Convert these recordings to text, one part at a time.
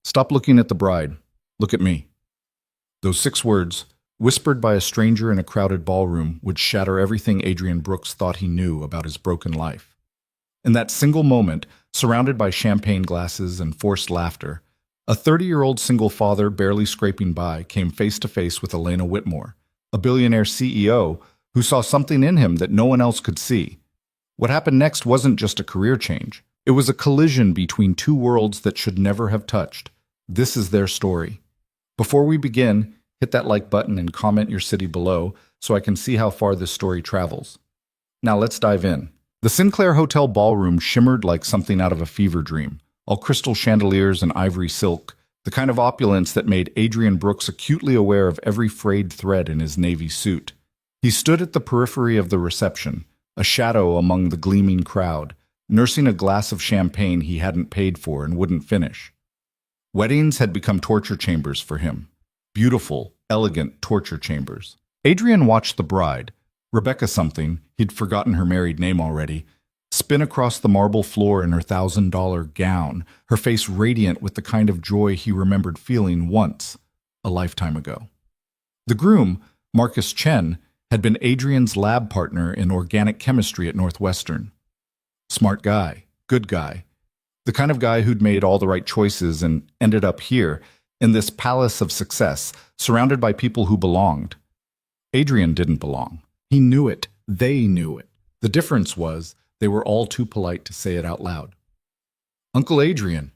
Stop looking at the bride. Look at me. Those 6 words, whispered by a stranger in a crowded ballroom, would shatter everything Adrian Brooks thought he knew about his broken life. In that single moment, surrounded by champagne glasses and forced laughter, a 30-year-old single father barely scraping by came face to face with Elena Whitmore, a billionaire CEO who saw something in him that no one else could see. What happened next wasn't just a career change. It was a collision between two worlds that should never have touched. This is their story. Before we begin, hit that like button and comment your city below so I can see how far this story travels. Now let's dive in. The Sinclair Hotel ballroom shimmered like something out of a fever dream, all crystal chandeliers and ivory silk, the kind of opulence that made Adrian Brooks acutely aware of every frayed thread in his navy suit. He stood at the periphery of the reception, a shadow among the gleaming crowd, nursing a glass of champagne he hadn't paid for and wouldn't finish. Weddings had become torture chambers for him. Beautiful, elegant torture chambers. Adrian watched the bride, Rebecca something, he'd forgotten her married name already, spin across the marble floor in her $1,000 gown, her face radiant with the kind of joy he remembered feeling once, a lifetime ago. The groom, Marcus Chen, had been Adrian's lab partner in organic chemistry at Northwestern. Smart guy, good guy, the kind of guy who'd made all the right choices and ended up here, in this palace of success, surrounded by people who belonged. Adrian didn't belong. He knew it. They knew it. The difference was they were all too polite to say it out loud. Uncle Adrian.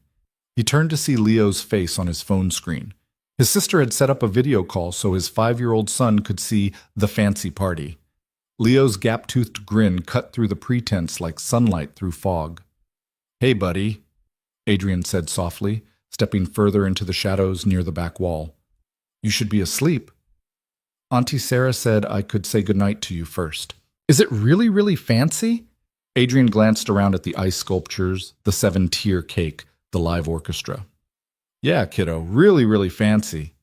He turned to see Leo's face on his phone screen. His sister had set up a video call so his 5-year-old son could see the fancy party. Leo's gap-toothed grin cut through the pretense like sunlight through fog. "Hey, buddy," Adrian said softly, stepping further into the shadows near the back wall. "You should be asleep. Auntie Sarah said I could say goodnight to you first." "Is it really, really fancy?" Adrian glanced around at the ice sculptures, the 7-tier cake, the live orchestra. "Yeah, kiddo, really, really fancy.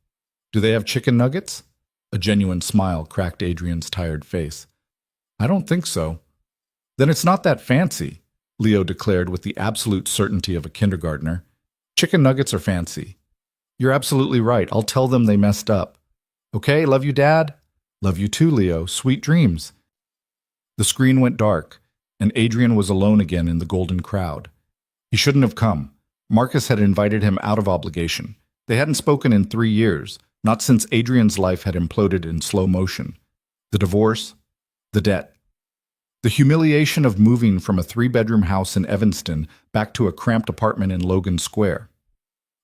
Do they have chicken nuggets?" A genuine smile cracked Adrian's tired face. "I don't think so." "Then it's not that fancy," Leo declared with the absolute certainty of a kindergartner. "Chicken nuggets are fancy." "You're absolutely right. I'll tell them they messed up." "Okay, love you, Dad." "Love you too, Leo. Sweet dreams." The screen went dark, and Adrian was alone again in the golden crowd. He shouldn't have come. Marcus had invited him out of obligation. They hadn't spoken in 3 years, not since Adrian's life had imploded in slow motion. The divorce, the debt. The humiliation of moving from a 3-bedroom house in Evanston back to a cramped apartment in Logan Square.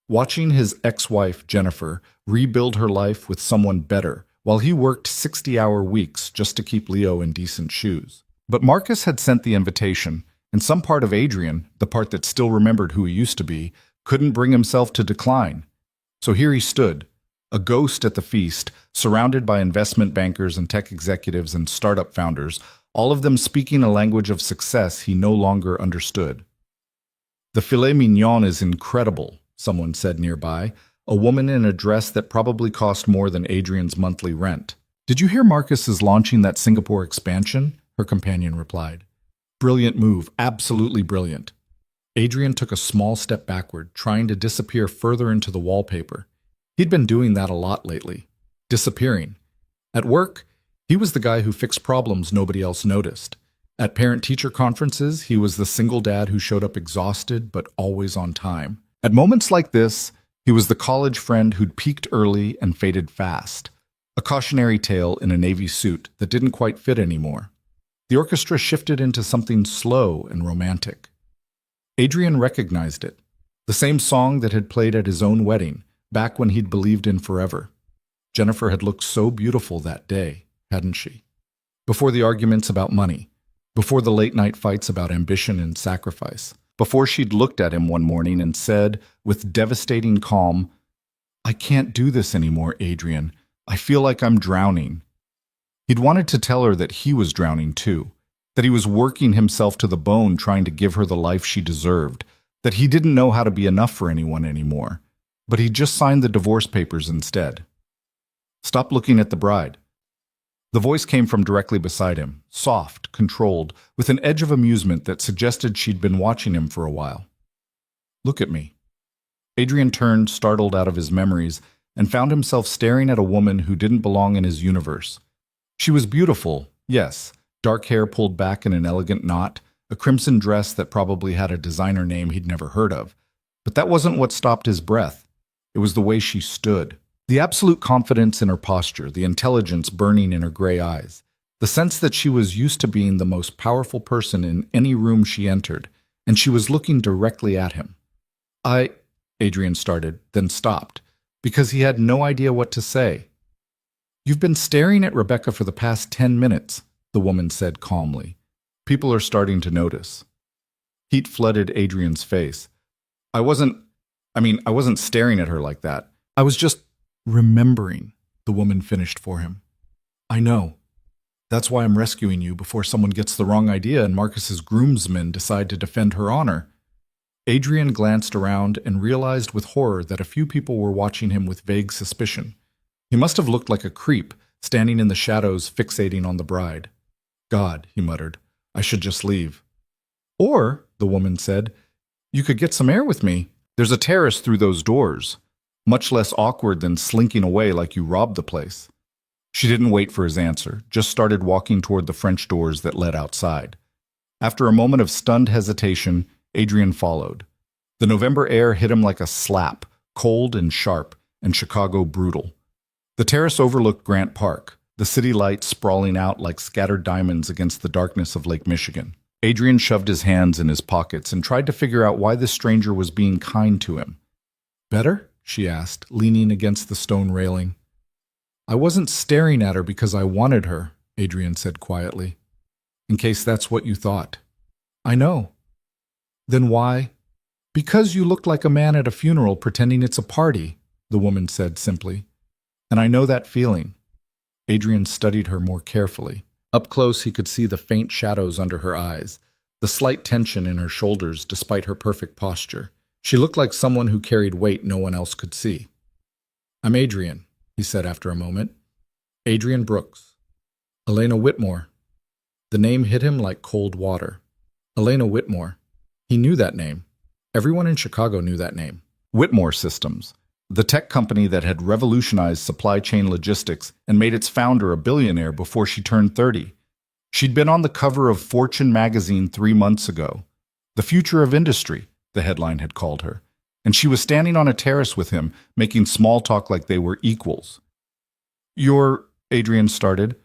Watching his ex-wife, Jennifer, rebuild her life with someone better, while he worked 60-hour weeks just to keep Leo in decent shoes. But Marcus had sent the invitation, and some part of Adrian, the part that still remembered who he used to be, couldn't bring himself to decline. So here he stood, a ghost at the feast, surrounded by investment bankers and tech executives and startup founders, all of them speaking a language of success he no longer understood. "The filet mignon is incredible," someone said nearby, a woman in a dress that probably cost more than Adrian's monthly rent. "Did you hear Marcus is launching that Singapore expansion?" her companion replied. "Brilliant move, absolutely brilliant." Adrian took a small step backward, trying to disappear further into the wallpaper. He'd been doing that a lot lately. Disappearing. At work, he was the guy who fixed problems nobody else noticed. At parent-teacher conferences, he was the single dad who showed up exhausted but always on time. At moments like this, he was the college friend who'd peaked early and faded fast. A cautionary tale in a navy suit that didn't quite fit anymore. The orchestra shifted into something slow and romantic. Adrian recognized it. The same song that had played at his own wedding, back when he'd believed in forever. Jennifer had looked so beautiful that day, hadn't she? Before the arguments about money, before the late-night fights about ambition and sacrifice, before she'd looked at him one morning and said, with devastating calm, "I can't do this anymore, Adrian. I feel like I'm drowning." He'd wanted to tell her that he was drowning too, that he was working himself to the bone trying to give her the life she deserved, that he didn't know how to be enough for anyone anymore, but he just signed the divorce papers instead. "Stop looking at the bride." The voice came from directly beside him, soft, controlled, with an edge of amusement that suggested she'd been watching him for a while. "Look at me." Adrian turned, startled out of his memories, and found himself staring at a woman who didn't belong in his universe. She was beautiful, yes, dark hair pulled back in an elegant knot, a crimson dress that probably had a designer name he'd never heard of. But that wasn't what stopped his breath. It was the way she stood. The absolute confidence in her posture, the intelligence burning in her gray eyes, the sense that she was used to being the most powerful person in any room she entered, and she was looking directly at him. Adrian started, then stopped, because he had no idea what to say. "You've been staring at Rebecca for the past 10 minutes, the woman said calmly. "People are starting to notice." Heat flooded Adrian's face. I wasn't staring at her like that. I was just remembering," the woman finished for him. "I know. That's why I'm rescuing you before someone gets the wrong idea and Marcus's groomsmen decide to defend her honor." Adrian glanced around and realized with horror that a few people were watching him with vague suspicion. He must have looked like a creep, standing in the shadows fixating on the bride. "God," he muttered, "I should just leave." "Or," the woman said, "you could get some air with me. There's a terrace through those doors. Much less awkward than slinking away like you robbed the place." She didn't wait for his answer, just started walking toward the French doors that led outside. After a moment of stunned hesitation, Adrian followed. The November air hit him like a slap, cold and sharp, and Chicago brutal. The terrace overlooked Grant Park, the city lights sprawling out like scattered diamonds against the darkness of Lake Michigan. Adrian shoved his hands in his pockets and tried to figure out why this stranger was being kind to him. "Better?" she asked, leaning against the stone railing. "I wasn't staring at her because I wanted her," Adrian said quietly. "In case that's what you thought." "I know." "Then why?" "Because you looked like a man at a funeral pretending it's a party," the woman said simply. "And I know that feeling." Adrian studied her more carefully. Up close he could see the faint shadows under her eyes, the slight tension in her shoulders despite her perfect posture. She looked like someone who carried weight no one else could see. "I'm Adrian," he said after a moment. "Adrian Brooks. Elena Whitmore." The name hit him like cold water. Elena Whitmore. He knew that name. Everyone in Chicago knew that name. Whitmore Systems, the tech company that had revolutionized supply chain logistics and made its founder a billionaire before she turned 30. She'd been on the cover of Fortune magazine 3 months ago. "The future of industry," the headline had called her. And she was standing on a terrace with him, making small talk like they were equals. "You're," Adrian started.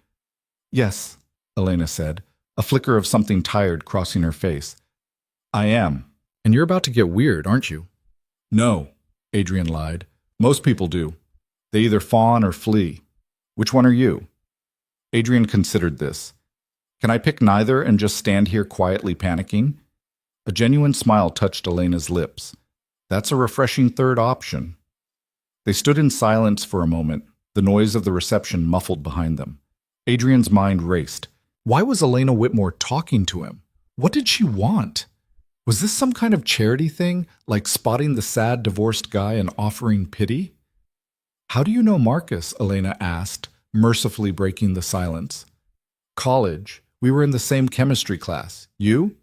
"Yes," Elena said, a flicker of something tired crossing her face. "I am. And you're about to get weird, aren't you?" "No," Adrian lied. "Most people do. They either fawn or flee. Which one are you?" Adrian considered this. "Can I pick neither and just stand here quietly panicking?" A genuine smile touched Elena's lips. "That's a refreshing third option." They stood in silence for a moment, the noise of the reception muffled behind them. Adrian's mind raced. Why was Elena Whitmore talking to him? What did she want? Was this some kind of charity thing, like spotting the sad divorced guy and offering pity? "How do you know Marcus?" Elena asked, mercifully breaking the silence. "College. We were in the same chemistry class. You?"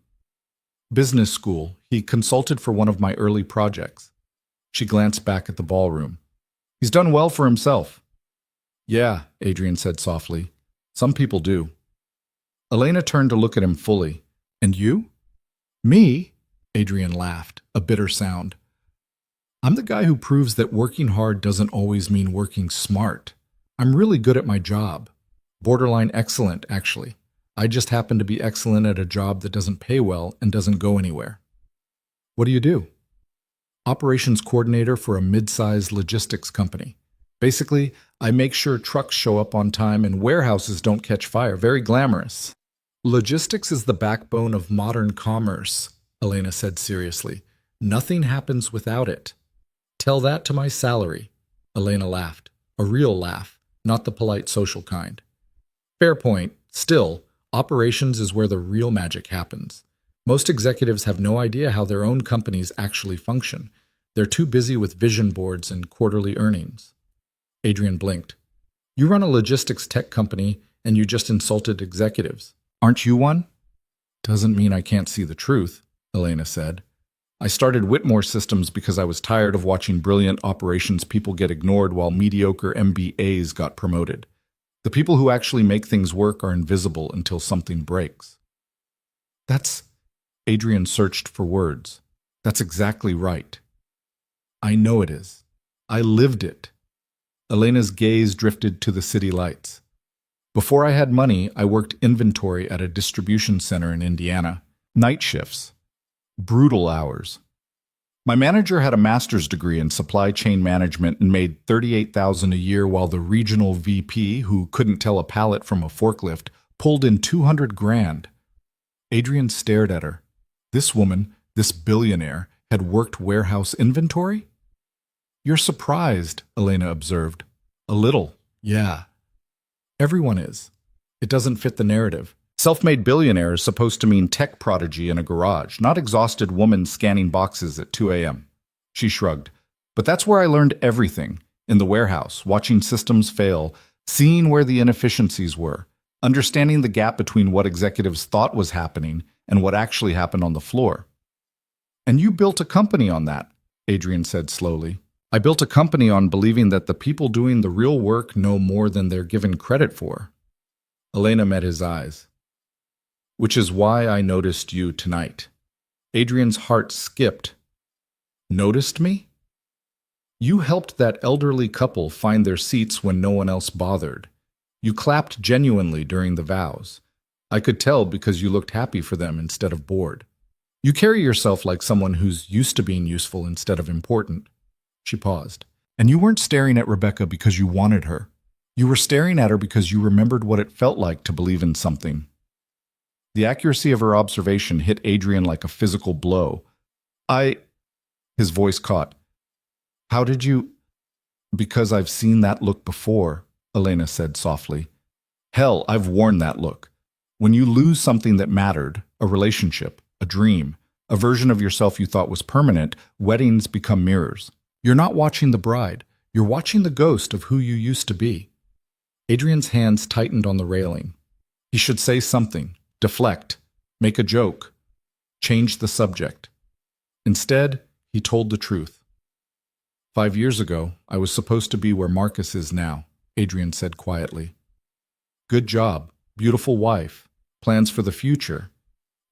"Business school. He consulted for one of my early projects." She glanced back at the ballroom. "He's done well for himself." "Yeah," Adrian said softly. "Some people do." Elena turned to look at him fully. "And you?" "Me?" Adrian laughed, a bitter sound. "I'm the guy who proves that working hard doesn't always mean working smart. I'm really good at my job. Borderline excellent, actually. I just happen to be excellent at a job that doesn't pay well and doesn't go anywhere." "What do you do?" "Operations coordinator for a mid-sized logistics company. Basically, I make sure trucks show up on time and warehouses don't catch fire. Very glamorous." "Logistics is the backbone of modern commerce," Elena said seriously. "Nothing happens without it." "Tell that to my salary." Elena laughed. A real laugh, not the polite social kind. "Fair point. Still, operations is where the real magic happens. Most executives have no idea how their own companies actually function. They're too busy with vision boards and quarterly earnings." Adrian blinked. "You run a logistics tech company and you just insulted executives. Aren't you one?" "Doesn't mean I can't see the truth," Elena said. I started Whitmore Systems because I was tired of watching brilliant operations people get ignored while mediocre MBAs got promoted. The people who actually make things work are invisible until something breaks. That's... Adrian searched for words. That's exactly right. I know it is. I lived it. Elena's gaze drifted to the city lights. Before I had money, I worked inventory at a distribution center in Indiana. Night shifts. Brutal hours. My manager had a master's degree in supply chain management and made $38,000 a year while the regional VP, who couldn't tell a pallet from a forklift, pulled in $200,000. Adrian stared at her. This woman, this billionaire, had worked warehouse inventory? You're surprised, Elena observed. A little, yeah. Everyone is. It doesn't fit the narrative. Self-made billionaire is supposed to mean tech prodigy in a garage, not exhausted woman scanning boxes at 2 a.m. She shrugged. But that's where I learned everything. In the warehouse, watching systems fail, seeing where the inefficiencies were, understanding the gap between what executives thought was happening and what actually happened on the floor. And you built a company on that, Adrian said slowly. I built a company on believing that the people doing the real work know more than they're given credit for. Elena met his eyes. Which is why I noticed you tonight. Adrian's heart skipped. Noticed me? You helped that elderly couple find their seats when no one else bothered. You clapped genuinely during the vows. I could tell because you looked happy for them instead of bored. You carry yourself like someone who's used to being useful instead of important. She paused. And you weren't staring at Rebecca because you wanted her. You were staring at her because you remembered what it felt like to believe in something. The accuracy of her observation hit Adrian like a physical blow. His voice caught. How did you... Because I've seen that look before, Elena said softly. Hell, I've worn that look. When you lose something that mattered, a relationship, a dream, a version of yourself you thought was permanent, weddings become mirrors. You're not watching the bride. You're watching the ghost of who you used to be. Adrian's hands tightened on the railing. He should say something. Deflect, make a joke, change the subject. Instead, he told the truth. 5 years ago, I was supposed to be where Marcus is now, Adrian said quietly. Good job, beautiful wife, plans for the future.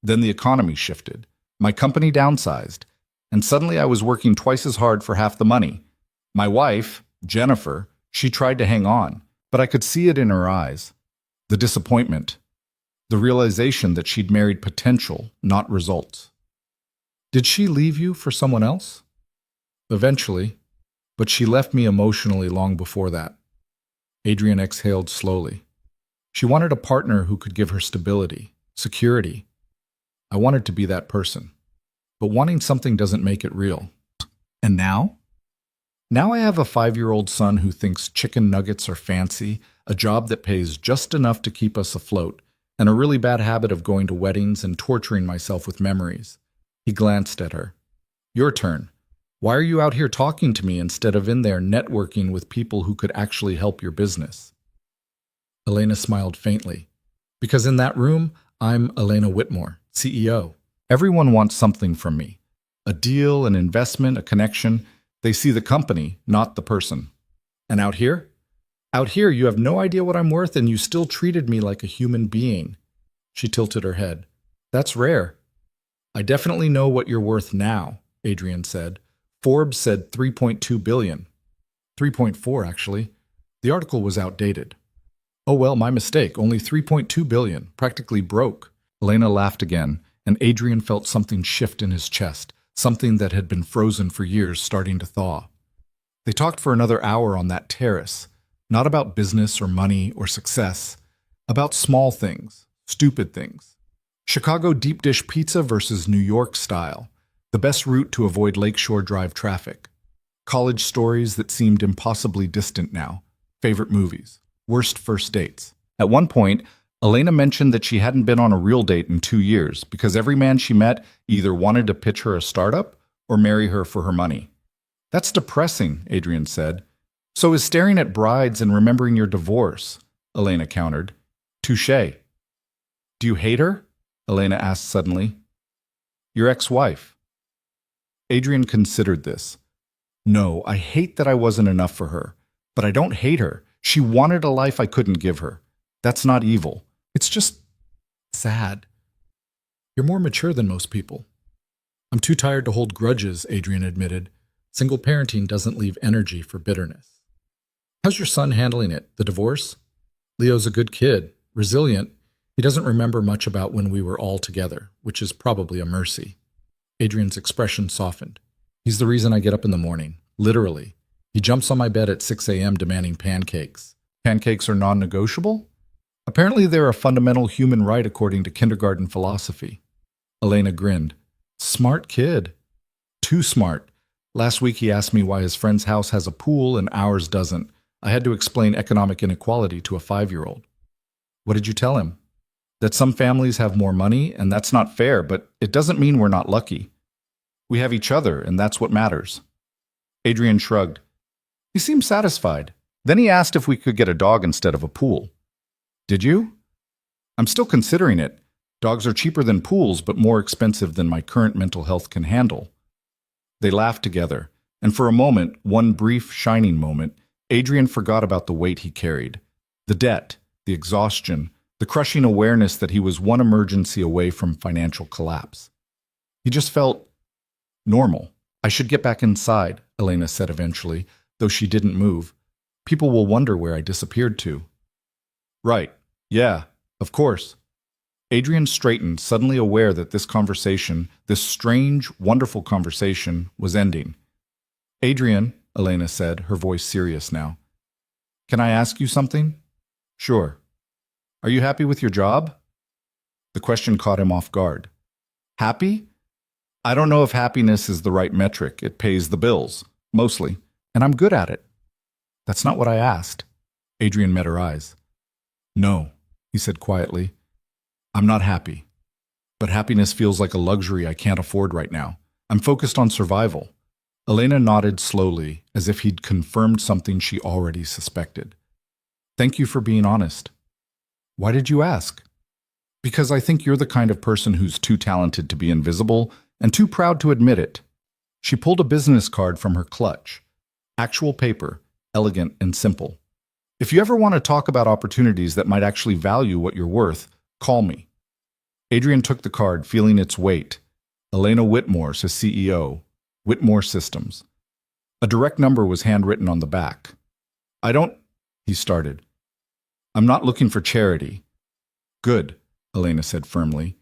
Then the economy shifted. My company downsized, and suddenly I was working twice as hard for half the money. My wife, Jennifer, she tried to hang on, but I could see it in her eyes. The disappointment. The realization that she'd married potential, not results. Did she leave you for someone else? Eventually, but she left me emotionally long before that. Adrian exhaled slowly. She wanted a partner who could give her stability, security. I wanted to be that person. But wanting something doesn't make it real. And now? Now I have a 5-year-old son who thinks chicken nuggets are fancy, a job that pays just enough to keep us afloat, and a really bad habit of going to weddings and torturing myself with memories. He glanced at her. Your turn. Why are you out here talking to me instead of in there networking with people who could actually help your business? Elena smiled faintly. Because in that room, I'm Elena Whitmore, CEO. Everyone wants something from me. A deal, an investment, a connection. They see the company, not the person. And out here? Out here, you have no idea what I'm worth, and you still treated me like a human being. She tilted her head. That's rare. I definitely know what you're worth now, Adrian said. Forbes said $3.2 billion. 3.4, actually. The article was outdated. Oh well, my mistake. Only $3.2 billion. Practically broke. Elena laughed again, and Adrian felt something shift in his chest, something that had been frozen for years starting to thaw. They talked for another hour on that terrace. Not about business or money or success, about small things, stupid things. Chicago deep dish pizza versus New York style, the best route to avoid Lakeshore Drive traffic. College stories that seemed impossibly distant now, favorite movies, worst first dates. At one point, Elena mentioned that she hadn't been on a real date in 2 years because every man she met either wanted to pitch her a startup or marry her for her money. That's depressing, Adrian said. So is staring at brides and remembering your divorce, Elena countered. Touché. Do you hate her? Elena asked suddenly. Your ex-wife. Adrian considered this. No, I hate that I wasn't enough for her. But I don't hate her. She wanted a life I couldn't give her. That's not evil. It's just sad. You're more mature than most people. I'm too tired to hold grudges, Adrian admitted. Single parenting doesn't leave energy for bitterness. How's your son handling it? The divorce? Leo's a good kid, resilient. He doesn't remember much about when we were all together, which is probably a mercy. Adrian's expression softened. He's the reason I get up in the morning, literally. He jumps on my bed at 6 a.m. demanding pancakes. Pancakes are non-negotiable? Apparently they're a fundamental human right according to kindergarten philosophy. Elena grinned. Smart kid. Too smart. Last week he asked me why his friend's house has a pool and ours doesn't. I had to explain economic inequality to a 5-year-old. What did you tell him? That some families have more money, and that's not fair, but it doesn't mean we're not lucky. We have each other, and that's what matters. Adrian shrugged. He seemed satisfied. Then he asked if we could get a dog instead of a pool. Did you? I'm still considering it. Dogs are cheaper than pools, but more expensive than my current mental health can handle. They laughed together, and for a moment, one brief, shining moment, Adrian forgot about the weight he carried. The debt, the exhaustion, the crushing awareness that he was one emergency away from financial collapse. He just felt normal. I should get back inside, Elena said eventually, though she didn't move. People will wonder where I disappeared to. Right. Yeah, of course. Adrian straightened, suddenly aware that this conversation, this strange, wonderful conversation, was ending. Adrian, Elena said, her voice serious now. Can I ask you something? Sure. Are you happy with your job? The question caught him off guard. Happy? I don't know if happiness is the right metric. It pays the bills, mostly, and I'm good at it. That's not what I asked. Adrian met her eyes. No, he said quietly. I'm not happy. But happiness feels like a luxury I can't afford right now. I'm focused on survival. Elena nodded slowly, as if he'd confirmed something she already suspected. Thank you for being honest. Why did you ask? Because I think you're the kind of person who's too talented to be invisible and too proud to admit it. She pulled a business card from her clutch. Actual paper, elegant and simple. If you ever want to talk about opportunities that might actually value what you're worth, call me. Adrian took the card, feeling its weight. Elena Whitmore, says CEO, Whitmore Systems. A direct number was handwritten on the back. He started. I'm not looking for charity. Good, Elena said firmly.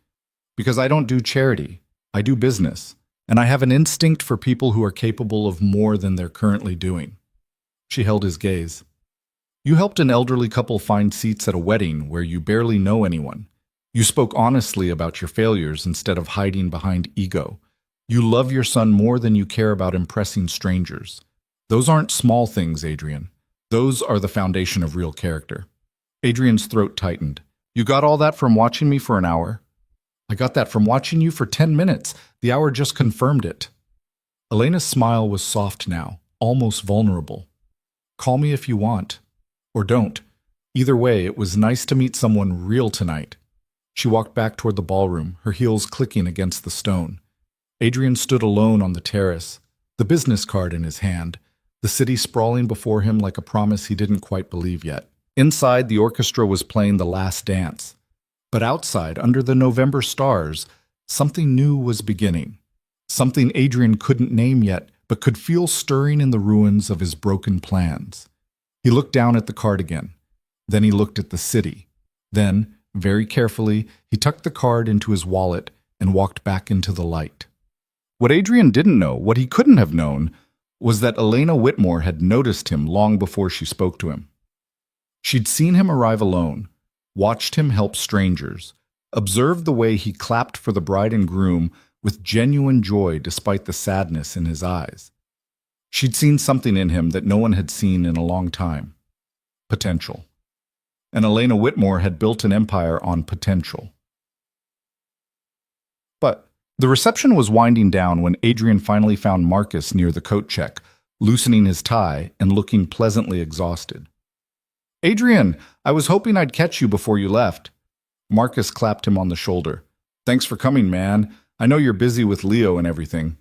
Because I don't do charity. I do business. And I have an instinct for people who are capable of more than they're currently doing. She held his gaze. You helped an elderly couple find seats at a wedding where you barely know anyone. You spoke honestly about your failures instead of hiding behind ego. You love your son more than you care about impressing strangers. Those aren't small things, Adrian. Those are the foundation of real character. Adrian's throat tightened. You got all that from watching me for an hour? I got that from watching you for 10 minutes. The hour just confirmed it. Elena's smile was soft now, almost vulnerable. Call me if you want. Or don't. Either way, it was nice to meet someone real tonight. She walked back toward the ballroom, her heels clicking against the stone. Adrian stood alone on the terrace, the business card in his hand, the city sprawling before him like a promise he didn't quite believe yet. Inside, the orchestra was playing The Last Dance. But outside, under the November stars, something new was beginning. Something Adrian couldn't name yet, but could feel stirring in the ruins of his broken plans. He looked down at the card again. Then he looked at the city. Then, very carefully, he tucked the card into his wallet and walked back into the light. What Adrian didn't know, what he couldn't have known, was that Elena Whitmore had noticed him long before she spoke to him. She'd seen him arrive alone, watched him help strangers, observed the way he clapped for the bride and groom with genuine joy despite the sadness in his eyes. She'd seen something in him that no one had seen in a long time. Potential. And Elena Whitmore had built an empire on potential. But the reception was winding down when Adrian finally found Marcus near the coat check, loosening his tie and looking pleasantly exhausted. Adrian, I was hoping I'd catch you before you left. Marcus clapped him on the shoulder. Thanks for coming, man. I know you're busy with Leo and everything.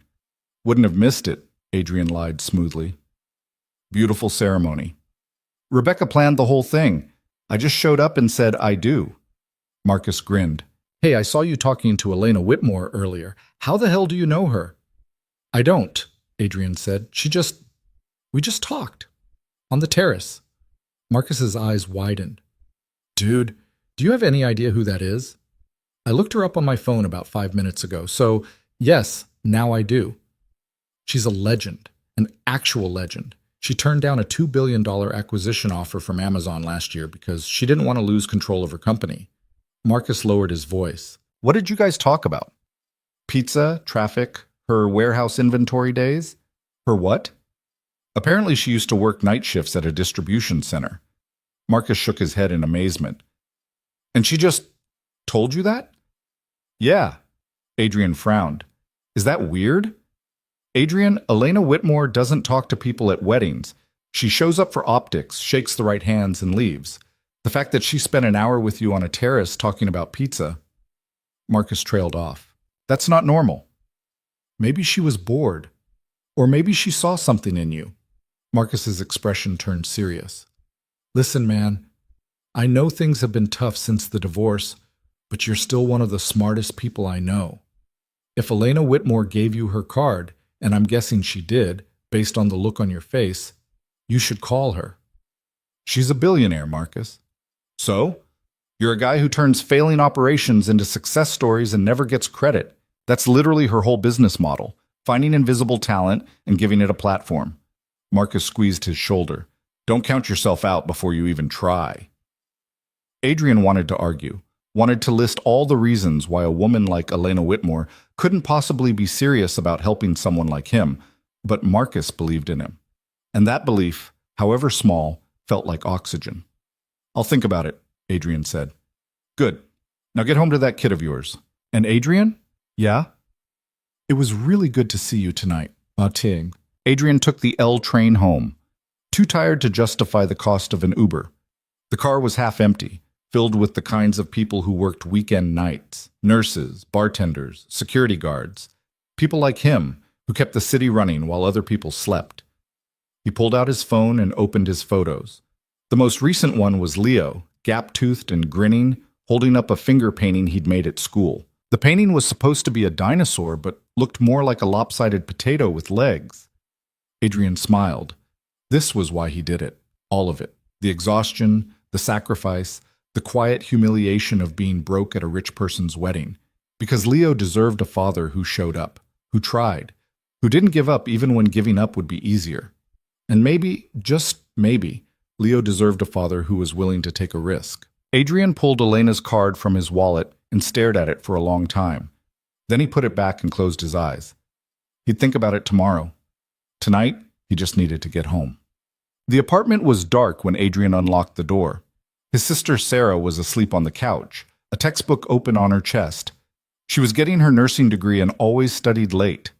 Wouldn't have missed it, Adrian lied smoothly. Beautiful ceremony. Rebecca planned the whole thing. I just showed up and said, I do. Marcus grinned. Hey, I saw you talking to Elena Whitmore earlier. How the hell do you know her? I don't, Adrian said. We just talked. On the terrace. Marcus's eyes widened. Dude, do you have any idea who that is? I looked her up on my phone about 5 minutes ago, so yes, now I do. She's a legend, an actual legend. She turned down a $2 billion acquisition offer from Amazon last year because she didn't want to lose control of her company. Marcus lowered his voice. What did you guys talk about? Pizza, traffic, her warehouse inventory days? Her what? Apparently she used to work night shifts at a distribution center. Marcus shook his head in amazement. And she just told you that? Yeah. Adrian frowned. Is that weird? Adrian, Elena Whitmore doesn't talk to people at weddings. She shows up for optics, shakes the right hands, and leaves. The fact that she spent an hour with you on a terrace talking about pizza. Marcus trailed off. That's not normal. Maybe she was bored. Or maybe she saw something in you. Marcus's expression turned serious. Listen, man, I know things have been tough since the divorce, but you're still one of the smartest people I know. If Elena Whitmore gave you her card, and I'm guessing she did, based on the look on your face, you should call her. She's a billionaire, Marcus. So? You're a guy who turns failing operations into success stories and never gets credit. That's literally her whole business model, finding invisible talent and giving it a platform. Marcus squeezed his shoulder. Don't count yourself out before you even try. Adrian wanted to argue, wanted to list all the reasons why a woman like Elena Whitmore couldn't possibly be serious about helping someone like him, but Marcus believed in him. And that belief, however small, felt like oxygen. I'll think about it, Adrian said. Good. Now get home to that kid of yours. And Adrian? Yeah? It was really good to see you tonight. Ting. Adrian took the L train home, too tired to justify the cost of an Uber. The car was half empty, filled with the kinds of people who worked weekend nights, nurses, bartenders, security guards, people like him who kept the city running while other people slept. He pulled out his phone and opened his photos. The most recent one was Leo, gap-toothed and grinning, holding up a finger painting he'd made at school. The painting was supposed to be a dinosaur, but looked more like a lopsided potato with legs. Adrian smiled. This was why he did it. All of it. The exhaustion, the sacrifice, the quiet humiliation of being broke at a rich person's wedding. Because Leo deserved a father who showed up, who tried, who didn't give up even when giving up would be easier. And maybe, just maybe, Leo deserved a father who was willing to take a risk. Adrian pulled Elena's card from his wallet and stared at it for a long time. Then he put it back and closed his eyes. He'd think about it tomorrow. Tonight, he just needed to get home. The apartment was dark when Adrian unlocked the door. His sister Sarah was asleep on the couch, a textbook open on her chest. She was getting her nursing degree and always studied late.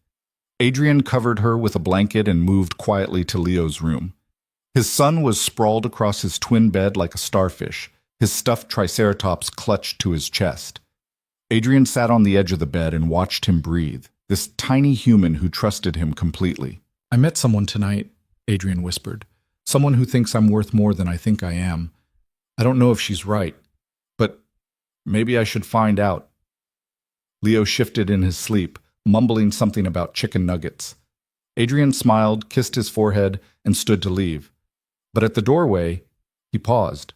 Adrian covered her with a blanket and moved quietly to Leo's room. His son was sprawled across his twin bed like a starfish, his stuffed triceratops clutched to his chest. Adrian sat on the edge of the bed and watched him breathe, this tiny human who trusted him completely. I met someone tonight, Adrian whispered. Someone who thinks I'm worth more than I think I am. I don't know if she's right, but maybe I should find out. Leo shifted in his sleep, mumbling something about chicken nuggets. Adrian smiled, kissed his forehead, and stood to leave. But at the doorway, he paused.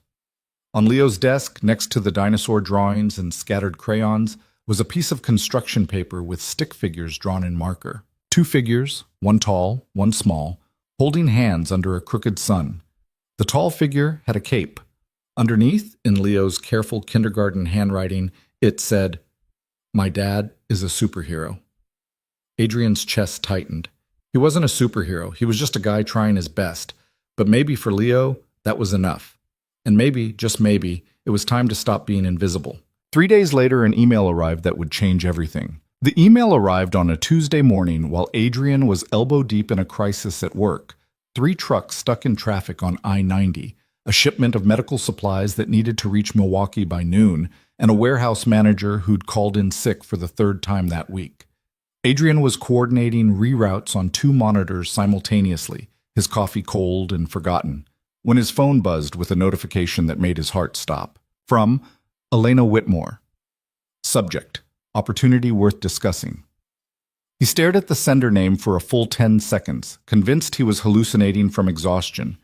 On Leo's desk, next to the dinosaur drawings and scattered crayons, was a piece of construction paper with stick figures drawn in marker. 2 figures, one tall, one small, holding hands under a crooked sun. The tall figure had a cape. Underneath, in Leo's careful kindergarten handwriting, it said, "My dad is a superhero." Adrian's chest tightened. He wasn't a superhero, he was just a guy trying his best. But maybe for Leo, that was enough. And maybe, just maybe, it was time to stop being invisible. 3 days later, an email arrived that would change everything. The email arrived on a Tuesday morning while Adrian was elbow-deep in a crisis at work. 3 trucks stuck in traffic on I-90, a shipment of medical supplies that needed to reach Milwaukee by noon, and a warehouse manager who'd called in sick for the 3rd time that week. Adrian was coordinating reroutes on two monitors simultaneously, his coffee cold and forgotten, when his phone buzzed with a notification that made his heart stop. From Elena Whitmore. Subject: Opportunity worth discussing. He stared at the sender name for a full 10 seconds, convinced he was hallucinating from exhaustion.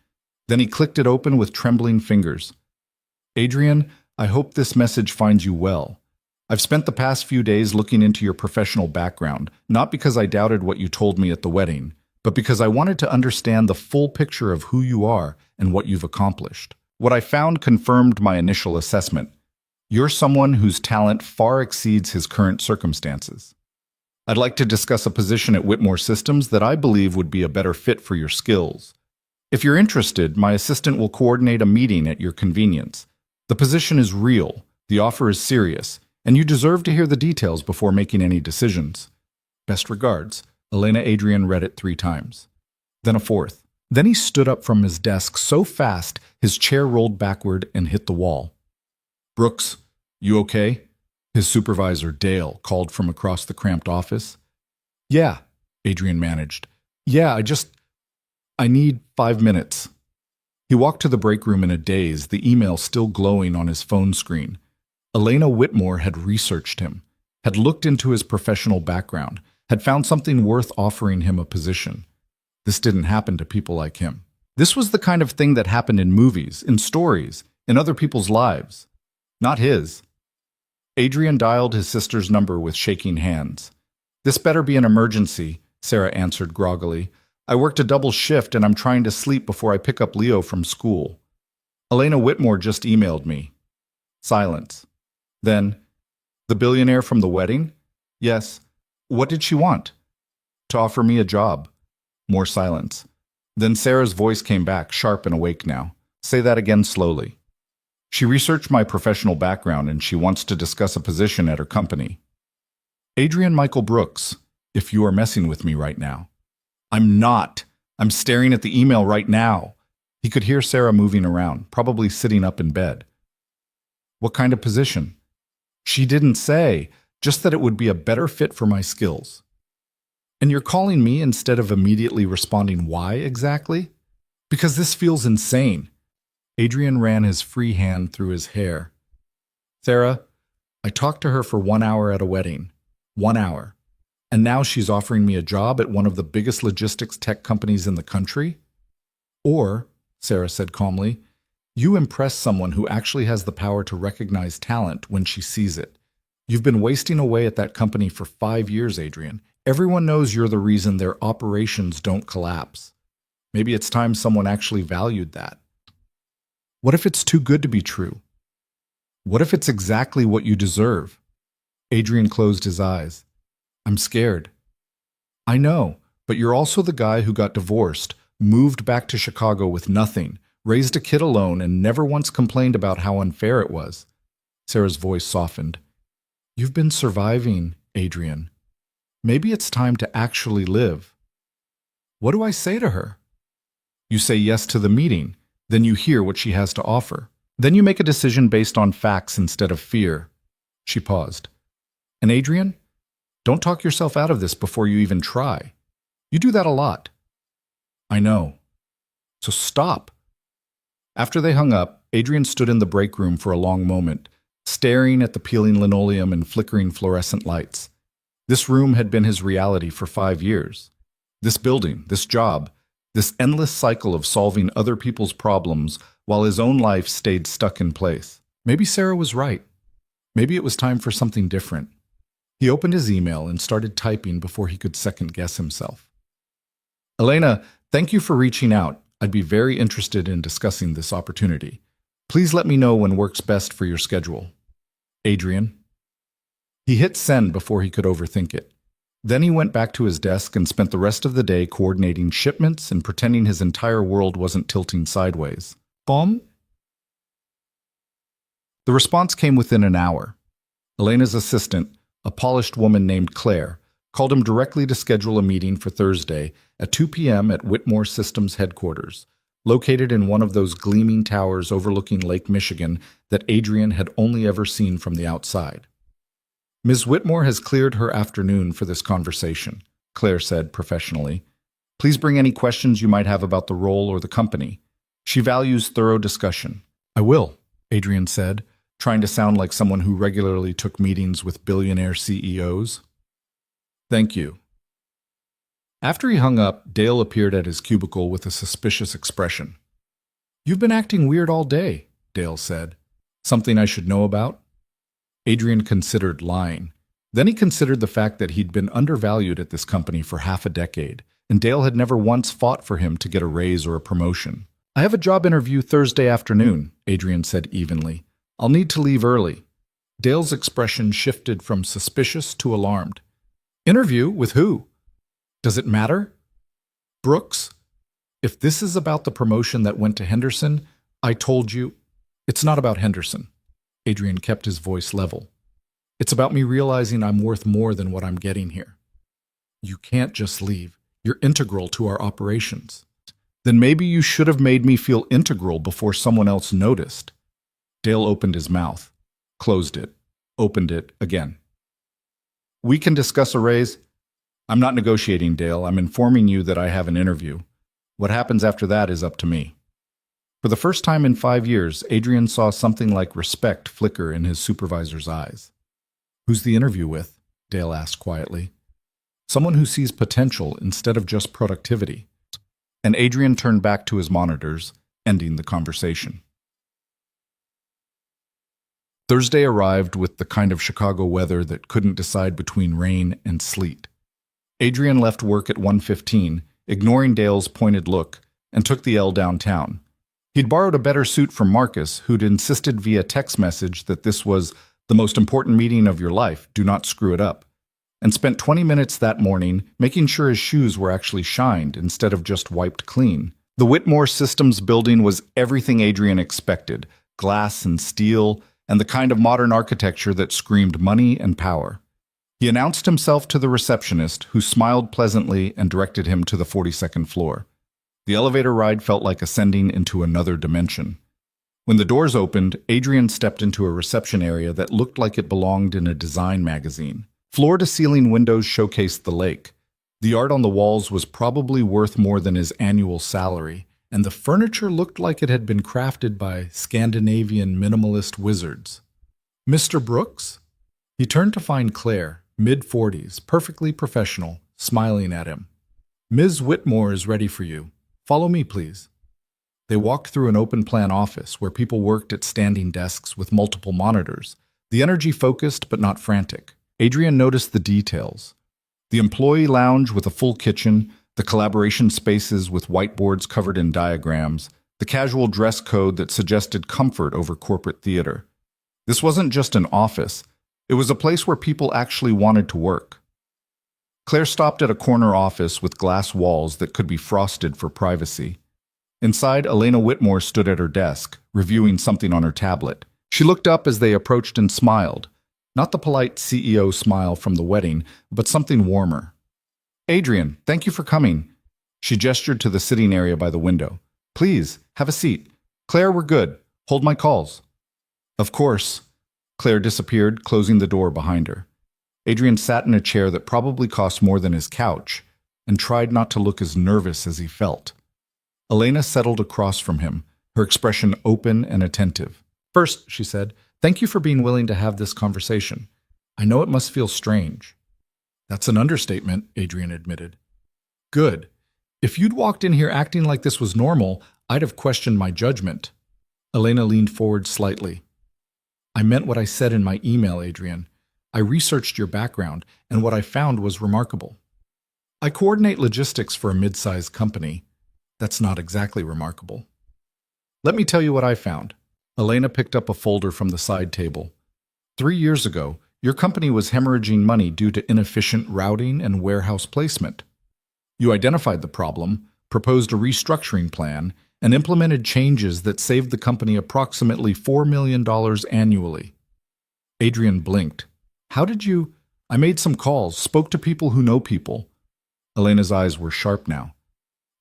Then he clicked it open with trembling fingers. Adrian, I hope this message finds you well. I've spent the past few days looking into your professional background, not because I doubted what you told me at the wedding, but because I wanted to understand the full picture of who you are and what you've accomplished. What I found confirmed my initial assessment. You're someone whose talent far exceeds his current circumstances. I'd like to discuss a position at Whitmore Systems that I believe would be a better fit for your skills. If you're interested, my assistant will coordinate a meeting at your convenience. The position is real, the offer is serious, and you deserve to hear the details before making any decisions. Best regards. Elena. Adrian read it 3 times. Then a fourth. Then he stood up from his desk so fast his chair rolled backward and hit the wall. Brooks, you okay? His supervisor, Dale, called from across the cramped office. Yeah, Adrian managed. Yeah, I need 5 minutes. He walked to the break room in a daze, the email still glowing on his phone screen. Elena Whitmore had researched him, had looked into his professional background, had found something worth offering him a position. This didn't happen to people like him. This was the kind of thing that happened in movies, in stories, in other people's lives. Not his. Adrian dialed his sister's number with shaking hands. This better be an emergency, Sarah answered groggily. I worked a double shift and I'm trying to sleep before I pick up Leo from school. Elena Whitmore just emailed me. Silence. Then, the billionaire from the wedding? Yes. What did she want? To offer me a job. More silence. Then Sarah's voice came back, sharp and awake now. Say that again slowly. She researched my professional background and she wants to discuss a position at her company. Adrian Michael Brooks, if you are messing with me right now. I'm not. I'm staring at the email right now. He could hear Sarah moving around, probably sitting up in bed. What kind of position? She didn't say, just that it would be a better fit for my skills. And you're calling me instead of immediately responding why exactly? Because this feels insane. Adrian ran his free hand through his hair. Sarah, I talked to her for 1 hour at a wedding. 1 hour. And now she's offering me a job at one of the biggest logistics tech companies in the country? Or, Sarah said calmly, you impress someone who actually has the power to recognize talent when she sees it. You've been wasting away at that company for 5 years, Adrian. Everyone knows you're the reason their operations don't collapse. Maybe it's time someone actually valued that. What if it's too good to be true? What if it's exactly what you deserve? Adrian closed his eyes. I'm scared. I know, but you're also the guy who got divorced, moved back to Chicago with nothing, raised a kid alone, and never once complained about how unfair it was. Sarah's voice softened. You've been surviving, Adrian. Maybe it's time to actually live. What do I say to her? You say yes to the meeting. Then you hear what she has to offer. Then you make a decision based on facts instead of fear. She paused. And Adrian, don't talk yourself out of this before you even try. You do that a lot. I know. So stop. After they hung up, Adrian stood in the break room for a long moment, staring at the peeling linoleum and flickering fluorescent lights. This room had been his reality for 5 years. This building, this job, this endless cycle of solving other people's problems while his own life stayed stuck in place. Maybe Sarah was right. Maybe it was time for something different. He opened his email and started typing before he could second-guess himself. Elena, thank you for reaching out. I'd be very interested in discussing this opportunity. Please let me know when works best for your schedule. Adrian. He hit send before he could overthink it. Then he went back to his desk and spent the rest of the day coordinating shipments and pretending his entire world wasn't tilting sideways. Bomb? The response came within an hour. Elena's assistant, a polished woman named Claire, called him directly to schedule a meeting for Thursday at 2 p.m. at Whitmore Systems headquarters, located in one of those gleaming towers overlooking Lake Michigan that Adrian had only ever seen from the outside. Ms. Whitmore has cleared her afternoon for this conversation, Claire said professionally. Please bring any questions you might have about the role or the company. She values thorough discussion. I will, Adrian said, trying to sound like someone who regularly took meetings with billionaire CEOs. Thank you. After he hung up, Dale appeared at his cubicle with a suspicious expression. You've been acting weird all day, Dale said. Something I should know about? Adrian considered lying. Then he considered the fact that he'd been undervalued at this company for half a decade, and Dale had never once fought for him to get a raise or a promotion. I have a job interview Thursday afternoon, Adrian said evenly. I'll need to leave early. Dale's expression shifted from suspicious to alarmed. Interview? With who? Does it matter? Brooks? If this is about the promotion that went to Henderson, I told you, it's not about Henderson. Adrian kept his voice level. It's about me realizing I'm worth more than what I'm getting here. You can't just leave. You're integral to our operations. Then maybe you should have made me feel integral before someone else noticed. Dale opened his mouth, closed it, opened it again. We can discuss a raise. I'm not negotiating, Dale. I'm informing you that I have an interview. What happens after that is up to me. For the first time in 5 years, Adrian saw something like respect flicker in his supervisor's eyes. Who's the interview with? Dale asked quietly. Someone who sees potential instead of just productivity. And Adrian turned back to his monitors, ending the conversation. Thursday arrived with the kind of Chicago weather that couldn't decide between rain and sleet. Adrian left work at 1:15, ignoring Dale's pointed look, and took the L downtown. He'd borrowed a better suit from Marcus, who'd insisted via text message that this was the most important meeting of your life, do not screw it up, and spent 20 minutes that morning making sure his shoes were actually shined instead of just wiped clean. The Whitmore Systems building was everything Adrian expected, glass and steel, and the kind of modern architecture that screamed money and power. He announced himself to the receptionist, who smiled pleasantly and directed him to the 42nd floor. The elevator ride felt like ascending into another dimension. When the doors opened, Adrian stepped into a reception area that looked like it belonged in a design magazine. Floor-to-ceiling windows showcased the lake. The art on the walls was probably worth more than his annual salary, and the furniture looked like it had been crafted by Scandinavian minimalist wizards. Mr. Brooks? He turned to find Claire, mid-40s, perfectly professional, smiling at him. Ms. Whitmore is ready for you. Follow me, please. They walked through an open-plan office where people worked at standing desks with multiple monitors, the energy focused but not frantic. Adrian noticed the details. The employee lounge with a full kitchen, the collaboration spaces with whiteboards covered in diagrams, the casual dress code that suggested comfort over corporate theater. This wasn't just an office. It was a place where people actually wanted to work. Claire stopped at a corner office with glass walls that could be frosted for privacy. Inside, Elena Whitmore stood at her desk, reviewing something on her tablet. She looked up as they approached and smiled. Not the polite CEO smile from the wedding, but something warmer. Adrian, thank you for coming. She gestured to the sitting area by the window. Please, have a seat. Claire, we're good. Hold my calls. Of course. Claire disappeared, closing the door behind her. Adrian sat in a chair that probably cost more than his couch, and tried not to look as nervous as he felt. Elena settled across from him, her expression open and attentive. First, she said, thank you for being willing to have this conversation. I know it must feel strange. That's an understatement, Adrian admitted. Good. If you'd walked in here acting like this was normal, I'd have questioned my judgment. Elena leaned forward slightly. I meant what I said in my email, Adrian. I researched your background, and what I found was remarkable. I coordinate logistics for a mid-sized company. That's not exactly remarkable. Let me tell you what I found. Elena picked up a folder from the side table. 3 years ago, your company was hemorrhaging money due to inefficient routing and warehouse placement. You identified the problem, proposed a restructuring plan, and implemented changes that saved the company approximately $4 million annually. Adrian blinked. How did you? I made some calls, spoke to people who know people. Elena's eyes were sharp now.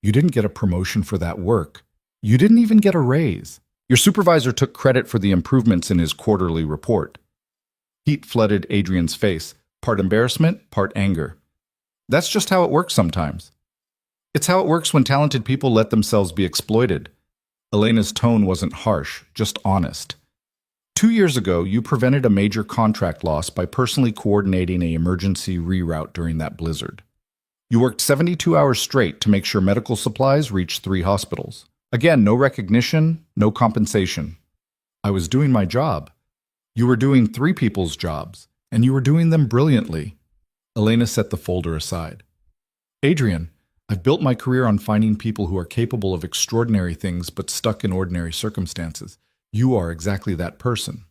You didn't get a promotion for that work. You didn't even get a raise. Your supervisor took credit for the improvements in his quarterly report. Heat flooded Adrian's face, part embarrassment, part anger. That's just how it works sometimes. It's how it works when talented people let themselves be exploited. Elena's tone wasn't harsh, just honest. 2 years ago, you prevented a major contract loss by personally coordinating an emergency reroute during that blizzard. You worked 72 hours straight to make sure medical supplies reached 3 hospitals. Again, no recognition, no compensation. I was doing my job. You were doing 3 people's jobs, and you were doing them brilliantly. Elena set the folder aside. Adrian, I've built my career on finding people who are capable of extraordinary things but stuck in ordinary circumstances. You are exactly that person.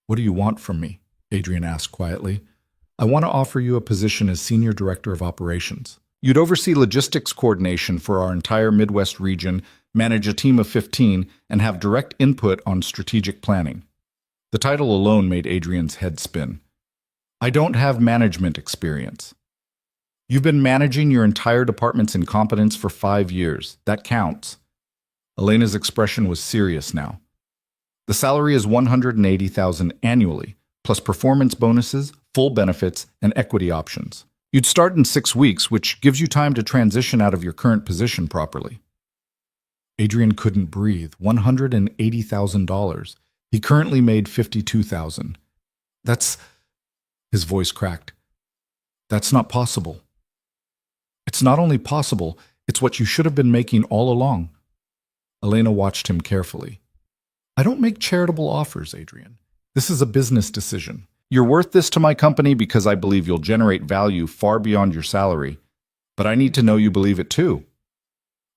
What do you want from me? Adrian asked quietly. I want to offer you a position as Senior Director of Operations. You'd oversee logistics coordination for our entire Midwest region, manage a team of 15, and have direct input on strategic planning. The title alone made Adrian's head spin. I don't have management experience. You've been managing your entire department's incompetence for 5 years. That counts. Elena's expression was serious now. The salary is $180,000 annually, plus performance bonuses, full benefits, and equity options. You'd start in 6 weeks, which gives you time to transition out of your current position properly. Adrian couldn't breathe. $180,000. He currently made $52,000. His voice cracked. That's not possible. It's not only possible, it's what you should have been making all along. Elena watched him carefully. I don't make charitable offers, Adrian. This is a business decision. You're worth this to my company because I believe you'll generate value far beyond your salary. But I need to know you believe it too.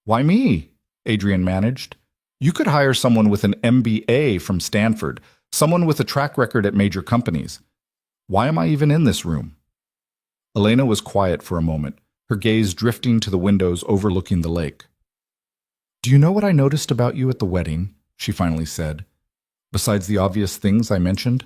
Why me? Adrian managed. You could hire someone with an MBA from Stanford, someone with a track record at major companies. Why am I even in this room? Elena was quiet for a moment, her gaze drifting to the windows overlooking the lake. Do you know what I noticed about you at the wedding? She finally said. Besides the obvious things I mentioned?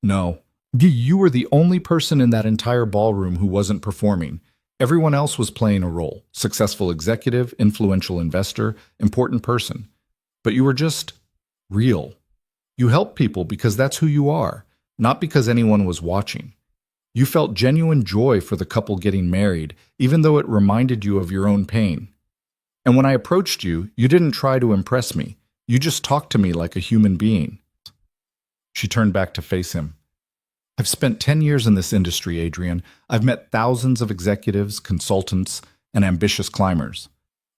No. You were the only person in that entire ballroom who wasn't performing. Everyone else was playing a role. Successful executive, influential investor, important person. But you were just real. You helped people because that's who you are, not because anyone was watching. You felt genuine joy for the couple getting married, even though it reminded you of your own pain. And when I approached you, you didn't try to impress me. You just talked to me like a human being. She turned back to face him. I've spent 10 years in this industry, Adrian. I've met thousands of executives, consultants, and ambitious climbers.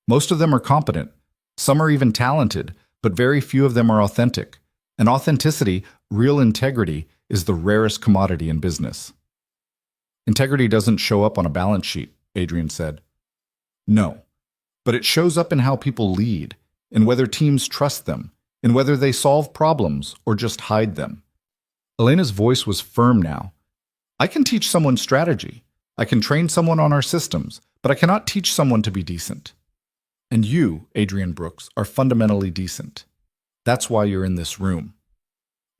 Most of them are competent. Some are even talented, but very few of them are authentic. And authenticity, real integrity, is the rarest commodity in business. Integrity doesn't show up on a balance sheet, Adrian said. No, but it shows up in how people lead, in whether teams trust them, in whether they solve problems or just hide them. Elena's voice was firm now. I can teach someone strategy. I can train someone on our systems, but I cannot teach someone to be decent. And you, Adrian Brooks, are fundamentally decent. That's why you're in this room.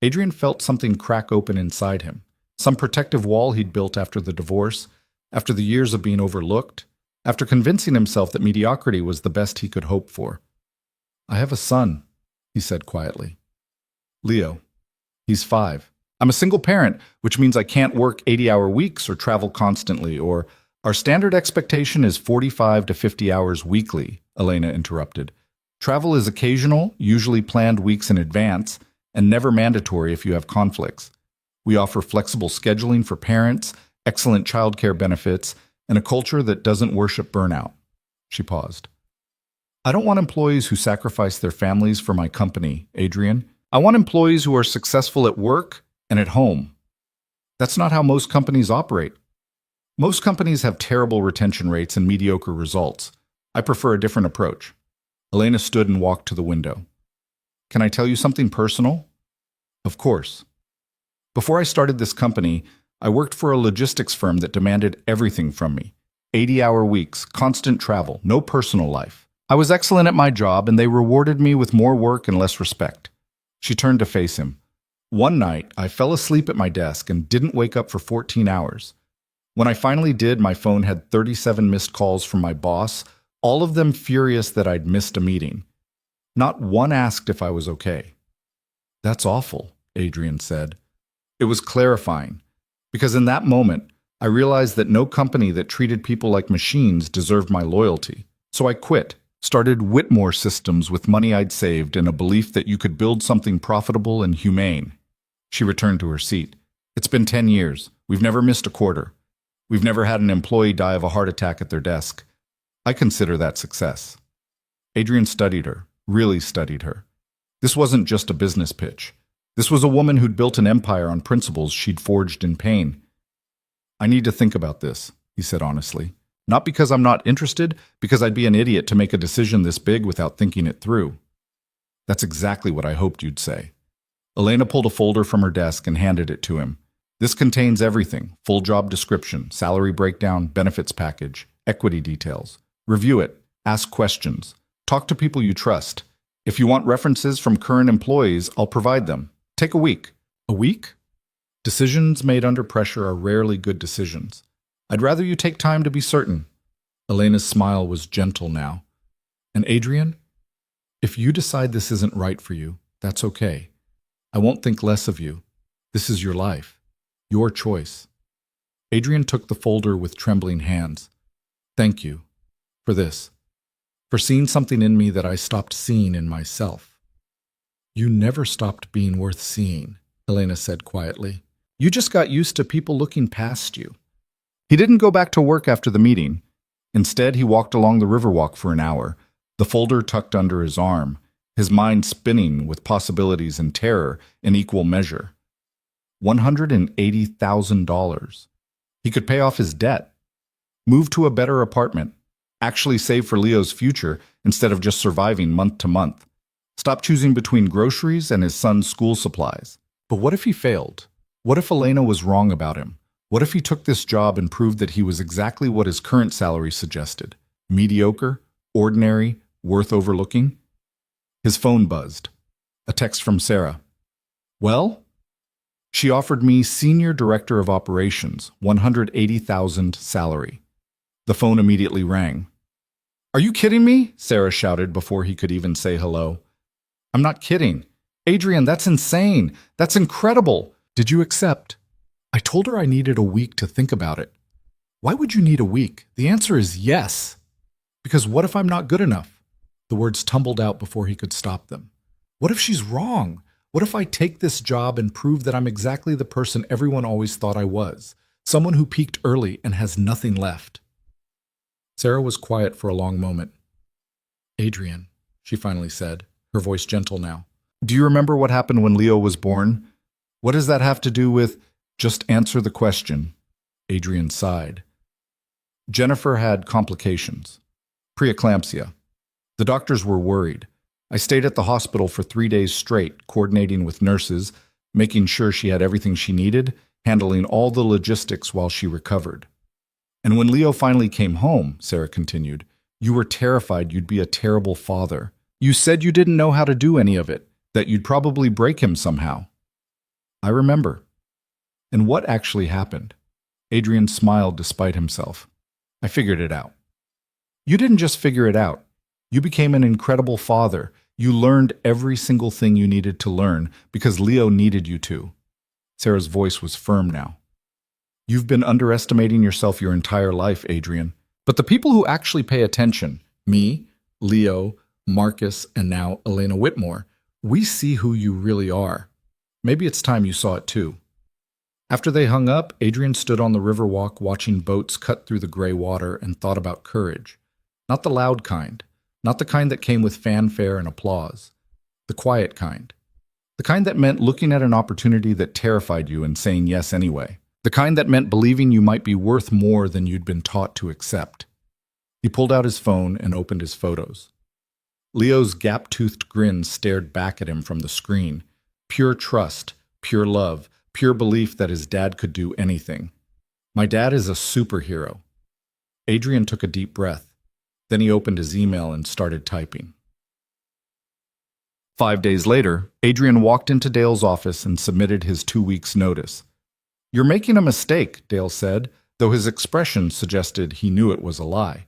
Adrian felt something crack open inside him, some protective wall he'd built after the divorce, after the years of being overlooked, after convincing himself that mediocrity was the best he could hope for. I have a son, he said quietly. Leo. He's 5. I'm a single parent, which means I can't work 80-hour weeks or travel constantly, or our standard expectation is 45 to 50 hours weekly, Elena interrupted. Travel is occasional, usually planned weeks in advance, and never mandatory if you have conflicts. We offer flexible scheduling for parents, excellent childcare benefits, and a culture that doesn't worship burnout. She paused. I don't want employees who sacrifice their families for my company, Adrian. I want employees who are successful at work and at home. That's not how most companies operate. Most companies have terrible retention rates and mediocre results. I prefer a different approach. Elena stood and walked to the window. Can I tell you something personal? Of course. Before I started this company, I worked for a logistics firm that demanded everything from me. 80-hour weeks, constant travel, no personal life. I was excellent at my job, and they rewarded me with more work and less respect. She turned to face him. One night, I fell asleep at my desk and didn't wake up for 14 hours. When I finally did, my phone had 37 missed calls from my boss, all of them furious that I'd missed a meeting. Not one asked if I was okay. That's awful, Adrian said. It was clarifying, because in that moment, I realized that no company that treated people like machines deserved my loyalty. So I quit, started Whitmore Systems with money I'd saved and a belief that you could build something profitable and humane. She returned to her seat. It's been 10 years. We've never missed a quarter. We've never had an employee die of a heart attack at their desk. I consider that success. Adrian studied her, really studied her. This wasn't just a business pitch. This was a woman who'd built an empire on principles she'd forged in pain. I need to think about this, he said honestly. Not because I'm not interested, because I'd be an idiot to make a decision this big without thinking it through. That's exactly what I hoped you'd say. Elena pulled a folder from her desk and handed it to him. This contains everything: full job description, salary breakdown, benefits package, equity details. Review it, ask questions, talk to people you trust. If you want references from current employees, I'll provide them. Take a week. A week? Decisions made under pressure are rarely good decisions. I'd rather you take time to be certain. Elena's smile was gentle now. And Adrian, if you decide this isn't right for you, that's okay. I won't think less of you. This is your life. Your choice. Adrian took the folder with trembling hands. Thank you for this, for seeing something in me that I stopped seeing in myself. You never stopped being worth seeing, Elena said quietly. You just got used to people looking past you. He didn't go back to work after the meeting. Instead, he walked along the Riverwalk for an hour, the folder tucked under his arm, his mind spinning with possibilities and terror in equal measure. $180,000. He could pay off his debt, move to a better apartment, actually save for Leo's future instead of just surviving month to month, stop choosing between groceries and his son's school supplies. But what if he failed? What if Elena was wrong about him? What if he took this job and proved that he was exactly what his current salary suggested? Mediocre, ordinary, worth overlooking? His phone buzzed. A text from Sarah. Well? She offered me Senior Director of Operations, $180,000 salary. The phone immediately rang. Are you kidding me? Sarah shouted before he could even say hello. I'm not kidding. Adrian, that's insane. That's incredible. Did you accept? I told her I needed a week to think about it. Why would you need a week? The answer is yes. Because what if I'm not good enough? The words tumbled out before he could stop them. What if she's wrong? What if I take this job and prove that I'm exactly the person everyone always thought I was? Someone who peaked early and has nothing left. Sarah was quiet for a long moment. Adrian, she finally said, her voice gentle now. Do you remember what happened when Leo was born? What does that have to do with... Just answer the question. Adrian sighed. Jennifer had complications. Preeclampsia. The doctors were worried. I stayed at the hospital for 3 days straight, coordinating with nurses, making sure she had everything she needed, handling all the logistics while she recovered. And when Leo finally came home, Sarah continued, you were terrified you'd be a terrible father. You said you didn't know how to do any of it, that you'd probably break him somehow. I remember. And what actually happened? Adrian smiled despite himself. I figured it out. You didn't just figure it out. You became an incredible father. You learned every single thing you needed to learn because Leo needed you to. Sarah's voice was firm now. You've been underestimating yourself your entire life, Adrian. But the people who actually pay attention, me, Leo, Marcus, and now Elena Whitmore, we see who you really are. Maybe it's time you saw it too. After they hung up, Adrian stood on the Riverwalk watching boats cut through the gray water and thought about courage. Not the loud kind, not the kind that came with fanfare and applause. The quiet kind. The kind that meant looking at an opportunity that terrified you and saying yes anyway. The kind that meant believing you might be worth more than you'd been taught to accept. He pulled out his phone and opened his photos. Leo's gap-toothed grin stared back at him from the screen. Pure trust, pure love, pure belief that his dad could do anything. My dad is a superhero. Adrian took a deep breath. Then he opened his email and started typing. 5 days later, Adrian walked into Dale's office and submitted his 2 weeks' notice. You're making a mistake, Dale said, though his expression suggested he knew it was a lie.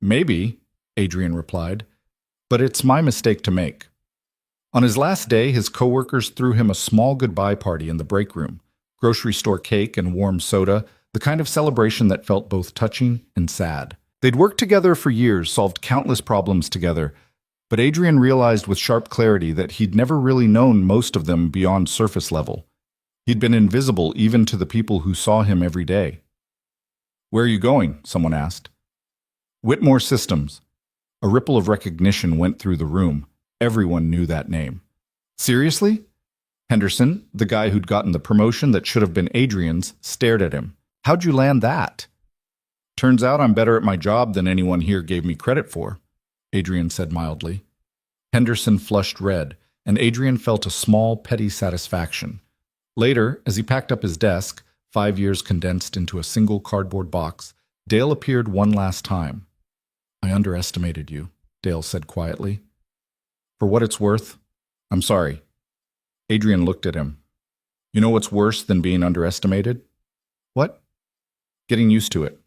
Maybe, Adrian replied, but it's my mistake to make. On his last day, his coworkers threw him a small goodbye party in the break room. Grocery store cake and warm soda, the kind of celebration that felt both touching and sad. They'd worked together for years, solved countless problems together, but Adrian realized with sharp clarity that he'd never really known most of them beyond surface level. He'd been invisible even to the people who saw him every day. "Where are you going?" someone asked. "Whitmore Systems." A ripple of recognition went through the room. Everyone knew that name. "Seriously?" Henderson, the guy who'd gotten the promotion that should have been Adrian's, stared at him. "How'd you land that?" "Turns out I'm better at my job than anyone here gave me credit for," Adrian said mildly. Henderson flushed red, and Adrian felt a small, petty satisfaction. Later, as he packed up his desk, 5 years condensed into a single cardboard box, Dale appeared one last time. "I underestimated you," Dale said quietly. "For what it's worth, I'm sorry." Adrian looked at him. "You know what's worse than being underestimated?" "What?" "Getting used to it."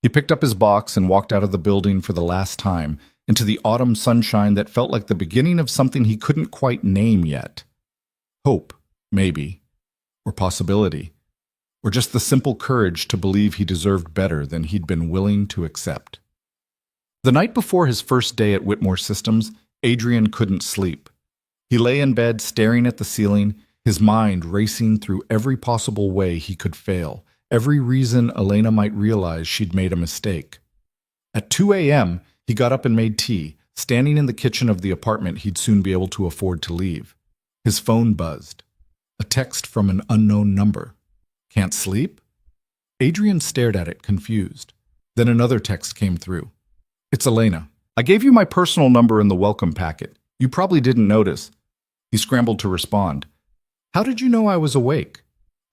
He picked up his box and walked out of the building for the last time, into the autumn sunshine that felt like the beginning of something he couldn't quite name yet. Hope, maybe, or possibility, or just the simple courage to believe he deserved better than he'd been willing to accept. The night before his first day at Whitmore Systems, Adrian couldn't sleep. He lay in bed staring at the ceiling, his mind racing through every possible way he could fail, every reason Elena might realize she'd made a mistake. At 2 a.m., he got up and made tea, standing in the kitchen of the apartment he'd soon be able to afford to leave. His phone buzzed. A text from an unknown number. "Can't sleep?" Adrian stared at it, confused. Then another text came through. "It's Elena. I gave you my personal number in the welcome packet. You probably didn't notice." He scrambled to respond. "How did you know I was awake?"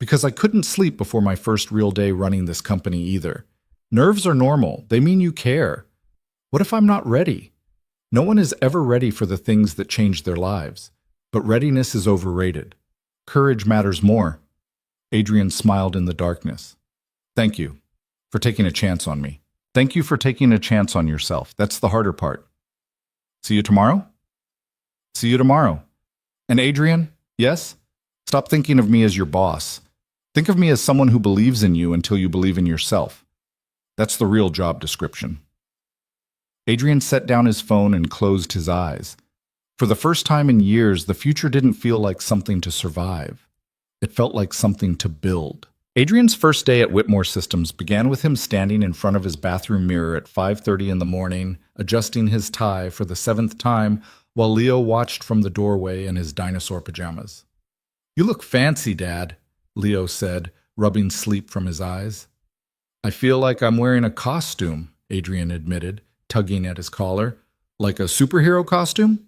"Because I couldn't sleep before my first real day running this company either. Nerves are normal. They mean you care. What if I'm not ready? No one is ever ready for the things that change their lives. But readiness is overrated. Courage matters more." Adrian smiled in the darkness. "Thank you for taking a chance on me. Thank you for taking a chance on yourself. That's the harder part. See you tomorrow?" "See you tomorrow." "And Adrian, yes? Stop thinking of me as your boss. Think of me as someone who believes in you until you believe in yourself. That's the real job description." Adrian set down his phone and closed his eyes. For the first time in years, the future didn't feel like something to survive. It felt like something to build. Adrian's first day at Whitmore Systems began with him standing in front of his bathroom mirror at 5:30 in the morning, adjusting his tie for the 7th time, while Leo watched from the doorway in his dinosaur pajamas. "You look fancy, Dad," Leo said, rubbing sleep from his eyes. "I feel like I'm wearing a costume," Adrian admitted, tugging at his collar. "Like a superhero costume?"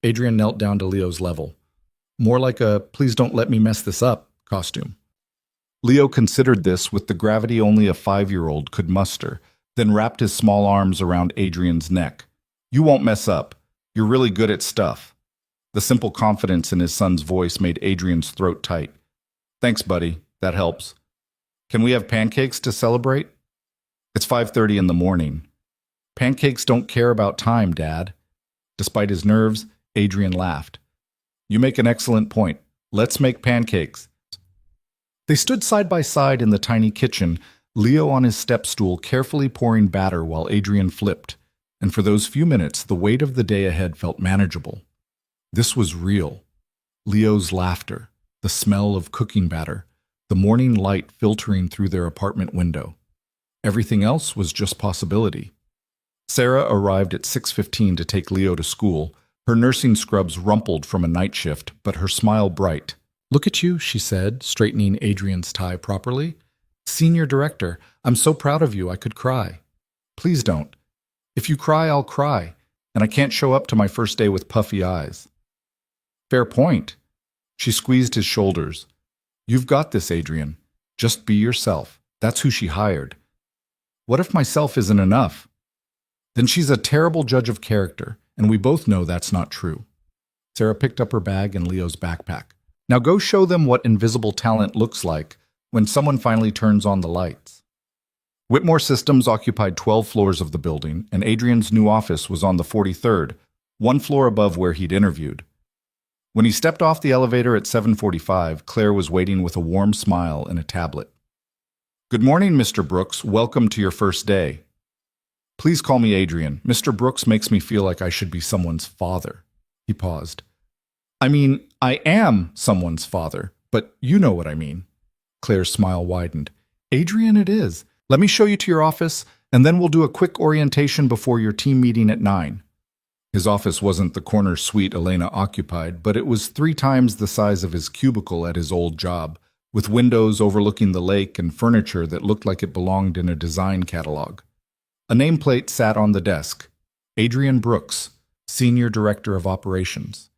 Adrian knelt down to Leo's level. "More like a 'please don't let me mess this up' costume." Leo considered this with the gravity only a 5-year-old could muster, then wrapped his small arms around Adrian's neck. "You won't mess up. You're really good at stuff." The simple confidence in his son's voice made Adrian's throat tight. "Thanks, buddy. That helps. Can we have pancakes to celebrate?" "It's 5:30 in the morning." "Pancakes don't care about time, Dad." Despite his nerves, Adrian laughed. "You make an excellent point. Let's make pancakes." They stood side by side in the tiny kitchen, Leo on his step stool carefully pouring batter while Adrian flipped, and for those few minutes the weight of the day ahead felt manageable. This was real. Leo's laughter, the smell of cooking batter, the morning light filtering through their apartment window. Everything else was just possibility. Sarah arrived at 6:15 to take Leo to school. Her nursing scrubs rumpled from a night shift, but her smile bright. "Look at you," she said, straightening Adrian's tie properly. "Senior director, I'm so proud of you I could cry." "Please don't. If you cry, I'll cry, and I can't show up to my first day with puffy eyes." "Fair point." She squeezed his shoulders. "You've got this, Adrian. Just be yourself. That's who she hired." "What if myself isn't enough?" "Then she's a terrible judge of character, and we both know that's not true." Sarah picked up her bag and Leo's backpack. "Now go show them what invisible talent looks like when someone finally turns on the lights." Whitmore Systems occupied 12 floors of the building, and Adrian's new office was on the 43rd, one floor above where he'd interviewed. When he stepped off the elevator at 7:45, Claire was waiting with a warm smile and a tablet. "Good morning, Mr. Brooks. Welcome to your first day." "Please call me Adrian. Mr. Brooks makes me feel like I should be someone's father." He paused. "I mean, I am someone's father, but you know what I mean." Claire's smile widened. "Adrian, it is. Let me show you to your office, and then we'll do a quick orientation before your team meeting at 9. His office wasn't the corner suite Elena occupied, but it was 3 times the size of his cubicle at his old job, with windows overlooking the lake and furniture that looked like it belonged in a design catalog. A nameplate sat on the desk. Adrian Brooks, Senior Director of Operations.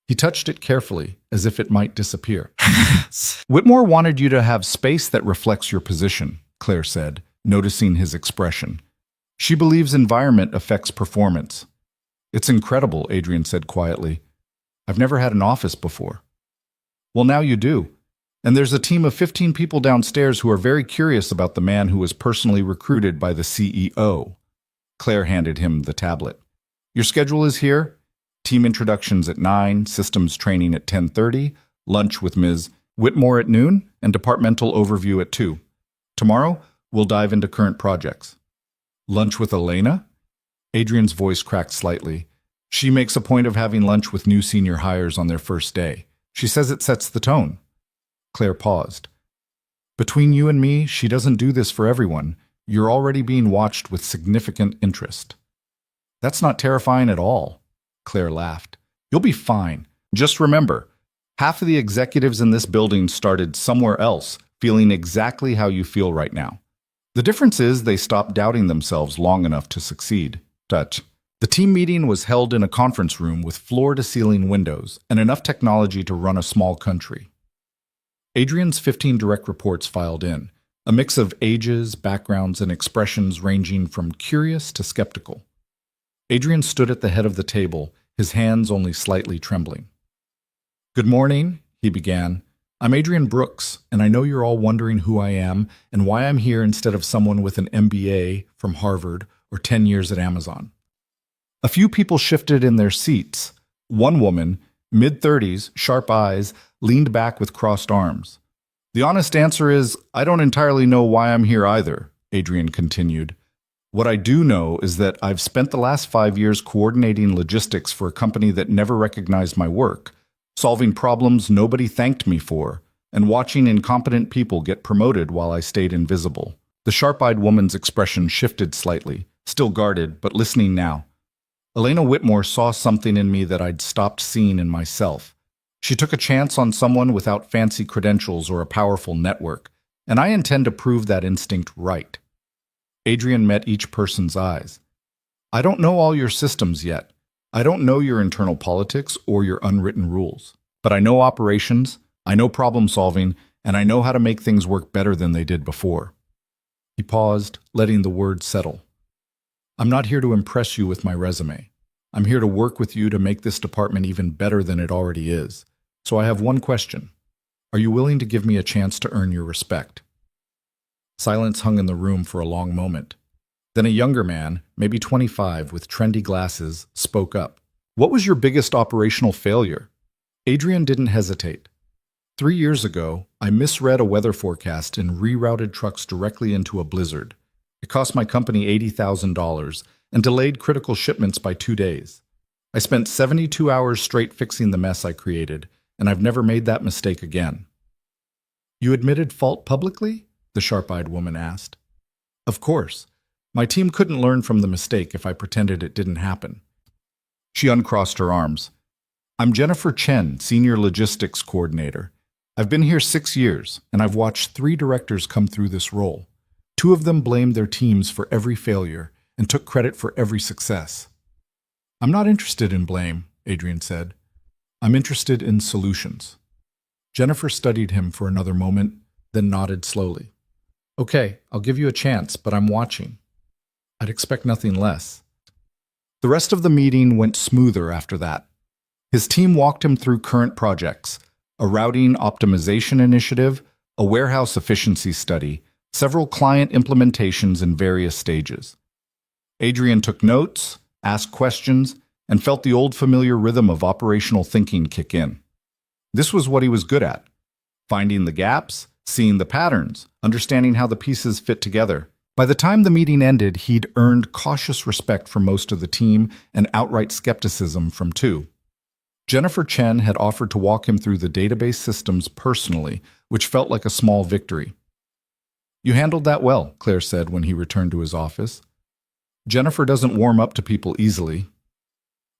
He touched it carefully, as if it might disappear. "Whitmore wanted you to have space that reflects your position," Claire said, noticing his expression. "She believes environment affects performance." "It's incredible," Adrian said quietly. "I've never had an office before." "Well, now you do. And there's a team of 15 people downstairs who are very curious about the man who was personally recruited by the CEO. Claire handed him the tablet. "Your schedule is here. Team introductions at 9, systems training at 10:30, lunch with Ms. Whitmore at noon, and departmental overview at 2. Tomorrow, we'll dive into current projects." "Lunch with Elena?" Adrian's voice cracked slightly. "She makes a point of having lunch with new senior hires on their first day. She says it sets the tone." Claire paused. "Between you and me, she doesn't do this for everyone. You're already being watched with significant interest." "That's not terrifying at all," Claire laughed. "You'll be fine. Just remember, half of the executives in this building started somewhere else, feeling exactly how you feel right now. The difference is they stopped doubting themselves long enough to succeed." The team meeting was held in a conference room with floor-to-ceiling windows and enough technology to run a small country. Adrian's 15 direct reports filed in, a mix of ages, backgrounds, and expressions ranging from curious to skeptical. Adrian stood at the head of the table, his hands only slightly trembling. "Good morning," he began. "I'm Adrian Brooks, and I know you're all wondering who I am and why I'm here instead of someone with an MBA from Harvard or 10 years at Amazon." A few people shifted in their seats. One woman, mid-30s, sharp eyes, leaned back with crossed arms. "The honest answer is, I don't entirely know why I'm here either," Adrian continued. "What I do know is that I've spent the last 5 years coordinating logistics for a company that never recognized my work, solving problems nobody thanked me for, and watching incompetent people get promoted while I stayed invisible." The sharp-eyed woman's expression shifted slightly, still guarded, but listening now. "Elena Whitmore saw something in me that I'd stopped seeing in myself. She took a chance on someone without fancy credentials or a powerful network, and I intend to prove that instinct right." Adrian met each person's eyes. "I don't know all your systems yet. I don't know your internal politics or your unwritten rules. But I know operations, I know problem solving, and I know how to make things work better than they did before." He paused, letting the words settle. "I'm not here to impress you with my resume. I'm here to work with you to make this department even better than it already is. So I have one question. Are you willing to give me a chance to earn your respect?" Silence hung in the room for a long moment. Then a younger man, maybe 25, with trendy glasses, spoke up. "What was your biggest operational failure?" Adrian didn't hesitate. 3 years ago, I misread a weather forecast and rerouted trucks directly into a blizzard. It cost my company $80,000 and delayed critical shipments by 2 days. I spent 72 hours straight fixing the mess I created, and I've never made that mistake again." "You admitted fault publicly?" the sharp-eyed woman asked. "Of course. My team couldn't learn from the mistake if I pretended it didn't happen." She uncrossed her arms. "I'm Jennifer Chen, Senior Logistics Coordinator. I've been here 6 years, and I've watched 3 directors come through this role. 2 of them blamed their teams for every failure and took credit for every success." "I'm not interested in blame," Adrian said. "I'm interested in solutions." Jennifer studied him for another moment, then nodded slowly. "Okay, I'll give you a chance, but I'm watching. I'd expect nothing less." The rest of the meeting went smoother after that. His team walked him through current projects, a routing optimization initiative, a warehouse efficiency study, several client implementations in various stages. Adrian took notes, asked questions, and felt the old familiar rhythm of operational thinking kick in. This was what he was good at: finding the gaps, seeing the patterns, understanding how the pieces fit together. By the time the meeting ended, he'd earned cautious respect from most of the team and outright skepticism from two. Jennifer Chen had offered to walk him through the database systems personally, which felt like a small victory. "You handled that well," Claire said when he returned to his office. "Jennifer doesn't warm up to people easily."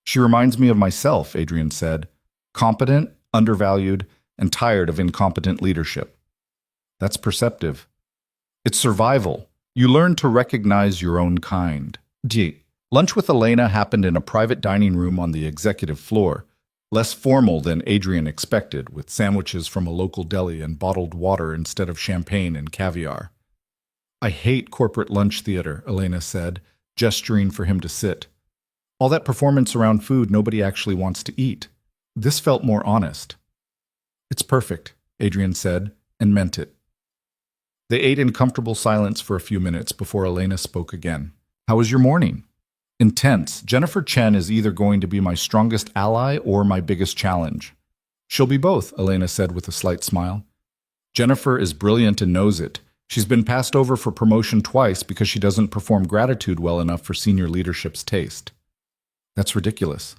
"She reminds me of myself," Adrian said. "Competent, undervalued, and tired of incompetent leadership." "That's perceptive. It's survival. You learn to recognize your own kind." Lunch with Elena happened in a private dining room on the executive floor, less formal than Adrian expected, with sandwiches from a local deli and bottled water instead of champagne and caviar. "I hate corporate lunch theater," Elena said, gesturing for him to sit. "All that performance around food nobody actually wants to eat." This felt more honest. "It's perfect," Adrian said, and meant it. They ate in comfortable silence for a few minutes before Elena spoke again. "How was your morning?" "Intense. Jennifer Chen is either going to be my strongest ally or my biggest challenge." "She'll be both," Elena said with a slight smile. "Jennifer is brilliant and knows it. She's been passed over for promotion twice because she doesn't perform gratitude well enough for senior leadership's taste." "That's ridiculous."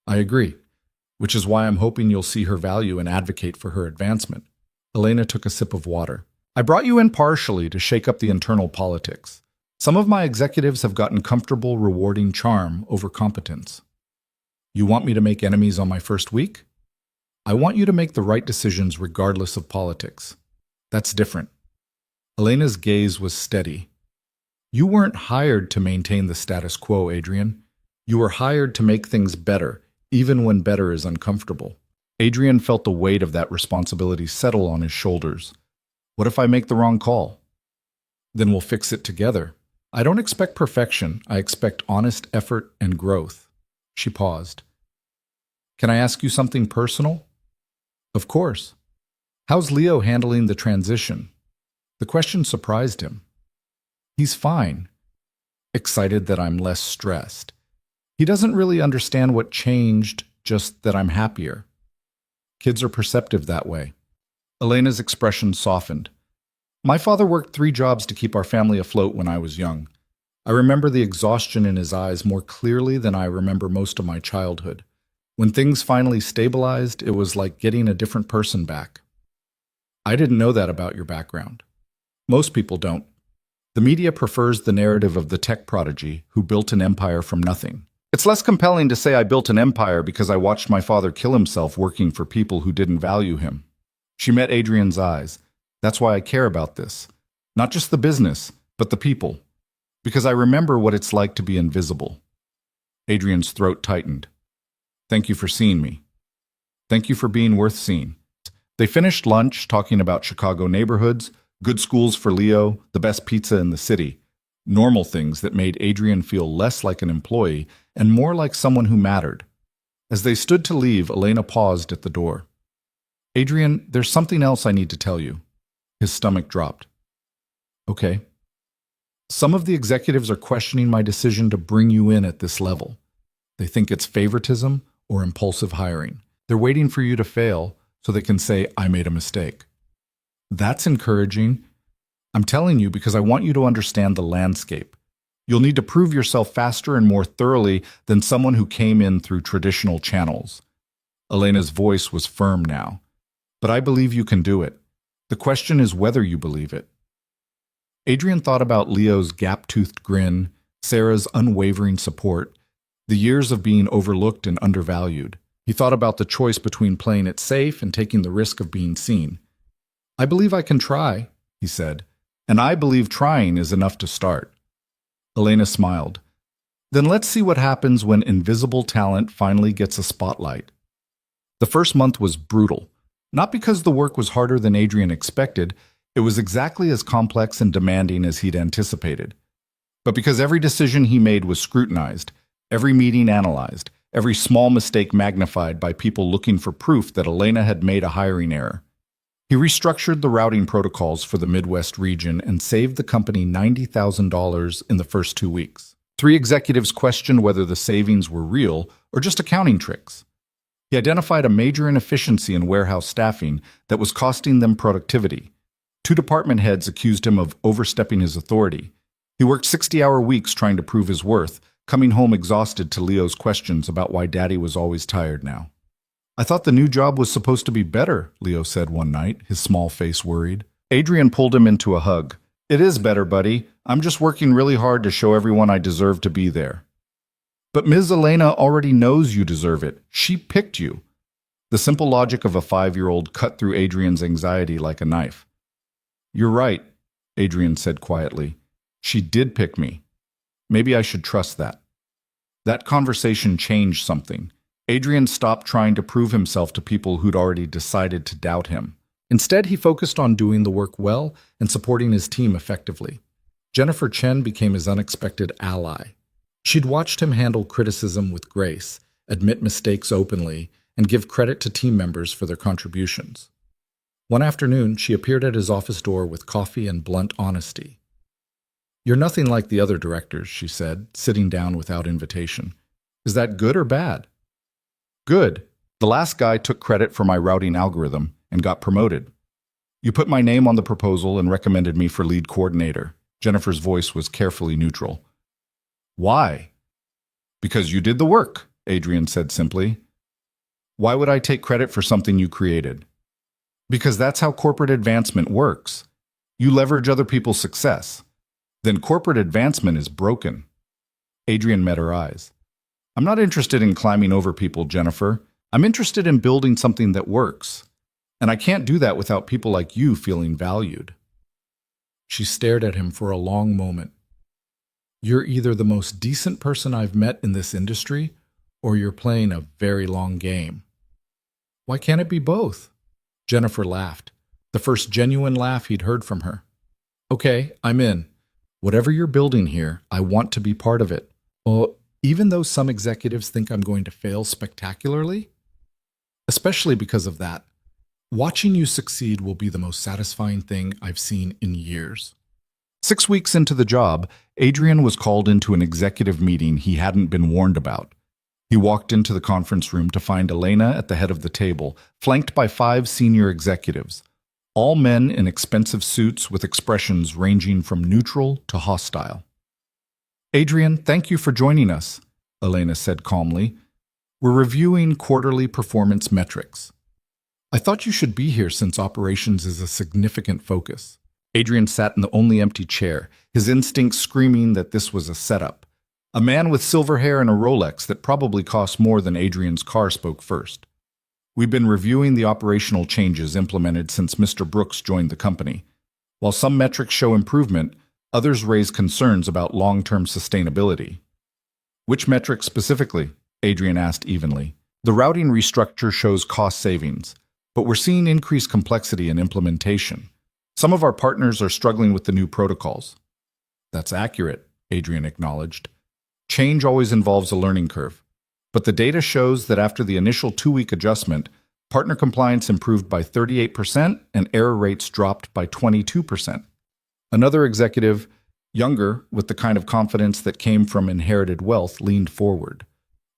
"I agree, which is why I'm hoping you'll see her value and advocate for her advancement." Elena took a sip of water. "I brought you in partially to shake up the internal politics. Some of my executives have gotten comfortable rewarding charm over competence." "You want me to make enemies on my first week?" "I want you to make the right decisions regardless of politics." "That's different." Elena's gaze was steady. "You weren't hired to maintain the status quo, Adrian. You were hired to make things better, even when better is uncomfortable." Adrian felt the weight of that responsibility settle on his shoulders. "What if I make the wrong call?" "Then we'll fix it together. I don't expect perfection. I expect honest effort and growth." She paused. "Can I ask you something personal?" "Of course." "How's Leo handling the transition?" The question surprised him. "He's fine." "Excited that I'm less stressed." "He doesn't really understand what changed, just that I'm happier." "Kids are perceptive that way." Elena's expression softened. "My father worked 3 jobs to keep our family afloat when I was young. I remember the exhaustion in his eyes more clearly than I remember most of my childhood. When things finally stabilized, it was like getting a different person back." "I didn't know that about your background." "Most people don't. The media prefers the narrative of the tech prodigy who built an empire from nothing. It's less compelling to say I built an empire because I watched my father kill himself working for people who didn't value him." She met Adrian's eyes. "That's why I care about this. Not just the business, but the people. Because I remember what it's like to be invisible." Adrian's throat tightened. "Thank you for seeing me. Thank you for being worth seeing." They finished lunch talking about Chicago neighborhoods, good schools for Leo, the best pizza in the city. Normal things that made Adrian feel less like an employee and more like someone who mattered. As they stood to leave, Elena paused at the door. "Adrian, there's something else I need to tell you." His stomach dropped. "Okay." "Some of the executives are questioning my decision to bring you in at this level. They think it's favoritism or impulsive hiring. They're waiting for you to fail so they can say, 'I made a mistake.'" "That's encouraging. I'm telling you because I want you to understand the landscape. You'll need to prove yourself faster and more thoroughly than someone who came in through traditional channels." Elena's voice was firm now. "But I believe you can do it. The question is whether you believe it." Adrian thought about Leo's gap-toothed grin, Sarah's unwavering support, the years of being overlooked and undervalued. He thought about the choice between playing it safe and taking the risk of being seen. "I believe I can try," he said, "and I believe trying is enough to start." Elena smiled. "Then let's see what happens when invisible talent finally gets a spotlight." The first month was brutal. Not because the work was harder than Adrian expected, it was exactly as complex and demanding as he'd anticipated. But because every decision he made was scrutinized, every meeting analyzed, every small mistake magnified by people looking for proof that Elena had made a hiring error. He restructured the routing protocols for the Midwest region and saved the company $90,000 in the first 2 weeks. 3 executives questioned whether the savings were real or just accounting tricks. He identified a major inefficiency in warehouse staffing that was costing them productivity. Two department heads accused him of overstepping his authority. He worked 60-hour weeks trying to prove his worth, coming home exhausted to Leo's questions about why Daddy was always tired now. "I thought the new job was supposed to be better," Leo said one night, his small face worried. Adrian pulled him into a hug. "It is better, buddy. I'm just working really hard to show everyone I deserve to be there." "But Ms. Elena already knows you deserve it. She picked you." The simple logic of a 5-year-old cut through Adrian's anxiety like a knife. "You're right," Adrian said quietly. "She did pick me. Maybe I should trust that." That conversation changed something. Adrian stopped trying to prove himself to people who'd already decided to doubt him. Instead, he focused on doing the work well and supporting his team effectively. Jennifer Chen became his unexpected ally. She'd watched him handle criticism with grace, admit mistakes openly, and give credit to team members for their contributions. One afternoon, she appeared at his office door with coffee and blunt honesty. "You're nothing like the other directors," she said, sitting down without invitation. "Is that good or bad?" "Good. The last guy took credit for my routing algorithm and got promoted. You put my name on the proposal and recommended me for lead coordinator." Jennifer's voice was carefully neutral. "Why?" "Because you did the work," Adrian said simply. "Why would I take credit for something you created?" "Because that's how corporate advancement works. You leverage other people's success. Then corporate advancement is broken." Adrian met her eyes. "I'm not interested in climbing over people, Jennifer. I'm interested in building something that works. And I can't do that without people like you feeling valued." She stared at him for a long moment. "You're either the most decent person I've met in this industry, or you're playing a very long game." "Why can't it be both?" Jennifer laughed, the first genuine laugh he'd heard from her. "Okay, I'm in. Whatever you're building here, I want to be part of it. Well, even though some executives think I'm going to fail spectacularly, especially because of that, watching you succeed will be the most satisfying thing I've seen in years." 6 weeks into the job, Adrian was called into an executive meeting he hadn't been warned about. He walked into the conference room to find Elena at the head of the table, flanked by 5 senior executives, all men in expensive suits with expressions ranging from neutral to hostile. "Adrian, thank you for joining us," Elena said calmly. "We're reviewing quarterly performance metrics. I thought you should be here since operations is a significant focus." Adrian sat in the only empty chair, his instincts screaming that this was a setup. A man with silver hair and a Rolex that probably cost more than Adrian's car spoke first. "We've been reviewing the operational changes implemented since Mr. Brooks joined the company. While some metrics show improvement, others raise concerns about long-term sustainability." "Which metrics specifically?" Adrian asked evenly. "The routing restructure shows cost savings, but we're seeing increased complexity in implementation. Some of our partners are struggling with the new protocols." "That's accurate," Adrian acknowledged. "Change always involves a learning curve. But the data shows that after the initial 2-week adjustment, partner compliance improved by 38% and error rates dropped by 22%. Another executive, younger, with the kind of confidence that came from inherited wealth, leaned forward.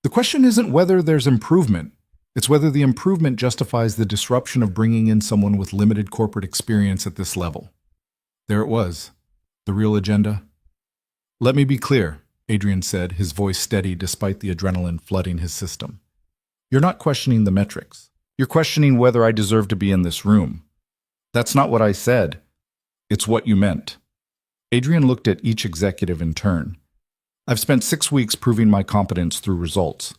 "The question isn't whether there's improvement. It's whether the improvement justifies the disruption of bringing in someone with limited corporate experience at this level." There it was, the real agenda. "Let me be clear," Adrian said, his voice steady despite the adrenaline flooding his system. "You're not questioning the metrics. You're questioning whether I deserve to be in this room." "That's not what I said. It's what you meant." Adrian looked at each executive in turn. "I've spent 6 weeks proving my competence through results.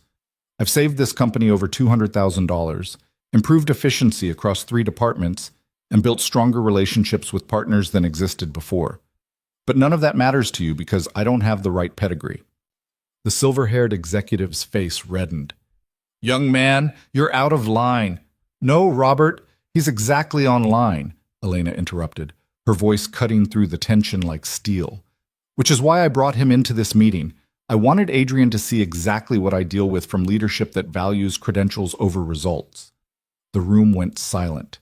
I've saved this company over $200,000, improved efficiency across 3 departments, and built stronger relationships with partners than existed before. But none of that matters to you because I don't have the right pedigree." The silver-haired executive's face reddened. "Young man, you're out of line." "No, Robert, he's exactly on line," Elena interrupted, her voice cutting through the tension like steel. "Which is why I brought him into this meeting. I wanted Adrian to see exactly what I deal with from leadership that values credentials over results." The room went silent.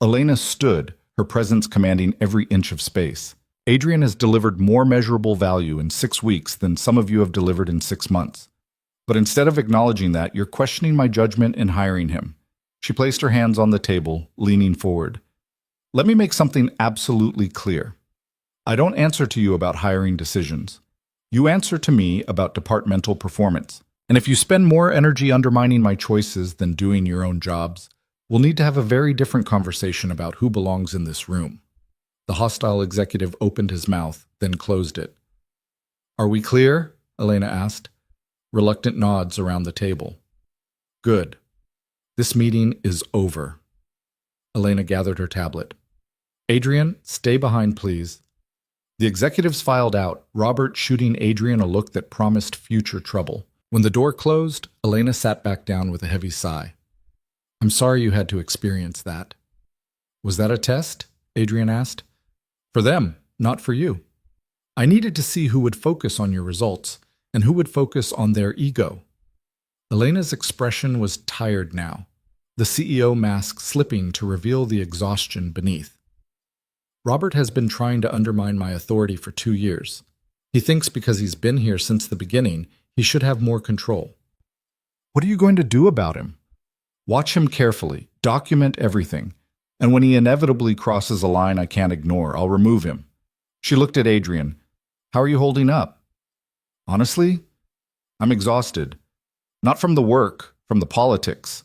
Elena stood, her presence commanding every inch of space. "Adrian has delivered more measurable value in 6 weeks than some of you have delivered in 6 months. But instead of acknowledging that, you're questioning my judgment in hiring him. She placed her hands on the table, leaning forward. Let me make something absolutely clear. I don't answer to you about hiring decisions. You answer to me about departmental performance. And if you spend more energy undermining my choices than doing your own jobs, we'll need to have a very different conversation about who belongs in this room. The hostile executive opened his mouth, then closed it. Are we clear? Elena asked. Reluctant nods around the table. Good. This meeting is over. Elena gathered her tablet. Adrian, stay behind, please. The executives filed out, Robert shooting Adrian a look that promised future trouble. When the door closed, Elena sat back down with a heavy sigh. I'm sorry you had to experience that. Was that a test? Adrian asked. For them, not for you. I needed to see who would focus on your results and who would focus on their ego. Elena's expression was tired now, the CEO mask slipping to reveal the exhaustion beneath. Robert has been trying to undermine my authority for 2 years. He thinks because he's been here since the beginning, he should have more control. What are you going to do about him? Watch him carefully, document everything, and when he inevitably crosses a line I can't ignore, I'll remove him. She looked at Adrian. How are you holding up? Honestly, I'm exhausted. Not from the work, from the politics.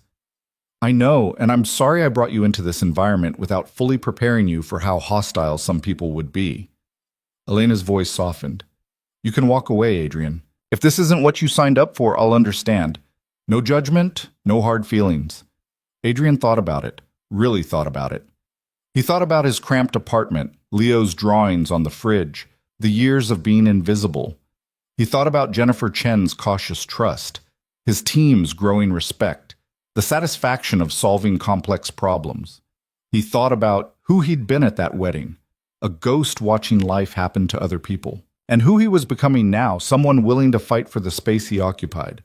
I know, and I'm sorry I brought you into this environment without fully preparing you for how hostile some people would be. Elena's voice softened. You can walk away, Adrian. If this isn't what you signed up for, I'll understand. No judgment, no hard feelings. Adrian thought about it, really thought about it. He thought about his cramped apartment, Leo's drawings on the fridge, the years of being invisible. He thought about Jennifer Chen's cautious trust, his team's growing respect, the satisfaction of solving complex problems. He thought about who he'd been at that wedding, a ghost watching life happen to other people, and who he was becoming now, someone willing to fight for the space he occupied.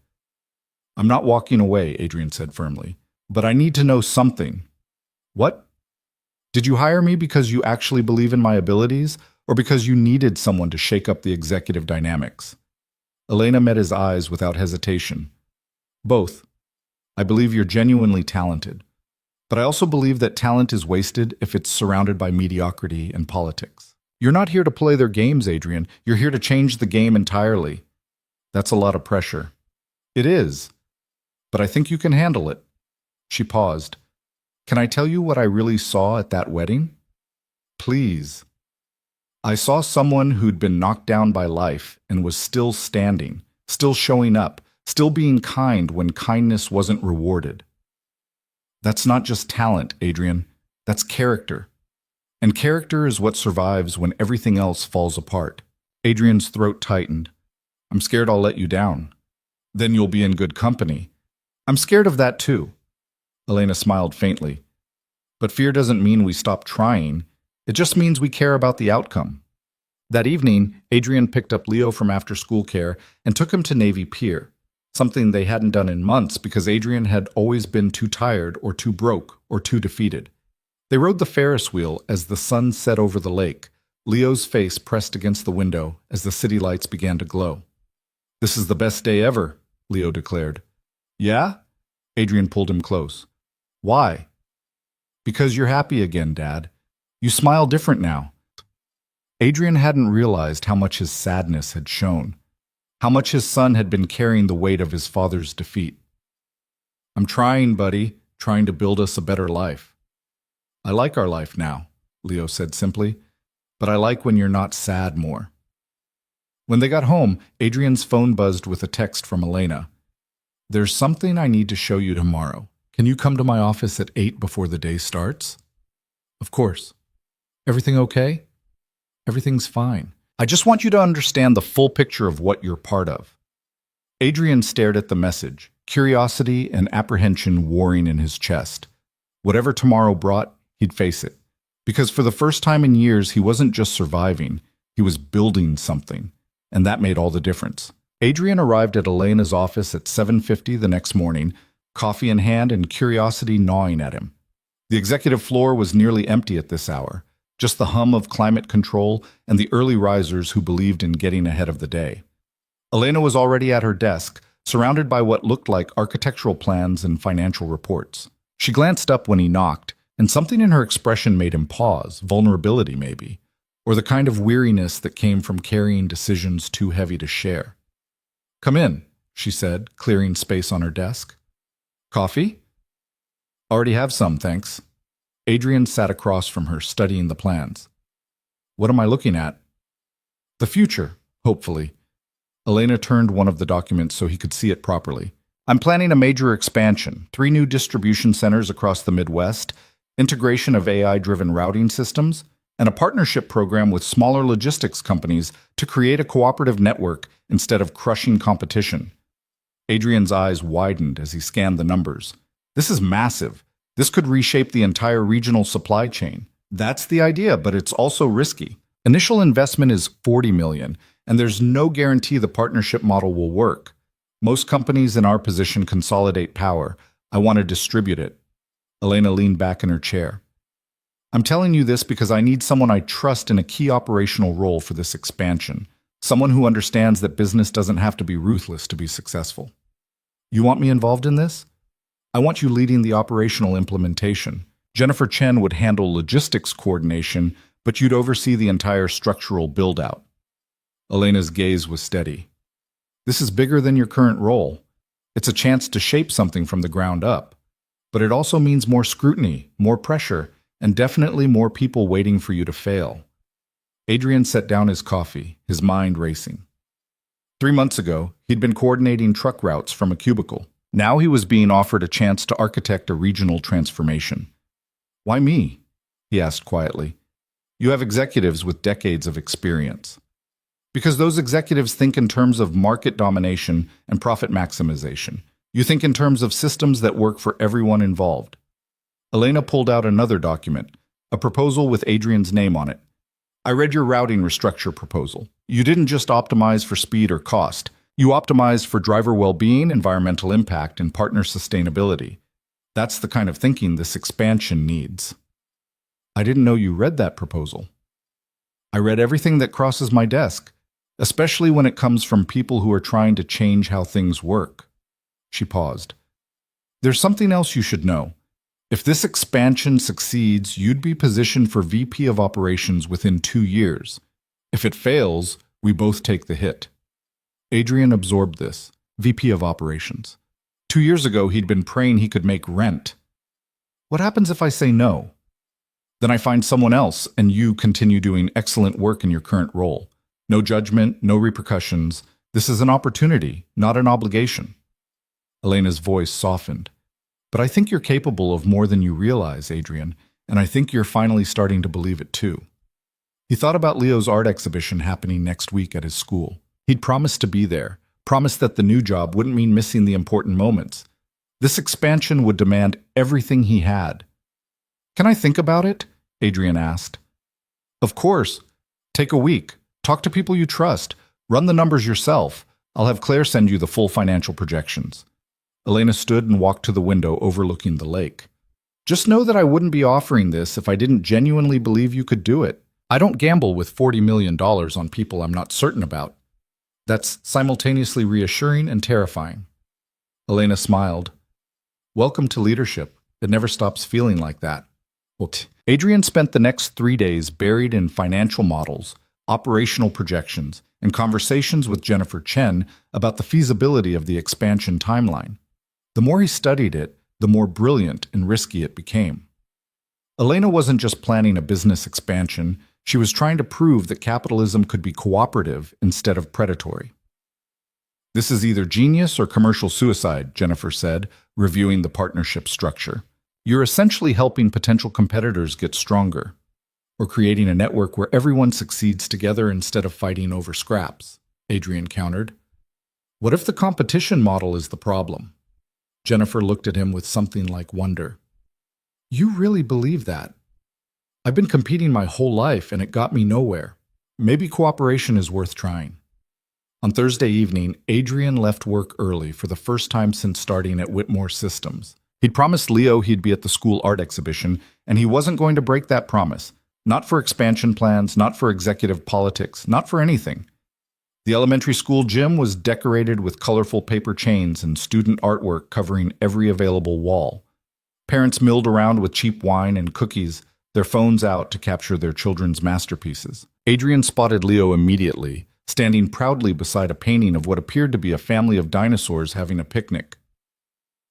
I'm not walking away, Adrian said firmly, but I need to know something. What? Did you hire me because you actually believe in my abilities, or because you needed someone to shake up the executive dynamics? Elena met his eyes without hesitation. Both. I believe you're genuinely talented, but I also believe that talent is wasted if it's surrounded by mediocrity and politics. You're not here to play their games, Adrian. You're here to change the game entirely. That's a lot of pressure. It is, but I think you can handle it. She paused. Can I tell you what I really saw at that wedding? Please. I saw someone who'd been knocked down by life and was still standing, still showing up, still being kind when kindness wasn't rewarded. That's not just talent, Adrian. That's character. And character is what survives when everything else falls apart. Adrian's throat tightened. I'm scared I'll let you down. Then you'll be in good company. I'm scared of that too. Elena smiled faintly. But fear doesn't mean we stop trying. It just means we care about the outcome. That evening, Adrian picked up Leo from after-school care and took him to Navy Pier, something they hadn't done in months because Adrian had always been too tired or too broke or too defeated. They rode the Ferris wheel as the sun set over the lake, Leo's face pressed against the window as the city lights began to glow. This is the best day ever, Leo declared. Yeah? Adrian pulled him close. Why? Because you're happy again, Dad. You smile different now. Adrian hadn't realized how much his sadness had shown, how much his son had been carrying the weight of his father's defeat. I'm trying, buddy, trying to build us a better life. I like our life now, Leo said simply, but I like when you're not sad more. When they got home, Adrian's phone buzzed with a text from Elena. There's something I need to show you tomorrow. Can you come to my office at 8 before the day starts? Of course. Everything okay? Everything's fine. I just want you to understand the full picture of what you're part of. Adrian stared at the message, curiosity and apprehension warring in his chest. Whatever tomorrow brought, he'd face it. Because for the first time in years, he wasn't just surviving, he was building something. And that made all the difference. Adrian arrived at Elena's office at 7:50 the next morning, coffee in hand and curiosity gnawing at him. The executive floor was nearly empty at this hour, just the hum of climate control and the early risers who believed in getting ahead of the day. Elena was already at her desk, surrounded by what looked like architectural plans and financial reports. She glanced up when he knocked, and something in her expression made him pause, vulnerability maybe, or the kind of weariness that came from carrying decisions too heavy to share. "Come in," she said, clearing space on her desk. "Coffee?" "Already have some, thanks." Adrian sat across from her, studying the plans. "What am I looking at?" "The future, hopefully." Elena turned one of the documents so he could see it properly. "I'm planning a major expansion, 3 new distribution centers across the Midwest, integration of AI-driven routing systems, and a partnership program with smaller logistics companies to create a cooperative network instead of crushing competition." Adrian's eyes widened as he scanned the numbers. "This is massive. This could reshape the entire regional supply chain." "That's the idea, but it's also risky. Initial investment is $40 million, and there's no guarantee the partnership model will work. Most companies in our position consolidate power. I want to distribute it." Elena leaned back in her chair. "I'm telling you this because I need someone I trust in a key operational role for this expansion. Someone who understands that business doesn't have to be ruthless to be successful." "You want me involved in this?" "I want you leading the operational implementation. Jennifer Chen would handle logistics coordination, but you'd oversee the entire structural build-out." Elena's gaze was steady. "This is bigger than your current role. It's a chance to shape something from the ground up. But it also means more scrutiny, more pressure, and definitely more people waiting for you to fail." Adrian set down his coffee, his mind racing. 3 months ago, he'd been coordinating truck routes from a cubicle. Now he was being offered a chance to architect a regional transformation. "Why me?" he asked quietly. "You have executives with decades of experience." "Because those executives think in terms of market domination and profit maximization. You think in terms of systems that work for everyone involved." Elena pulled out another document, a proposal with Adrian's name on it. "I read your routing restructure proposal. You didn't just optimize for speed or cost. You optimized for driver well-being, environmental impact, and partner sustainability. That's the kind of thinking this expansion needs." "I didn't know you read that proposal." "I read everything that crosses my desk, especially when it comes from people who are trying to change how things work." She paused. "There's something else you should know. If this expansion succeeds, you'd be positioned for VP of Operations within 2 years. If it fails, we both take the hit." Adrian absorbed this. VP of Operations. 2 years ago, he'd been praying he could make rent. "What happens if I say no?" "Then I find someone else, and you continue doing excellent work in your current role. No judgment, no repercussions. This is an opportunity, not an obligation." Elena's voice softened. "But I think you're capable of more than you realize, Adrian, and I think you're finally starting to believe it too." He thought about Leo's art exhibition happening next week at his school. He'd promised to be there, promised that the new job wouldn't mean missing the important moments. This expansion would demand everything he had. "Can I think about it?" Adrian asked. "Of course. Take a week. Talk to people you trust. Run the numbers yourself. I'll have Claire send you the full financial projections." Elena stood and walked to the window overlooking the lake. "Just know that I wouldn't be offering this if I didn't genuinely believe you could do it. I don't gamble with $40 million on people I'm not certain about." That's simultaneously reassuring and terrifying. Elena smiled. "Welcome to leadership. It never stops feeling like that." Adrian spent the next 3 days buried in financial models, operational projections, and conversations with Jennifer Chen about the feasibility of the expansion timeline. The more he studied it, the more brilliant and risky it became. Elena wasn't just planning a business expansion, she was trying to prove that capitalism could be cooperative instead of predatory. "This is either genius or commercial suicide," Jennifer said, reviewing the partnership structure. "You're essentially helping potential competitors get stronger, or creating a network where everyone succeeds together instead of fighting over scraps," Adrian countered. "What if the competition model is the problem?" Jennifer looked at him with something like wonder. "You really believe that?" "I've been competing my whole life and it got me nowhere. Maybe cooperation is worth trying." On Thursday evening, Adrian left work early for the first time since starting at Whitmore Systems. He'd promised Leo he'd be at the school art exhibition, and he wasn't going to break that promise. Not for expansion plans, not for executive politics, not for anything. The elementary school gym was decorated with colorful paper chains and student artwork covering every available wall. Parents milled around with cheap wine and cookies, their phones out to capture their children's masterpieces. Adrian spotted Leo immediately, standing proudly beside a painting of what appeared to be a family of dinosaurs having a picnic.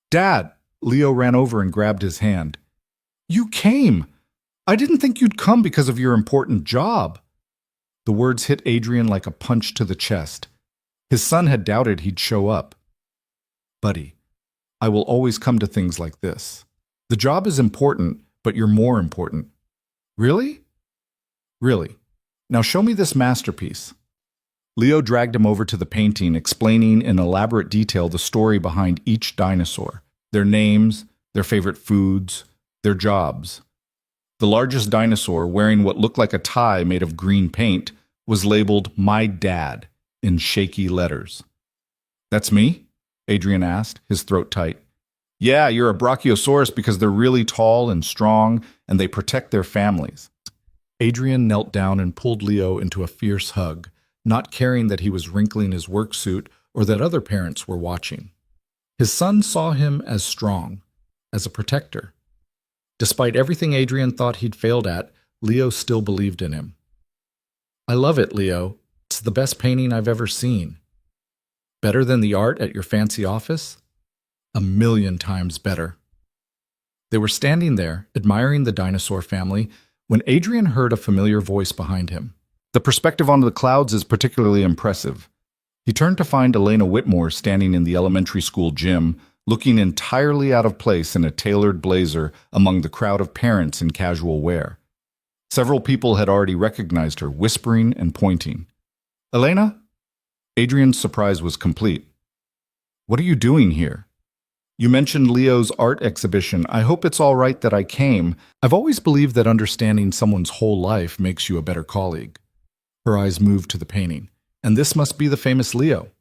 "Dad!" Leo ran over and grabbed his hand. "You came! I didn't think you'd come because of your important job." The words hit Adrian like a punch to the chest. His son had doubted he'd show up. "Buddy, I will always come to things like this. The job is important, but you're more important." "Really?" "Really. Now show me this masterpiece." Leo dragged him over to the painting, explaining in elaborate detail the story behind each dinosaur, their names, their favorite foods, their jobs. The largest dinosaur, wearing what looked like a tie made of green paint, was labeled "My Dad" in shaky letters. "That's me?" Adrian asked, his throat tight. "Yeah, you're a Brachiosaurus because they're really tall and strong, and they protect their families." Adrian knelt down and pulled Leo into a fierce hug, not caring that he was wrinkling his work suit or that other parents were watching. His son saw him as strong, as a protector. Despite everything Adrian thought he'd failed at, Leo still believed in him. "I love it, Leo. It's the best painting I've ever seen." "Better than the art at your fancy office?" "A million times better." They were standing there, admiring the dinosaur family, when Adrian heard a familiar voice behind him. "The perspective onto the clouds is particularly impressive." He turned to find Elena Whitmore standing in the elementary school gym, looking entirely out of place in a tailored blazer among the crowd of parents in casual wear. Several people had already recognized her, whispering and pointing. "Elena?" Adrian's surprise was complete. "What are you doing here?" "You mentioned Leo's art exhibition. I hope it's all right that I came. I've always believed that understanding someone's whole life makes you a better colleague." Her eyes moved to the painting. "And this must be the famous Leo."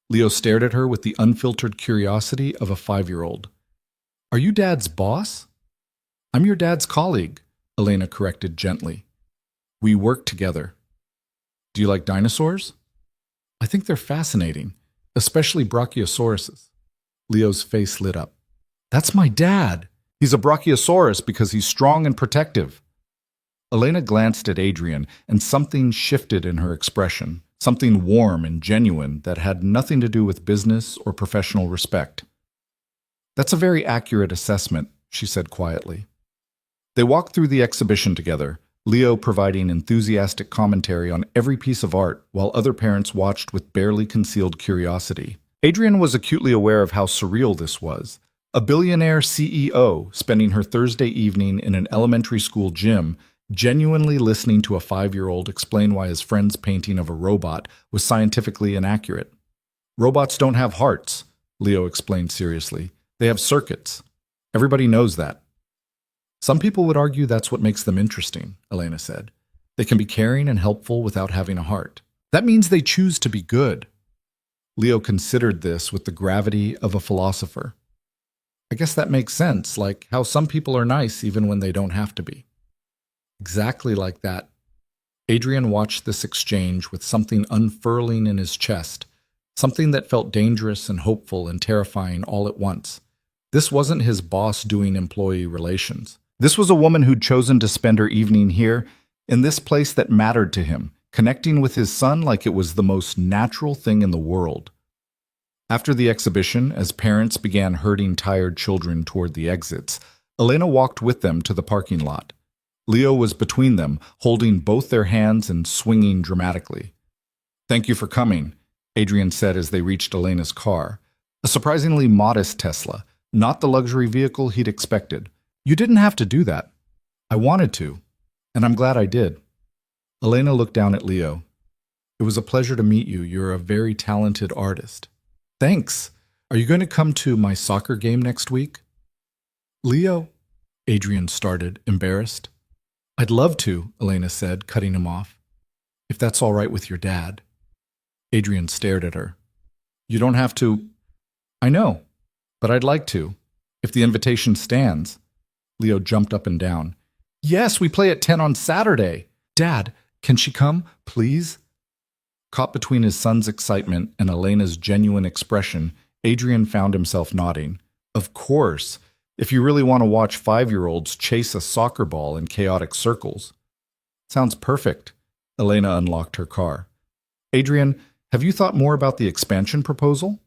Leo stared at her with the unfiltered curiosity of a 5-year-old. "Are you Dad's boss?" "I'm your dad's colleague," Elena corrected gently. "We work together." "Do you like dinosaurs?" "I think they're fascinating, especially Brachiosauruses." Leo's face lit up. "That's my dad. He's a Brachiosaurus because he's strong and protective." Elena glanced at Adrian, and something shifted in her expression. Something warm and genuine that had nothing to do with business or professional respect. "That's a very accurate assessment," she said quietly. They walked through the exhibition together, Leo providing enthusiastic commentary on every piece of art while other parents watched with barely concealed curiosity. Adrian was acutely aware of how surreal this was. A billionaire CEO spending her Thursday evening in an elementary school gym, genuinely listening to a 5-year-old explain why his friend's painting of a robot was scientifically inaccurate. "Robots don't have hearts," Leo explained seriously. "They have circuits. Everybody knows that." "Some people would argue that's what makes them interesting," Elena said. "They can be caring and helpful without having a heart. That means they choose to be good." Leo considered this with the gravity of a philosopher. "I guess that makes sense, like how some people are nice even when they don't have to be." Exactly like that. Adrian watched this exchange with something unfurling in his chest, something that felt dangerous and hopeful and terrifying all at once. This wasn't his boss doing employee relations. This was a woman who'd chosen to spend her evening here, in this place that mattered to him, connecting with his son like it was the most natural thing in the world. After the exhibition, as parents began herding tired children toward the exits, Elena walked with them to the parking lot. Leo was between them, holding both their hands and swinging dramatically. "Thank you for coming," Adrian said as they reached Elena's car. A surprisingly modest Tesla, not the luxury vehicle he'd expected. "You didn't have to do that." "I wanted to, and I'm glad I did." Elena looked down at Leo. "It was a pleasure to meet you. You're a very talented artist." "Thanks. Are you going to come to my soccer game next week?" "Leo," Adrian started, embarrassed. "I'd love to," Elena said, cutting him off. "If that's all right with your dad." Adrian stared at her. "You don't have to." "I know, but I'd like to, if the invitation stands." Leo jumped up and down. "Yes, we play at 10 on Saturday." "Dad, can she come, please?" Caught between his son's excitement and Elena's genuine expression, Adrian found himself nodding. Of course, if you really want to watch 5-year-olds chase a soccer ball in chaotic circles. Sounds perfect. Elena unlocked her car. Adrian, have you thought more about the expansion proposal?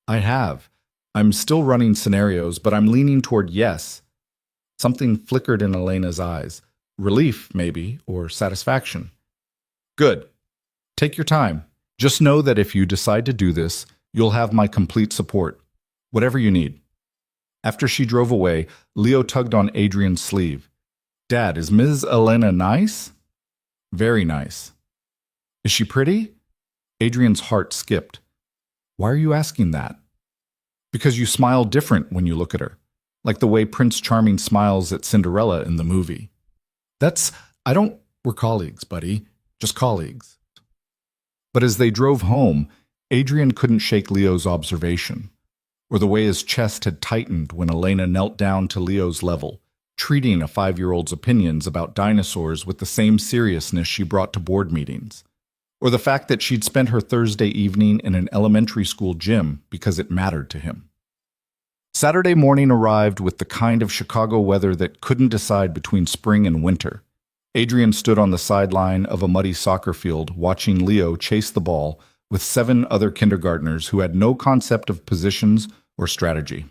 I have. I'm still running scenarios, but I'm leaning toward yes. Something flickered in Elena's eyes. Relief, maybe, or satisfaction. Good. Take your time. Just know that if you decide to do this, you'll have my complete support. Whatever you need. After she drove away, Leo tugged on Adrian's sleeve. Dad, is Ms. Elena nice? Very nice. Is she pretty? Adrian's heart skipped. Why are you asking that? Because you smile different when you look at her, like the way Prince Charming smiles at Cinderella in the movie. We're colleagues, buddy. Just colleagues. But as they drove home, Adrian couldn't shake Leo's observation, or the way his chest had tightened when Elena knelt down to Leo's level, treating a 5-year-old's opinions about dinosaurs with the same seriousness she brought to board meetings, or the fact that she'd spent her Thursday evening in an elementary school gym because it mattered to him. Saturday morning arrived with the kind of Chicago weather that couldn't decide between spring and winter. Adrian stood on the sideline of a muddy soccer field watching Leo chase the ball with 7 other kindergartners who had no concept of positions or strategy.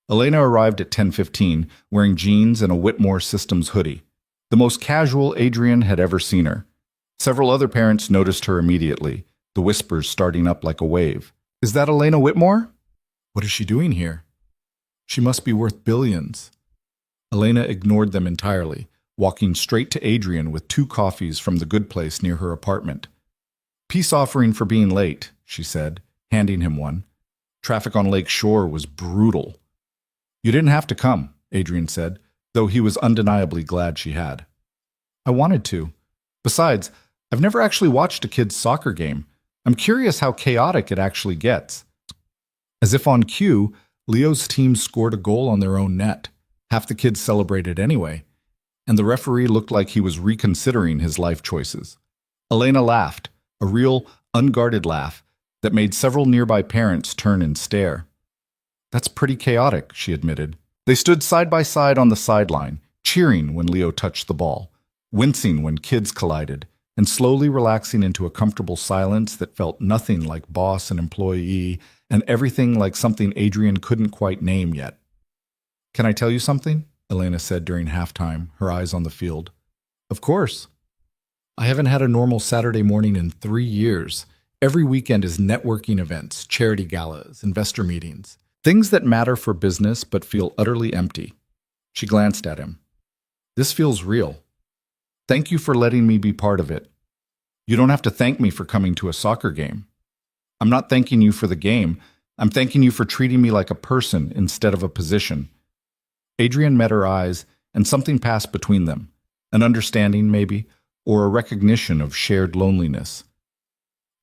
Elena arrived at 10:15, wearing jeans and a Whitmore Systems hoodie, the most casual Adrian had ever seen her. Several other parents noticed her immediately, the whispers starting up like a wave. Is that Elena Whitmore? What is she doing here? She must be worth billions. Elena ignored them entirely, walking straight to Adrian with 2 coffees from the good place near her apartment. Peace offering for being late, she said, handing him one. Traffic on Lake Shore was brutal. You didn't have to come, Adrian said, though he was undeniably glad she had. I wanted to. Besides, I've never actually watched a kid's soccer game. I'm curious how chaotic it actually gets. As if on cue, Leo's team scored a goal on their own net. Half the kids celebrated anyway, and the referee looked like he was reconsidering his life choices. Elena laughed, a real, unguarded laugh that made several nearby parents turn and stare. That's pretty chaotic, she admitted. They stood side by side on the sideline, cheering when Leo touched the ball, wincing when kids collided, and slowly relaxing into a comfortable silence that felt nothing like boss and employee and everything like something Adrian couldn't quite name yet. Can I tell you something? Elena said during halftime, her eyes on the field. Of course. I haven't had a normal Saturday morning in 3 years. Every weekend is networking events, charity galas, investor meetings, things that matter for business but feel utterly empty. She glanced at him. This feels real. Thank you for letting me be part of it. You don't have to thank me for coming to a soccer game. I'm not thanking you for the game. I'm thanking you for treating me like a person instead of a position. Adrian met her eyes, and something passed between them. An understanding, maybe, or a recognition of shared loneliness.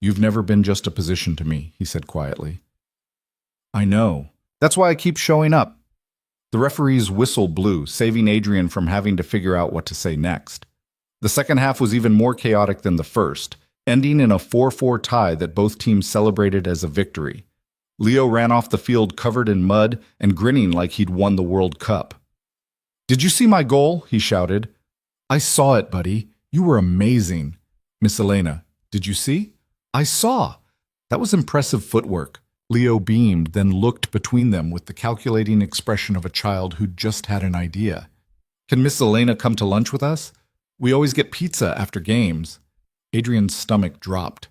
You've never been just a position to me, he said quietly. I know. That's why I keep showing up. The referee's whistle blew, saving Adrian from having to figure out what to say next. The second half was even more chaotic than the first, ending in a 4-4 tie that both teams celebrated as a victory. Leo ran off the field covered in mud and grinning like he'd won the World Cup. Did you see my goal? He shouted. I saw it, buddy. You were amazing. Miss Elena, did you see? I saw. That was impressive footwork. Leo beamed, then looked between them with the calculating expression of a child who'd just had an idea. Can Miss Elena come to lunch with us? We always get pizza after games. Adrian's stomach dropped.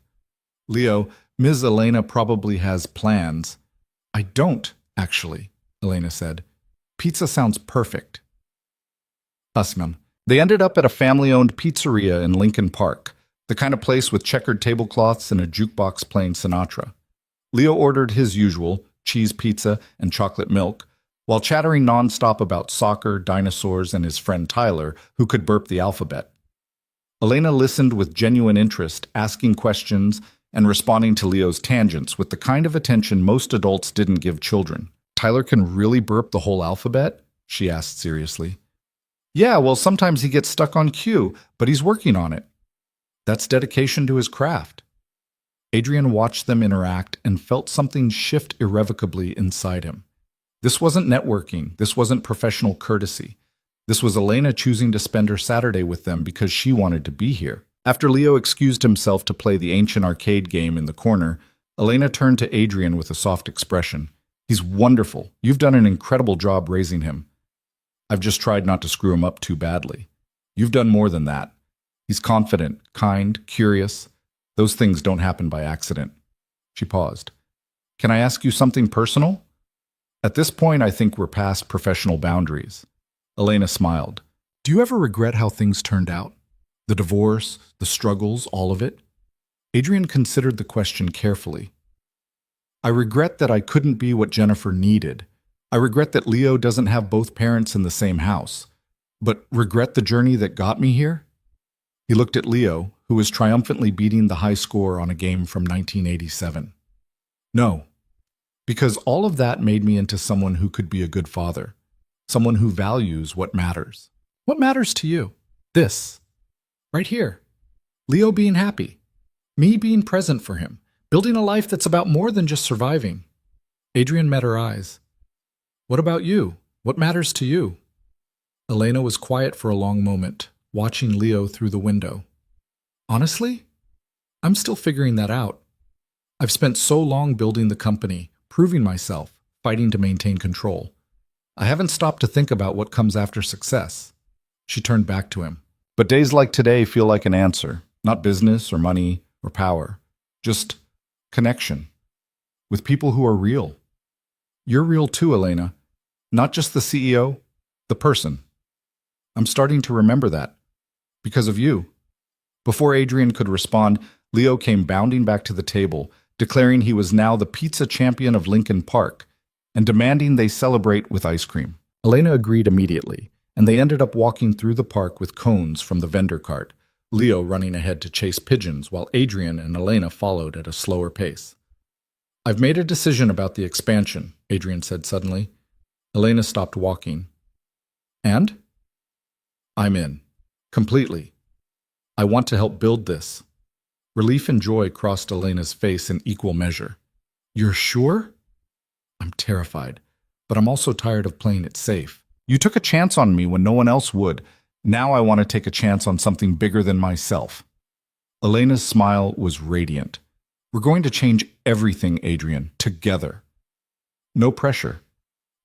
Leo, Ms. Elena probably has plans. I don't, actually, Elena said. Pizza sounds perfect. Husman. They ended up at a family-owned pizzeria in Lincoln Park, the kind of place with checkered tablecloths and a jukebox playing Sinatra. Leo ordered his usual, cheese pizza and chocolate milk, while chattering nonstop about soccer, dinosaurs, and his friend Tyler, who could burp the alphabet. Elena listened with genuine interest, asking questions and responding to Leo's tangents with the kind of attention most adults didn't give children. Tyler can really burp the whole alphabet? She asked seriously. Yeah, well, sometimes he gets stuck on cue, but he's working on it. That's dedication to his craft. Adrian watched them interact and felt something shift irrevocably inside him. This wasn't networking. This wasn't professional courtesy. This was Elena choosing to spend her Saturday with them because she wanted to be here. After Leo excused himself to play the ancient arcade game in the corner, Elena turned to Adrian with a soft expression. He's wonderful. You've done an incredible job raising him. I've just tried not to screw him up too badly. You've done more than that. He's confident, kind, curious. Those things don't happen by accident. She paused. Can I ask you something personal? At this point, I think we're past professional boundaries. Elena smiled. Do you ever regret how things turned out? The divorce, the struggles, all of it? Adrian considered the question carefully. I regret that I couldn't be what Jennifer needed. I regret that Leo doesn't have both parents in the same house. But regret the journey that got me here? He looked at Leo, who was triumphantly beating the high score on a game from 1987. No, because all of that made me into someone who could be a good father, someone who values what matters. What matters to you? This. Right here. Leo being happy. Me being present for him. Building a life that's about more than just surviving. Adrian met her eyes. What about you? What matters to you? Elena was quiet for a long moment, watching Leo through the window. Honestly, I'm still figuring that out. I've spent so long building the company, proving myself, fighting to maintain control. I haven't stopped to think about what comes after success. She turned back to him. But days like today feel like an answer, not business or money or power, just connection with people who are real. You're real too, Elena. Not just the CEO, the person. I'm starting to remember that. Because of you. Before Adrian could respond, Leo came bounding back to the table, declaring he was now the pizza champion of Lincoln Park, and demanding they celebrate with ice cream. Elena agreed immediately, and they ended up walking through the park with cones from the vendor cart, Leo running ahead to chase pigeons while Adrian and Elena followed at a slower pace. I've made a decision about the expansion, Adrian said suddenly. Elena stopped walking. And? I'm in. Completely. I want to help build this. Relief and joy crossed Elena's face in equal measure. You're sure? I'm terrified, but I'm also tired of playing it safe. You took a chance on me when no one else would. Now I want to take a chance on something bigger than myself. Elena's smile was radiant. We're going to change everything, Adrian, together. No pressure.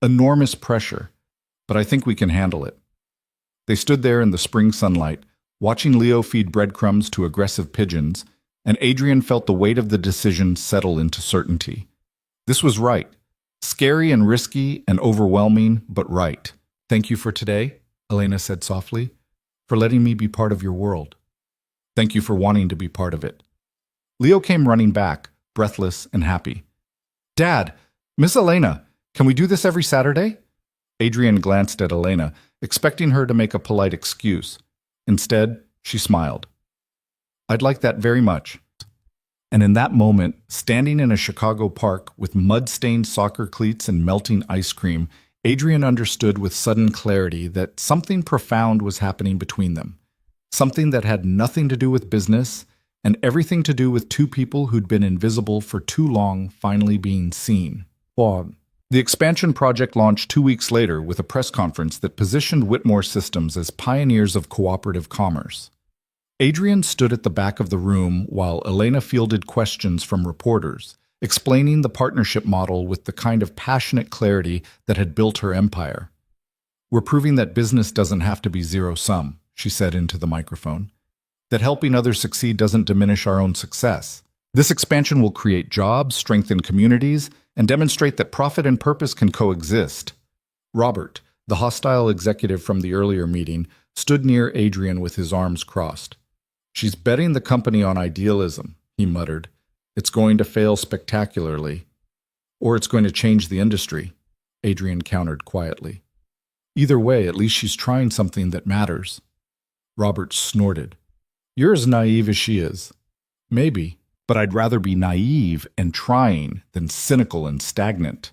Enormous pressure. But I think we can handle it. They stood there in the spring sunlight, watching Leo feed breadcrumbs to aggressive pigeons, and Adrian felt the weight of the decision settle into certainty. This was right. Scary and risky and overwhelming, but right. Thank you for today, Elena said softly, for letting me be part of your world. Thank you for wanting to be part of it. Leo came running back, breathless and happy. Dad, Miss Elena, can we do this every Saturday? Adrian glanced at Elena, expecting her to make a polite excuse. Instead, she smiled. I'd like that very much. And in that moment, standing in a Chicago park with mud-stained soccer cleats and melting ice cream, Adrian understood with sudden clarity that something profound was happening between them. Something that had nothing to do with business and everything to do with two people who'd been invisible for too long finally being seen. The expansion project launched 2 weeks later with a press conference that positioned Whitmore Systems as pioneers of cooperative commerce. Adrian stood at the back of the room while Elena fielded questions from reporters, explaining the partnership model with the kind of passionate clarity that had built her empire. We're proving that business doesn't have to be zero-sum, she said into the microphone. That helping others succeed doesn't diminish our own success. This expansion will create jobs, strengthen communities, and demonstrate that profit and purpose can coexist. Robert, the hostile executive from the earlier meeting, stood near Adrian with his arms crossed. She's betting the company on idealism, he muttered. It's going to fail spectacularly. Or it's going to change the industry, Adrian countered quietly. Either way, at least she's trying something that matters. Robert snorted. You're as naive as she is. Maybe, but I'd rather be naive and trying than cynical and stagnant.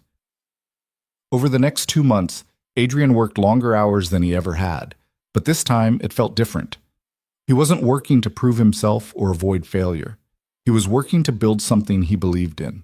Over the next 2 months, Adrian worked longer hours than he ever had, but this time it felt different. He wasn't working to prove himself or avoid failure. He was working to build something he believed in.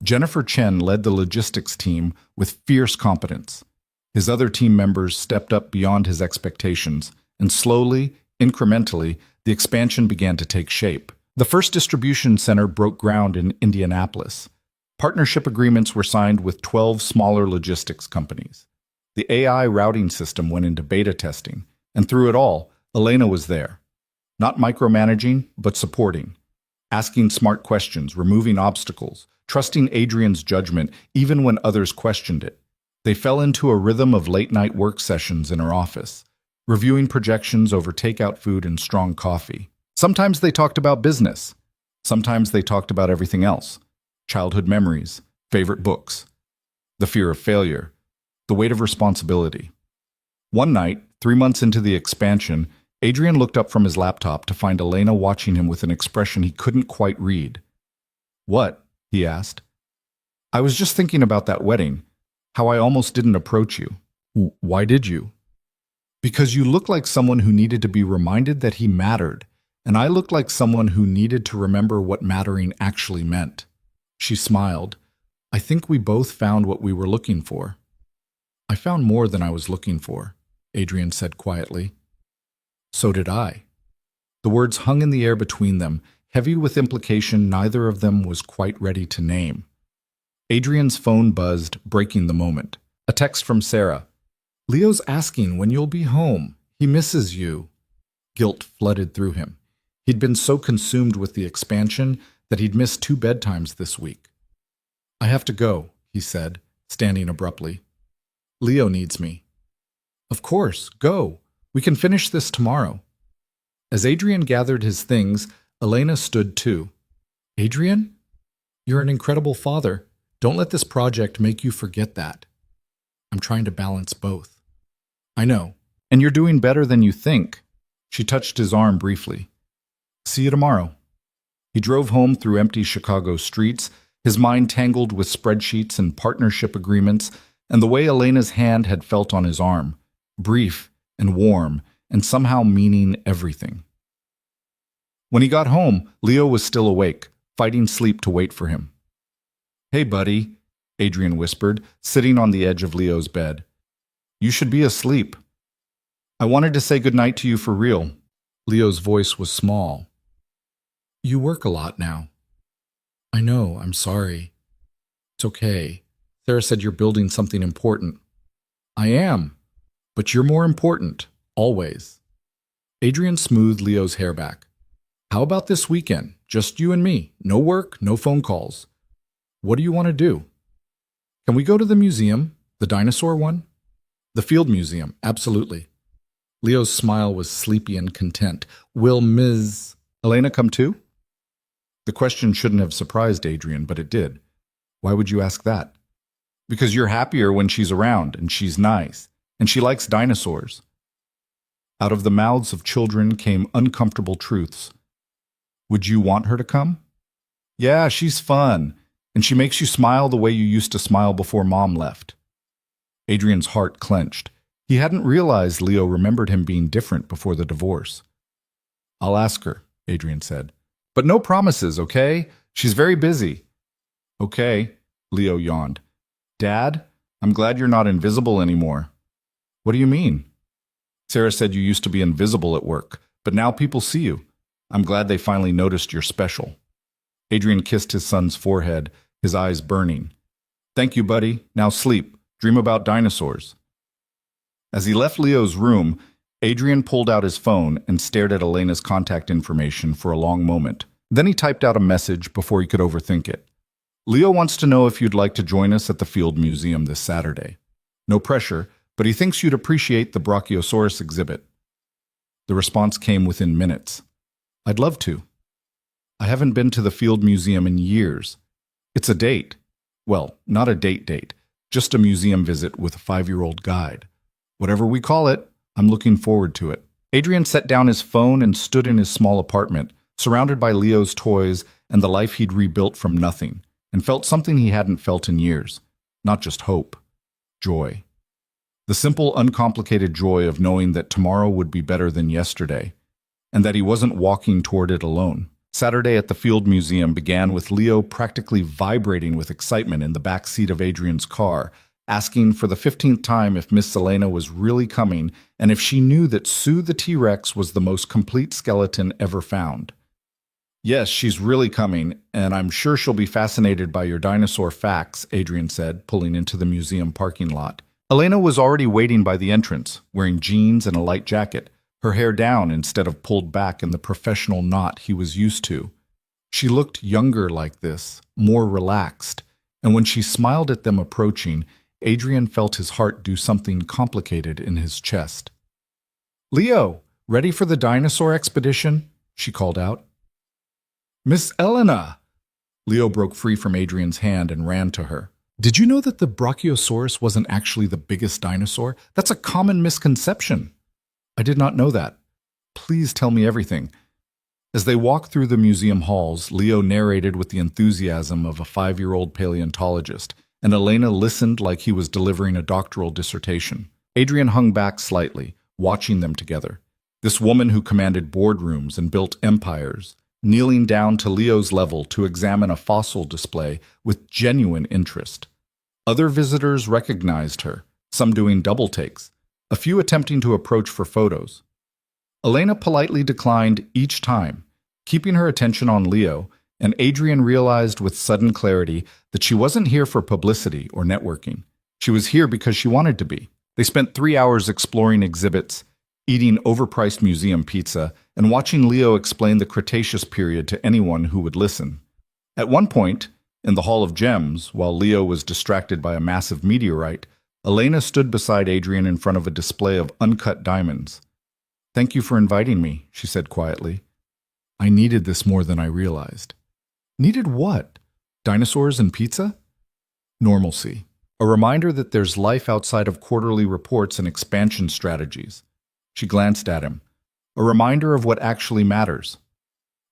Jennifer Chen led the logistics team with fierce competence. His other team members stepped up beyond his expectations, and slowly, incrementally, the expansion began to take shape. The first distribution center broke ground in Indianapolis. Partnership agreements were signed with 12 smaller logistics companies. The AI routing system went into beta testing, and through it all, Elena was there. Not micromanaging, but supporting. Asking smart questions, removing obstacles, trusting Adrian's judgment even when others questioned it. They fell into a rhythm of late-night work sessions in her office, reviewing projections over takeout food and strong coffee. Sometimes they talked about business. Sometimes they talked about everything else. Childhood memories, favorite books, the fear of failure, the weight of responsibility. One night, 3 months into the expansion, Adrian looked up from his laptop to find Elena watching him with an expression he couldn't quite read. "What?" he asked. "I was just thinking about that wedding, how I almost didn't approach you." "Why did you?" "Because you look like someone who needed to be reminded that he mattered, and I looked like someone who needed to remember what mattering actually meant." She smiled. "I think we both found what we were looking for." "I found more than I was looking for," Adrian said quietly. "So did I." The words hung in the air between them, heavy with implication neither of them was quite ready to name. Adrian's phone buzzed, breaking the moment. A text from Sarah. "Leo's asking when you'll be home. He misses you." Guilt flooded through him. He'd been so consumed with the expansion that he'd missed 2 bedtimes this week. "I have to go," he said, standing abruptly. "Leo needs me." "Of course, go. We can finish this tomorrow." As Adrian gathered his things, Elena stood too. "Adrian? You're an incredible father. Don't let this project make you forget that." "I'm trying to balance both." "I know. And you're doing better than you think." She touched his arm briefly. "See you tomorrow." He drove home through empty Chicago streets, his mind tangled with spreadsheets and partnership agreements, and the way Elena's hand had felt on his arm, brief and warm, and somehow meaning everything. When he got home, Leo was still awake, fighting sleep to wait for him. "Hey, buddy," Adrian whispered, sitting on the edge of Leo's bed. "You should be asleep." "I wanted to say goodnight to you for real." Leo's voice was small. "You work a lot now." "I know, I'm sorry." "It's okay. Sarah said you're building something important." "I am. But you're more important, always." Adrian smoothed Leo's hair back. "How about this weekend? Just you and me. No work, no phone calls. What do you want to do?" "Can we go to the museum? The dinosaur one?" "The Field Museum, absolutely." Leo's smile was sleepy and content. "Will Ms. Elena come too?" The question shouldn't have surprised Adrian, but it did. "Why would you ask that?" "Because you're happier when she's around, and she's nice, and she likes dinosaurs." Out of the mouths of children came uncomfortable truths. "Would you want her to come?" "Yeah, she's fun, and she makes you smile the way you used to smile before Mom left." Adrian's heart clenched. He hadn't realized Leo remembered him being different before the divorce. "I'll ask her," Adrian said. "But no promises, okay? She's very busy." "Okay," Leo yawned. "Dad, I'm glad you're not invisible anymore." "What do you mean?" "Sarah said you used to be invisible at work, but now people see you. I'm glad they finally noticed you're special." Adrian kissed his son's forehead, his eyes burning. "Thank you, buddy. Now sleep. Dream about dinosaurs." As he left Leo's room, Adrian pulled out his phone and stared at Elena's contact information for a long moment. Then he typed out a message before he could overthink it. "Leo wants to know if you'd like to join us at the Field Museum this Saturday. No pressure, but he thinks you'd appreciate the Brachiosaurus exhibit." The response came within minutes. "I'd love to. I haven't been to the Field Museum in years. It's a date. Well, not a date, just a museum visit with a 5-year-old guide. Whatever we call it, I'm looking forward to it." Adrian set down his phone and stood in his small apartment, surrounded by Leo's toys and the life he'd rebuilt from nothing, and felt something he hadn't felt in years. Not just hope. Joy. The simple, uncomplicated joy of knowing that tomorrow would be better than yesterday, and that he wasn't walking toward it alone. Saturday at the Field Museum began with Leo practically vibrating with excitement in the back seat of Adrian's car, asking for the 15th time if Miss Elena was really coming and if she knew that Sue the T-Rex was the most complete skeleton ever found. Yes, she's really coming, and I'm sure she'll be fascinated by your dinosaur facts, Adrian said, pulling into the museum parking lot. Elena was already waiting by the entrance, wearing jeans and a light jacket, her hair down instead of pulled back in the professional knot he was used to. She looked younger like this, more relaxed, and when she smiled at them approaching, Adrian felt his heart do something complicated in his chest. "Leo, ready for the dinosaur expedition?" she called out. "Miss Elena!" Leo broke free from Adrian's hand and ran to her. "Did you know that the Brachiosaurus wasn't actually the biggest dinosaur? That's a common misconception." "I did not know that. Please tell me everything." As they walked through the museum halls, Leo narrated with the enthusiasm of a 5-year-old paleontologist, and Elena listened like he was delivering a doctoral dissertation. Adrian hung back slightly, watching them together. This woman who commanded boardrooms and built empires, kneeling down to Leo's level to examine a fossil display with genuine interest. Other visitors recognized her, some doing double takes, a few attempting to approach for photos. Elena politely declined each time, keeping her attention on Leo, and Adrian realized with sudden clarity that she wasn't here for publicity or networking. She was here because she wanted to be. They spent 3 hours exploring exhibits, eating overpriced museum pizza, and watching Leo explain the Cretaceous period to anyone who would listen. At one point, in the Hall of Gems, while Leo was distracted by a massive meteorite, Elena stood beside Adrian in front of a display of uncut diamonds. "Thank you for inviting me," she said quietly. "I needed this more than I realized." "Needed what? Dinosaurs and pizza?" "Normalcy. A reminder that there's life outside of quarterly reports and expansion strategies." She glanced at him. "A reminder of what actually matters."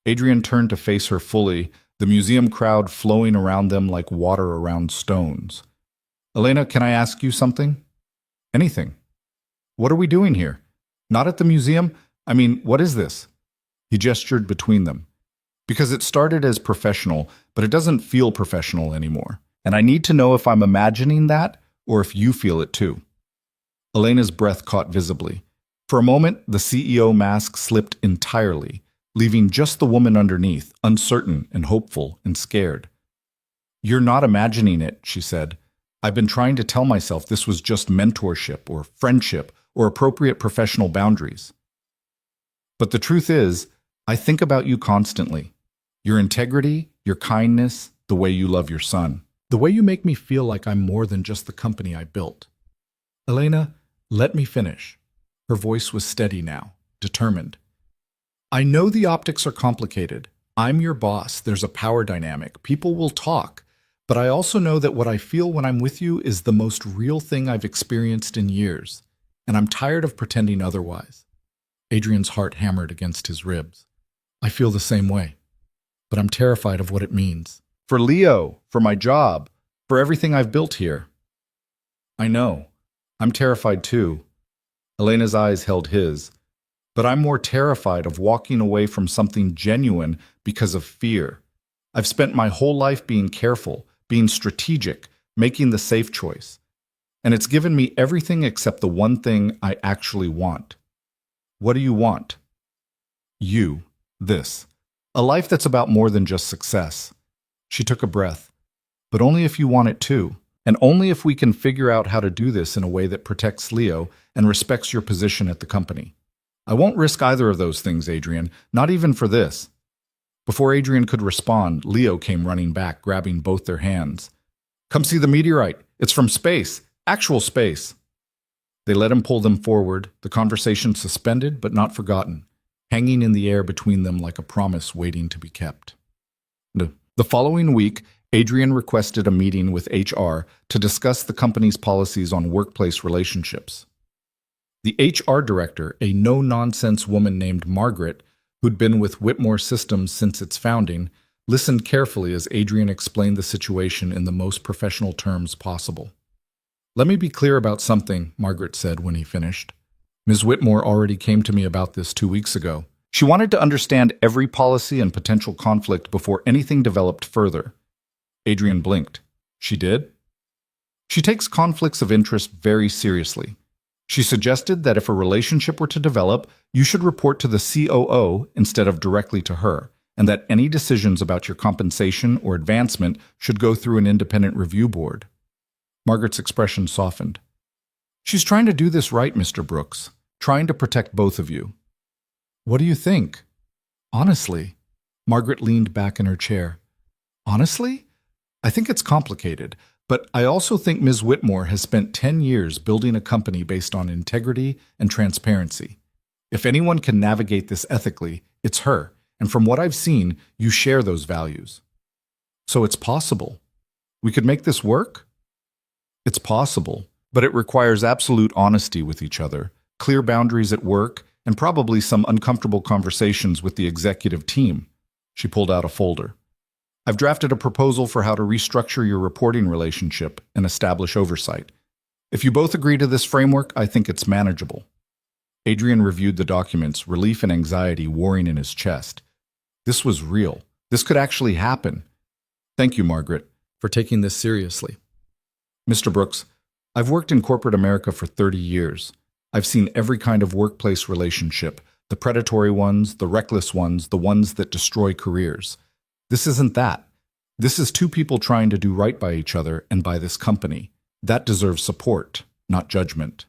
Adrian turned to face her fully, the museum crowd flowing around them like water around stones. "Elena, can I ask you something?" "Anything." "What are we doing here? Not at the museum? I mean, what is this?" He gestured between them. "Because it started as professional, but it doesn't feel professional anymore. And I need to know if I'm imagining that or if you feel it too." Elena's breath caught visibly. For a moment, the CEO mask slipped entirely, leaving just the woman underneath, uncertain and hopeful and scared. "You're not imagining it," she said. "I've been trying to tell myself this was just mentorship or friendship or appropriate professional boundaries. But the truth is, I think about you constantly. Your integrity, your kindness, the way you love your son. The way you make me feel like I'm more than just the company I built." "Elena, let me finish." Her voice was steady now, determined. "I know the optics are complicated. I'm your boss. There's a power dynamic. People will talk. But I also know that what I feel when I'm with you is the most real thing I've experienced in years. And I'm tired of pretending otherwise." Adrian's heart hammered against his ribs. "I feel the same way. But I'm terrified of what it means. For Leo, for my job, for everything I've built here." "I know. I'm terrified too." Elena's eyes held his. "But I'm more terrified of walking away from something genuine because of fear. I've spent my whole life being careful, being strategic, making the safe choice. And it's given me everything except the one thing I actually want." "What do you want?" "You. This. A life that's about more than just success." She took a breath. "But only if you want it too. And only if we can figure out how to do this in a way that protects Leo and respects your position at the company. I won't risk either of those things, Adrian, not even for this." Before Adrian could respond, Leo came running back, grabbing both their hands. "Come see the meteorite. It's from space. Actual space." They let him pull them forward, the conversation suspended but not forgotten, hanging in the air between them like a promise waiting to be kept. The following week, Adrian requested a meeting with HR to discuss the company's policies on workplace relationships. The HR director, a no-nonsense woman named Margaret, who'd been with Whitmore Systems since its founding, listened carefully as Adrian explained the situation in the most professional terms possible. "Let me be clear about something," Margaret said when he finished. "Ms. Whitmore already came to me about this 2 weeks ago. She wanted to understand every policy and potential conflict before anything developed further. Adrian blinked. She did? She takes conflicts of interest very seriously. She suggested that if a relationship were to develop, you should report to the COO instead of directly to her, and that any decisions about your compensation or advancement should go through an independent review board. Margaret's expression softened. She's trying to do this right, Mr. Brooks, trying to protect both of you. What do you think? Honestly, Margaret leaned back in her chair. Honestly? I think it's complicated, but I also think Ms. Whitmore has spent 10 years building a company based on integrity and transparency. If anyone can navigate this ethically, it's her, and from what I've seen, you share those values. So it's possible. We could make this work? It's possible, but it requires absolute honesty with each other, clear boundaries at work, and probably some uncomfortable conversations with the executive team. She pulled out a folder. I've drafted a proposal for how to restructure your reporting relationship and establish oversight. If you both agree to this framework, I think it's manageable. Adrian reviewed the documents, relief and anxiety warring in his chest. This was real. This could actually happen. Thank you, Margaret, for taking this seriously. Mr. Brooks, I've worked in corporate America for 30 years. I've seen every kind of workplace relationship, the predatory ones, the reckless ones, the ones that destroy careers. This isn't that. This is two people trying to do right by each other and by this company. That deserves support, not judgment.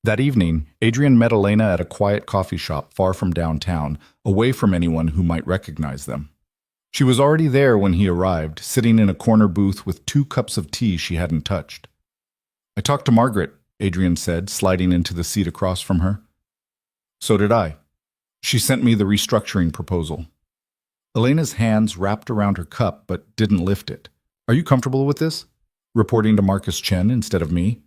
That evening, Adrian met Elena at a quiet coffee shop far from downtown, away from anyone who might recognize them. She was already there when he arrived, sitting in a corner booth with 2 cups of tea she hadn't touched. I talked to Margaret, Adrian said, sliding into the seat across from her. So did I. She sent me the restructuring proposal. Elena's hands wrapped around her cup but didn't lift it. Are you comfortable with this? Reporting to Marcus Chen instead of me?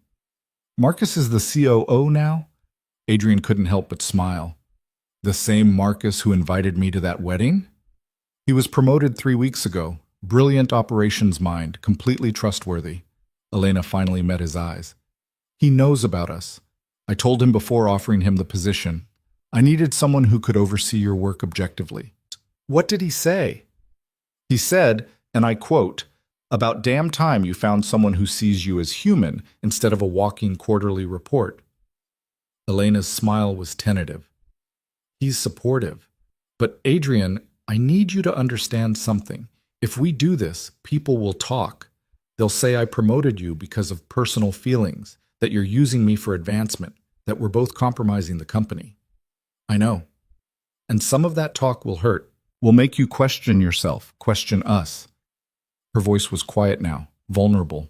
Marcus is the COO now? Adrian couldn't help but smile. The same Marcus who invited me to that wedding? He was promoted 3 weeks ago. Brilliant operations mind, completely trustworthy. Elena finally met his eyes. He knows about us. I told him before offering him the position. I needed someone who could oversee your work objectively. What did he say? He said, and I quote, "About damn time you found someone who sees you as human instead of a walking quarterly report." Elena's smile was tentative. He's supportive. But Adrian, I need you to understand something. If we do this, people will talk. They'll say I promoted you because of personal feelings, that you're using me for advancement, that we're both compromising the company. I know. And some of that talk will hurt, will make you question yourself, question us. Her voice was quiet now, vulnerable.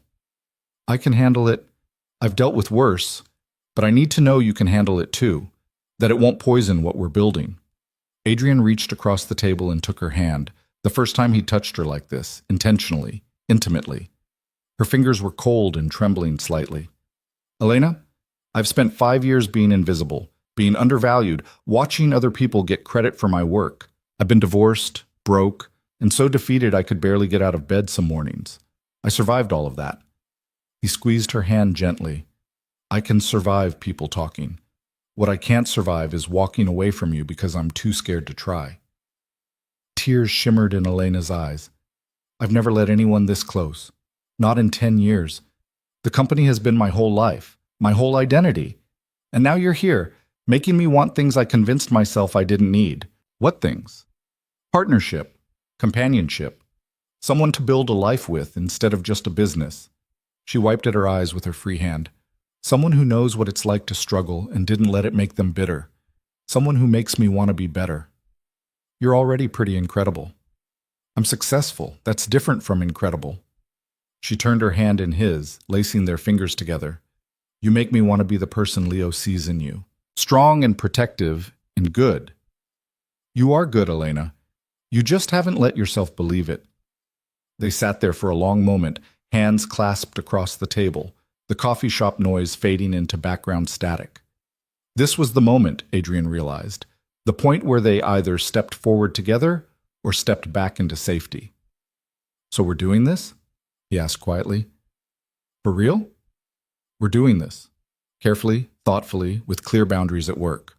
I can handle it. I've dealt with worse, but I need to know you can handle it too, that it won't poison what we're building. Adrian reached across the table and took her hand, the first time he touched her like this, intentionally, intimately. Her fingers were cold and trembling slightly. Elena, I've spent 5 years being invisible, being undervalued, watching other people get credit for my work. I've been divorced, broke, and so defeated I could barely get out of bed some mornings. I survived all of that. He squeezed her hand gently. I can survive people talking. What I can't survive is walking away from you because I'm too scared to try. Tears shimmered in Elena's eyes. I've never let anyone this close. Not in 10 years. The company has been my whole life, my whole identity. And now you're here, making me want things I convinced myself I didn't need. What things? Partnership, companionship, someone to build a life with instead of just a business. She wiped at her eyes with her free hand. Someone who knows what it's like to struggle and didn't let it make them bitter. Someone who makes me want to be better. You're already pretty incredible. I'm successful. That's different from incredible. She turned her hand in his, lacing their fingers together. You make me want to be the person Leo sees in you. Strong and protective and good. You are good, Elena. You just haven't let yourself believe it. They sat there for a long moment, hands clasped across the table, the coffee shop noise fading into background static. This was the moment, Adrian realized, the point where they either stepped forward together or stepped back into safety. So we're doing this? He asked quietly. For real? We're doing this. Carefully, thoughtfully, with clear boundaries at work.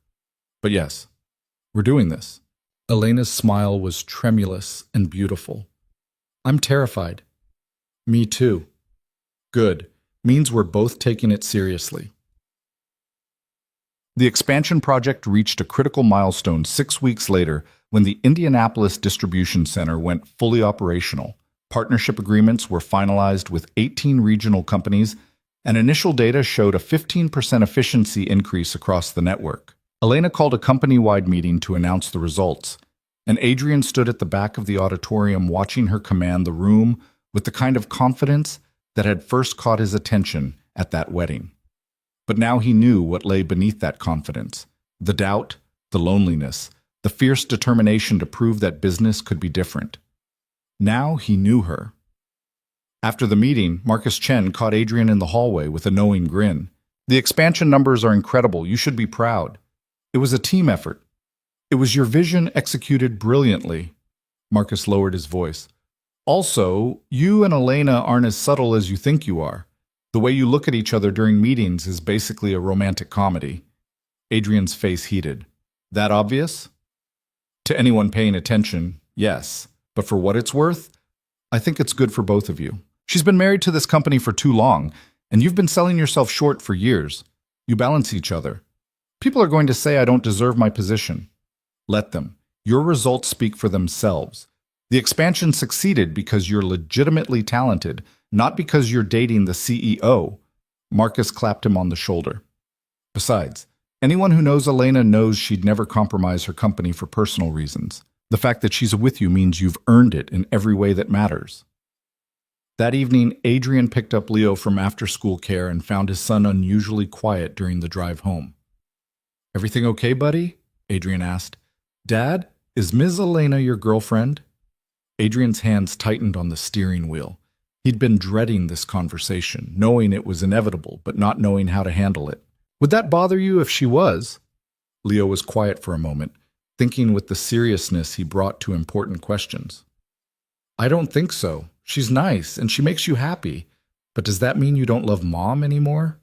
But yes, We're doing this. Elena's smile was tremulous and beautiful. I'm terrified. Me too. Good. Means we're both taking it seriously. The expansion project reached a critical milestone 6 weeks later when the Indianapolis Distribution Center went fully operational. Partnership agreements were finalized with 18 regional companies, and initial data showed a 15% efficiency increase across the network. Elena called a company-wide meeting to announce the results, and Adrian stood at the back of the auditorium watching her command the room with the kind of confidence that had first caught his attention at that wedding. But now he knew what lay beneath that confidence: the doubt, the loneliness, the fierce determination to prove that business could be different. Now he knew her. After the meeting, Marcus Chen caught Adrian in the hallway with a knowing grin. The expansion numbers are incredible. You should be proud. It was a team effort. It was your vision executed brilliantly. Marcus lowered his voice. Also, you and Elena aren't as subtle as you think you are. The way you look at each other during meetings is basically a romantic comedy. Adrian's face heated. That obvious? To anyone paying attention, yes. But for what it's worth, I think it's good for both of you. She's been married to this company for too long, and you've been selling yourself short for years. You balance each other. People are going to say I don't deserve my position. Let them. Your results speak for themselves. The expansion succeeded because you're legitimately talented, not because you're dating the CEO. Marcus clapped him on the shoulder. Besides, anyone who knows Elena knows she'd never compromise her company for personal reasons. The fact that she's with you means you've earned it in every way that matters. That evening, Adrian picked up Leo from after-school care and found his son unusually quiet during the drive home. Everything okay, buddy? Adrian asked. Dad, is Ms. Elena your girlfriend? Adrian's hands tightened on the steering wheel. He'd been dreading this conversation, knowing it was inevitable, but not knowing how to handle it. Would that bother you if she was? Leo was quiet for a moment, thinking with the seriousness he brought to important questions. I don't think so. She's nice, and she makes you happy. But does that mean you don't love Mom anymore?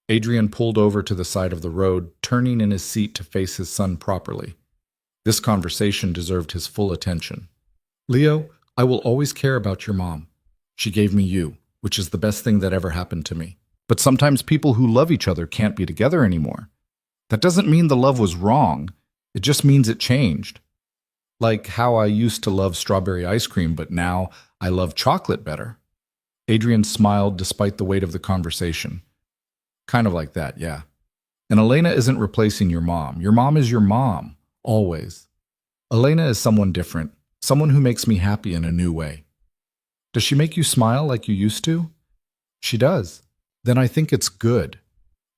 Adrian pulled over to the side of the road, turning in his seat to face his son properly. This conversation deserved his full attention. Leo, I will always care about your mom. She gave me you, which is the best thing that ever happened to me. But sometimes people who love each other can't be together anymore. That doesn't mean the love was wrong. It just means it changed. Like how I used to love strawberry ice cream, but now I love chocolate better. Adrian smiled despite the weight of the conversation. Kind of like that, yeah. And Elena isn't replacing your mom. Your mom is your mom, always. Elena is someone different, someone who makes me happy in a new way. Does she make you smile like you used to? She does. Then I think it's good.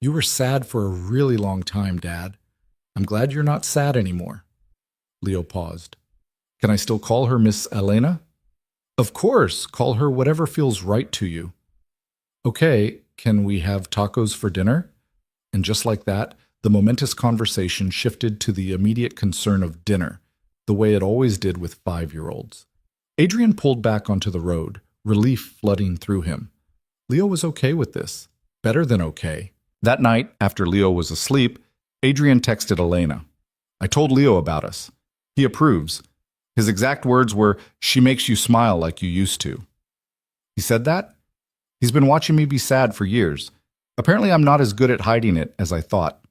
You were sad for a really long time, Dad. I'm glad you're not sad anymore. Leo paused. Can I still call her Miss Elena? Of course, call her whatever feels right to you. Okay, can we have tacos for dinner? And just like that, the momentous conversation shifted to the immediate concern of dinner, the way it always did with 5-year-olds. Adrian pulled back onto the road, relief flooding through him. Leo was okay with this. Better than okay. That night, after Leo was asleep, Adrian texted Elena. I told Leo about us. He approves. His exact words were, she makes you smile like you used to. He said that? He's been watching me be sad for years. Apparently I'm not as good at hiding it as I thought.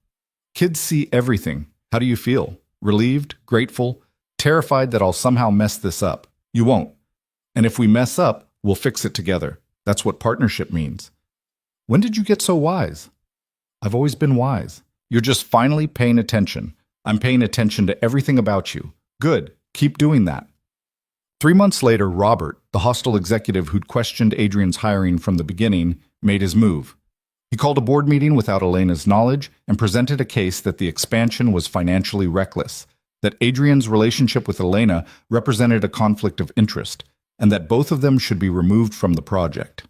Kids see everything. How do you feel? Relieved? Grateful? Terrified that I'll somehow mess this up? You won't. And if we mess up, we'll fix it together. That's what partnership means. When did you get so wise? I've always been wise. You're just finally paying attention. I'm paying attention to everything about you. Good. Keep doing that. 3 months later, Robert, the hostile executive who'd questioned Adrian's hiring from the beginning, made his move. He called a board meeting without Elena's knowledge and presented a case that the expansion was financially reckless, that Adrian's relationship with Elena represented a conflict of interest, and that both of them should be removed from the project.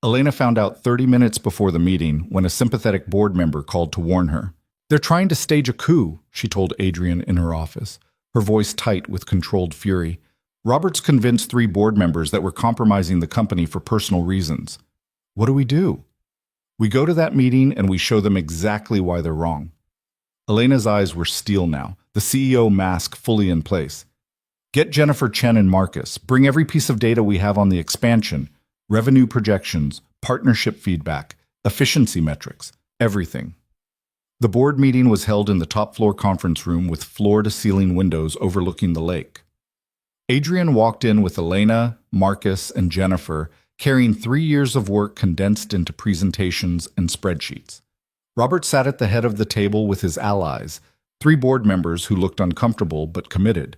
Elena found out 30 minutes before the meeting when a sympathetic board member called to warn her. They're trying to stage a coup, she told Adrian in her office, her voice tight with controlled fury. Robert's convinced 3 board members that we're compromising the company for personal reasons. What do? We go to that meeting and we show them exactly why they're wrong. Elena's eyes were steel now, the CEO mask fully in place. Get Jennifer, Chen, and Marcus. Bring every piece of data we have on the expansion, revenue projections, partnership feedback, efficiency metrics, everything. The board meeting was held in the top floor conference room with floor-to-ceiling windows overlooking the lake. Adrian walked in with Elena, Marcus, and Jennifer, carrying 3 years of work condensed into presentations and spreadsheets. Robert sat at the head of the table with his allies, 3 board members who looked uncomfortable but committed.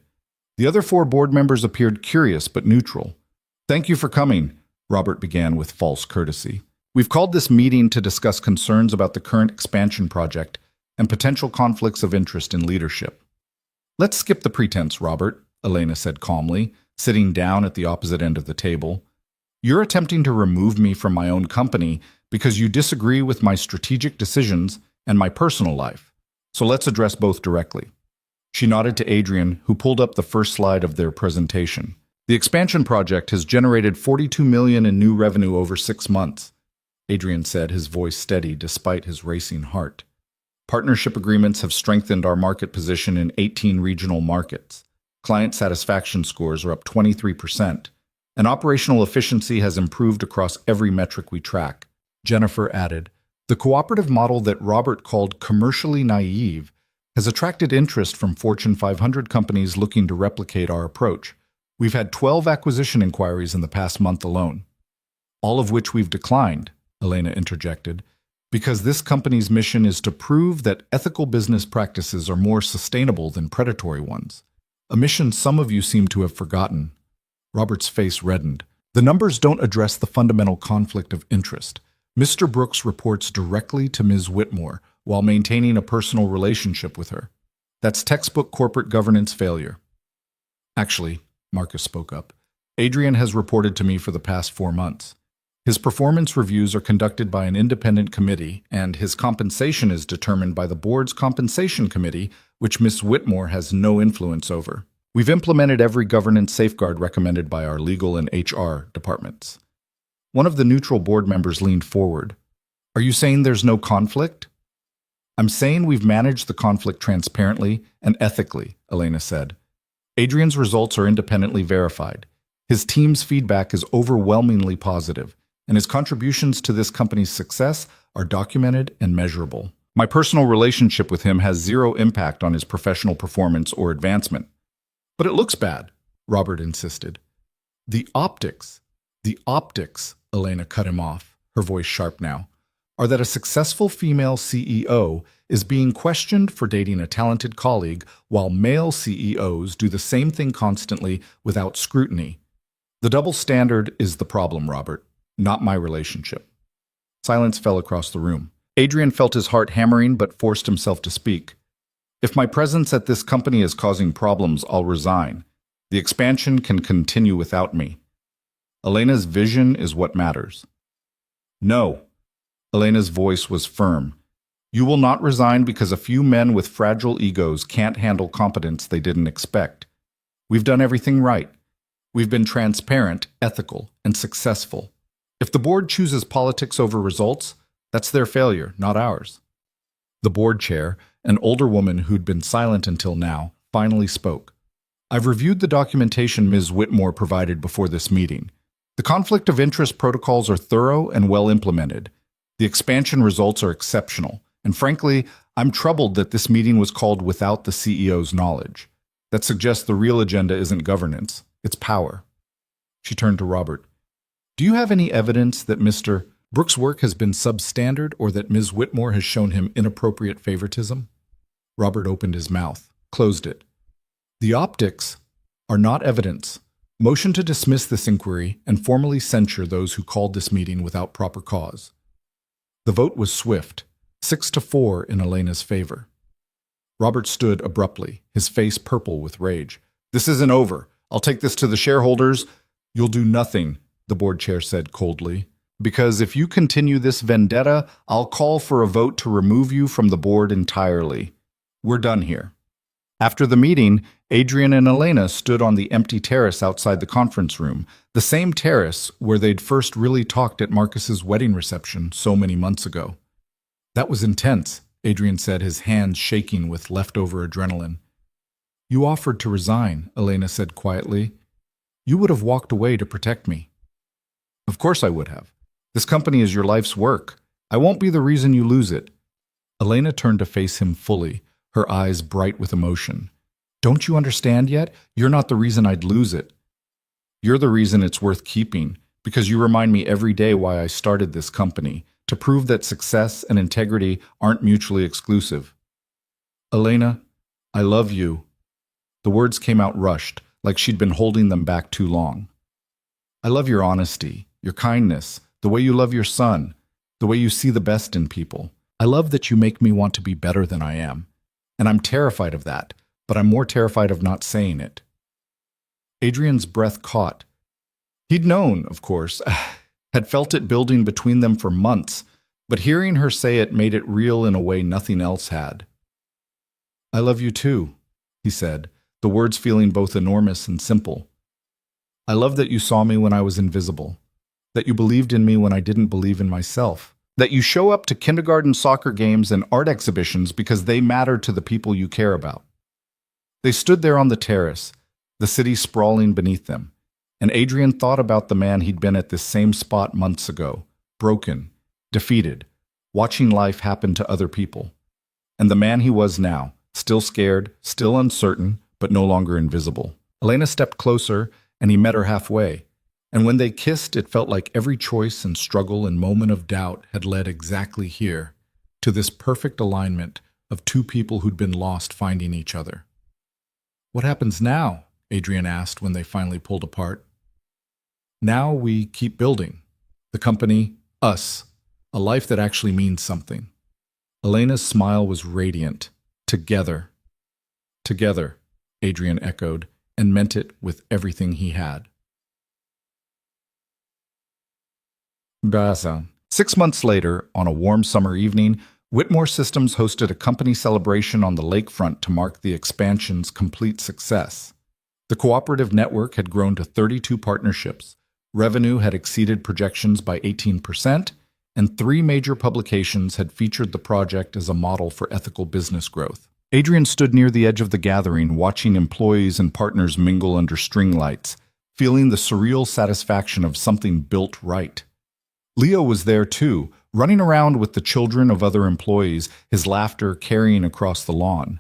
The other 4 board members appeared curious but neutral. "Thank you for coming," Robert began with false courtesy. "We've called this meeting to discuss concerns about the current expansion project and potential conflicts of interest in leadership." "Let's skip the pretense, Robert," Elena said calmly, sitting down at the opposite end of the table. "You're attempting to remove me from my own company because you disagree with my strategic decisions and my personal life. So let's address both directly." She nodded to Adrian, who pulled up the first slide of their presentation. "The expansion project has generated $42 million in new revenue over 6 months," Adrian said, his voice steady despite his racing heart. "Partnership agreements have strengthened our market position in 18 regional markets. Client satisfaction scores are up 23%, and operational efficiency has improved across every metric we track." Jennifer added, "The cooperative model that Robert called commercially naive has attracted interest from Fortune 500 companies looking to replicate our approach. We've had 12 acquisition inquiries in the past month alone." "All of which we've declined," Elena interjected, "because this company's mission is to prove that ethical business practices are more sustainable than predatory ones. A mission some of you seem to have forgotten." Robert's face reddened. "The numbers don't address the fundamental conflict of interest. Mr. Brooks reports directly to Ms. Whitmore while maintaining a personal relationship with her. That's textbook corporate governance failure." "Actually," Marcus spoke up, "Adrian has reported to me for the past 4 months. His performance reviews are conducted by an independent committee, and his compensation is determined by the board's compensation committee, which Ms. Whitmore has no influence over. We've implemented every governance safeguard recommended by our legal and HR departments." One of the neutral board members leaned forward. "Are you saying there's no conflict?" "I'm saying we've managed the conflict transparently and ethically," Elena said. "Adrian's results are independently verified. His team's feedback is overwhelmingly positive, and his contributions to this company's success are documented and measurable. My personal relationship with him has zero impact on his professional performance or advancement." "But it looks bad," Robert insisted. The optics, Elena cut him off, her voice sharp now, "are that a successful female CEO is being questioned for dating a talented colleague while male CEOs do the same thing constantly without scrutiny. The double standard is the problem, Robert, not my relationship." Silence fell across the room. Adrian felt his heart hammering but forced himself to speak. "If my presence at this company is causing problems, I'll resign. The expansion can continue without me. Elena's vision is what matters." "No." Elena's voice was firm. "You will not resign because a few men with fragile egos can't handle competence they didn't expect. We've done everything right. We've been transparent, ethical, and successful. If the board chooses politics over results, that's their failure, not ours." The board chair, an older woman who'd been silent until now, finally spoke. "I've reviewed the documentation Ms. Whitmore provided before this meeting. The conflict of interest protocols are thorough and well implemented. The expansion results are exceptional. And frankly, I'm troubled that this meeting was called without the CEO's knowledge. That suggests the real agenda isn't governance, it's power." She turned to Robert. "Do you have any evidence that Mr. Brooks' work has been substandard or that Ms. Whitmore has shown him inappropriate favoritism?" Robert opened his mouth, closed it. "The optics are not evidence. Motion to dismiss this inquiry and formally censure those who called this meeting without proper cause." The vote was swift, 6-4 in Elena's favor. Robert stood abruptly, his face purple with rage. "This isn't over. I'll take this to the shareholders." "You'll do nothing," the board chair said coldly. "Because if you continue this vendetta, I'll call for a vote to remove you from the board entirely. We're done here." After the meeting, Adrian and Elena stood on the empty terrace outside the conference room, the same terrace where they'd first really talked at Marcus's wedding reception so many months ago. "That was intense," Adrian said, his hands shaking with leftover adrenaline. You offered to resign, Elena said quietly. You would have walked away to protect me. Of course I would have. This company is your life's work. I won't be the reason you lose it. Elena turned to face him fully, her eyes bright with emotion. Don't you understand yet? You're not the reason I'd lose it. You're the reason it's worth keeping, because you remind me every day why I started this company, to prove that success and integrity aren't mutually exclusive. Elena, I love you. The words came out rushed, like she'd been holding them back too long. I love your honesty, your kindness, the way you love your son, the way you see the best in people. I love that you make me want to be better than I am. And I'm terrified of that, but I'm more terrified of not saying it. Adrian's breath caught. He'd known, of course, had felt it building between them for months, but hearing her say it made it real in a way nothing else had. I love you too, he said, the words feeling both enormous and simple. I love that you saw me when I was invisible, that you believed in me when I didn't believe in myself, that you show up to kindergarten soccer games and art exhibitions because they matter to the people you care about. They stood there on the terrace, the city sprawling beneath them, and Adrian thought about the man he'd been at this same spot months ago, broken, defeated, watching life happen to other people, and the man he was now, still scared, still uncertain, but no longer invisible. Elena stepped closer, and he met her halfway, and when they kissed, it felt like every choice and struggle and moment of doubt had led exactly here, to this perfect alignment of two people who'd been lost finding each other. What happens now? Adrian asked when they finally pulled apart. Now we keep building. The company, us, a life that actually means something. Elena's smile was radiant. Together. Together, Adrian echoed, and meant it with everything he had. Baza. 6 months later, on a warm summer evening, Whitmore Systems hosted a company celebration on the lakefront to mark the expansion's complete success. The cooperative network had grown to 32 partnerships, revenue had exceeded projections by 18%, and 3 major publications had featured the project as a model for ethical business growth. Adrian stood near the edge of the gathering, watching employees and partners mingle under string lights, feeling the surreal satisfaction of something built right. Leo was there too, running around with the children of other employees, his laughter carrying across the lawn.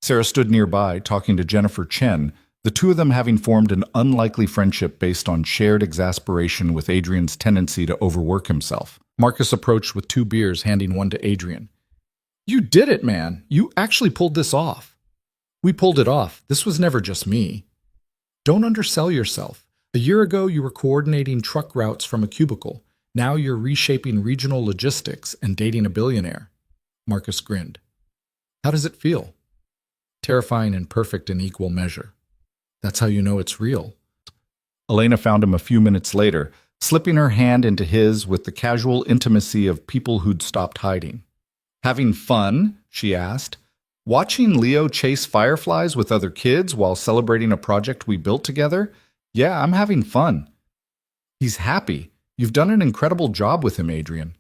Sarah stood nearby, talking to Jennifer Chen, the two of them having formed an unlikely friendship based on shared exasperation with Adrian's tendency to overwork himself. Marcus approached with 2 beers, handing one to Adrian. You did it, man. You actually pulled this off. We pulled it off. This was never just me. Don't undersell yourself. A year ago, you were coordinating truck routes from a cubicle. Now you're reshaping regional logistics and dating a billionaire. Marcus grinned. How does it feel? Terrifying and perfect in equal measure. That's how you know it's real. Elena found him a few minutes later, slipping her hand into his with the casual intimacy of people who'd stopped hiding. Having fun? She asked. Watching Leo chase fireflies with other kids while celebrating a project we built together? Yeah, I'm having fun. He's happy. You've done an incredible job with him, Adrian.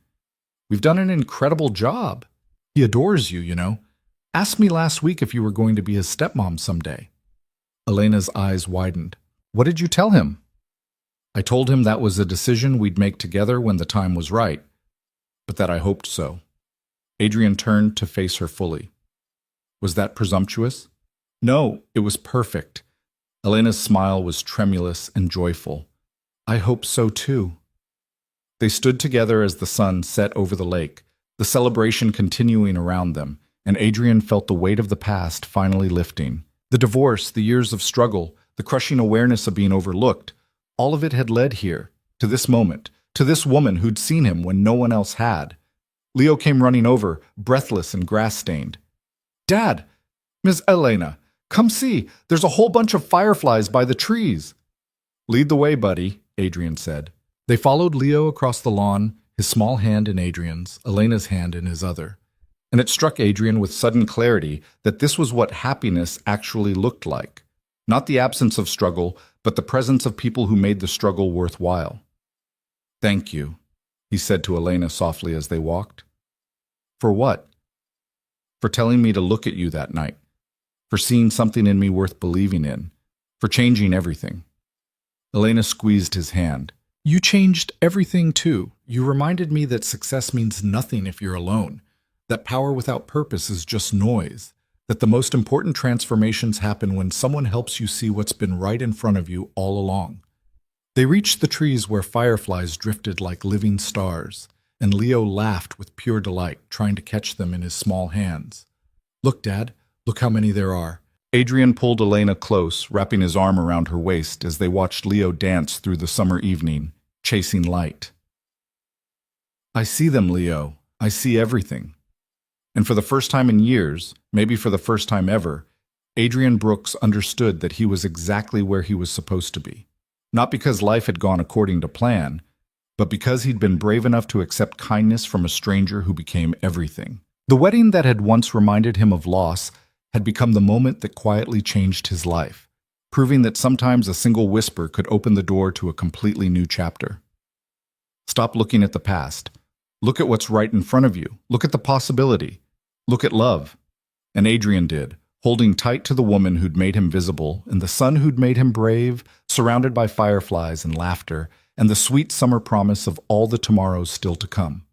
We've done an incredible job. He adores you, you know. Asked me last week if you were going to be his stepmom someday. Elena's eyes widened. What did you tell him? I told him that was a decision we'd make together when the time was right, but that I hoped so. Adrian turned to face her fully. Was that presumptuous? No, it was perfect. Elena's smile was tremulous and joyful. I hope so too. They stood together as the sun set over the lake, the celebration continuing around them, and Adrian felt the weight of the past finally lifting. The divorce, the years of struggle, the crushing awareness of being overlooked, all of it had led here, to this moment, to this woman who'd seen him when no one else had. Leo came running over, breathless and grass-stained. Dad! Miss Elena, come see! There's a whole bunch of fireflies by the trees! Lead the way, buddy, Adrian said. They followed Leo across the lawn, his small hand in Adrian's, Elena's hand in his other. And it struck Adrian with sudden clarity that this was what happiness actually looked like. Not the absence of struggle, but the presence of people who made the struggle worthwhile. Thank you, he said to Elena softly as they walked. For what? for telling me to look at you that night, for seeing something in me worth believing in, for changing everything. Elena squeezed his hand. You changed everything too. You reminded me that success means nothing if you're alone, that power without purpose is just noise, that the most important transformations happen when someone helps you see what's been right in front of you all along. They reached the trees where fireflies drifted like living stars, and Leo laughed with pure delight, trying to catch them in his small hands. Look, Dad, look how many there are. Adrian pulled Elena close, wrapping his arm around her waist as they watched Leo dance through the summer evening, chasing light. I see them, Leo. I see everything. And for the first time in years, maybe for the first time ever, Adrian Brooks understood that he was exactly where he was supposed to be. Not because life had gone according to plan, but because he'd been brave enough to accept kindness from a stranger who became everything. The wedding that had once reminded him of loss had become the moment that quietly changed his life, proving that sometimes a single whisper could open the door to a completely new chapter. Stop looking at the past. Look at what's right in front of you. Look at the possibility. Look at love. And Adrian did, holding tight to the woman who'd made him visible, and the son who'd made him brave, surrounded by fireflies and laughter, and the sweet summer promise of all the tomorrows still to come.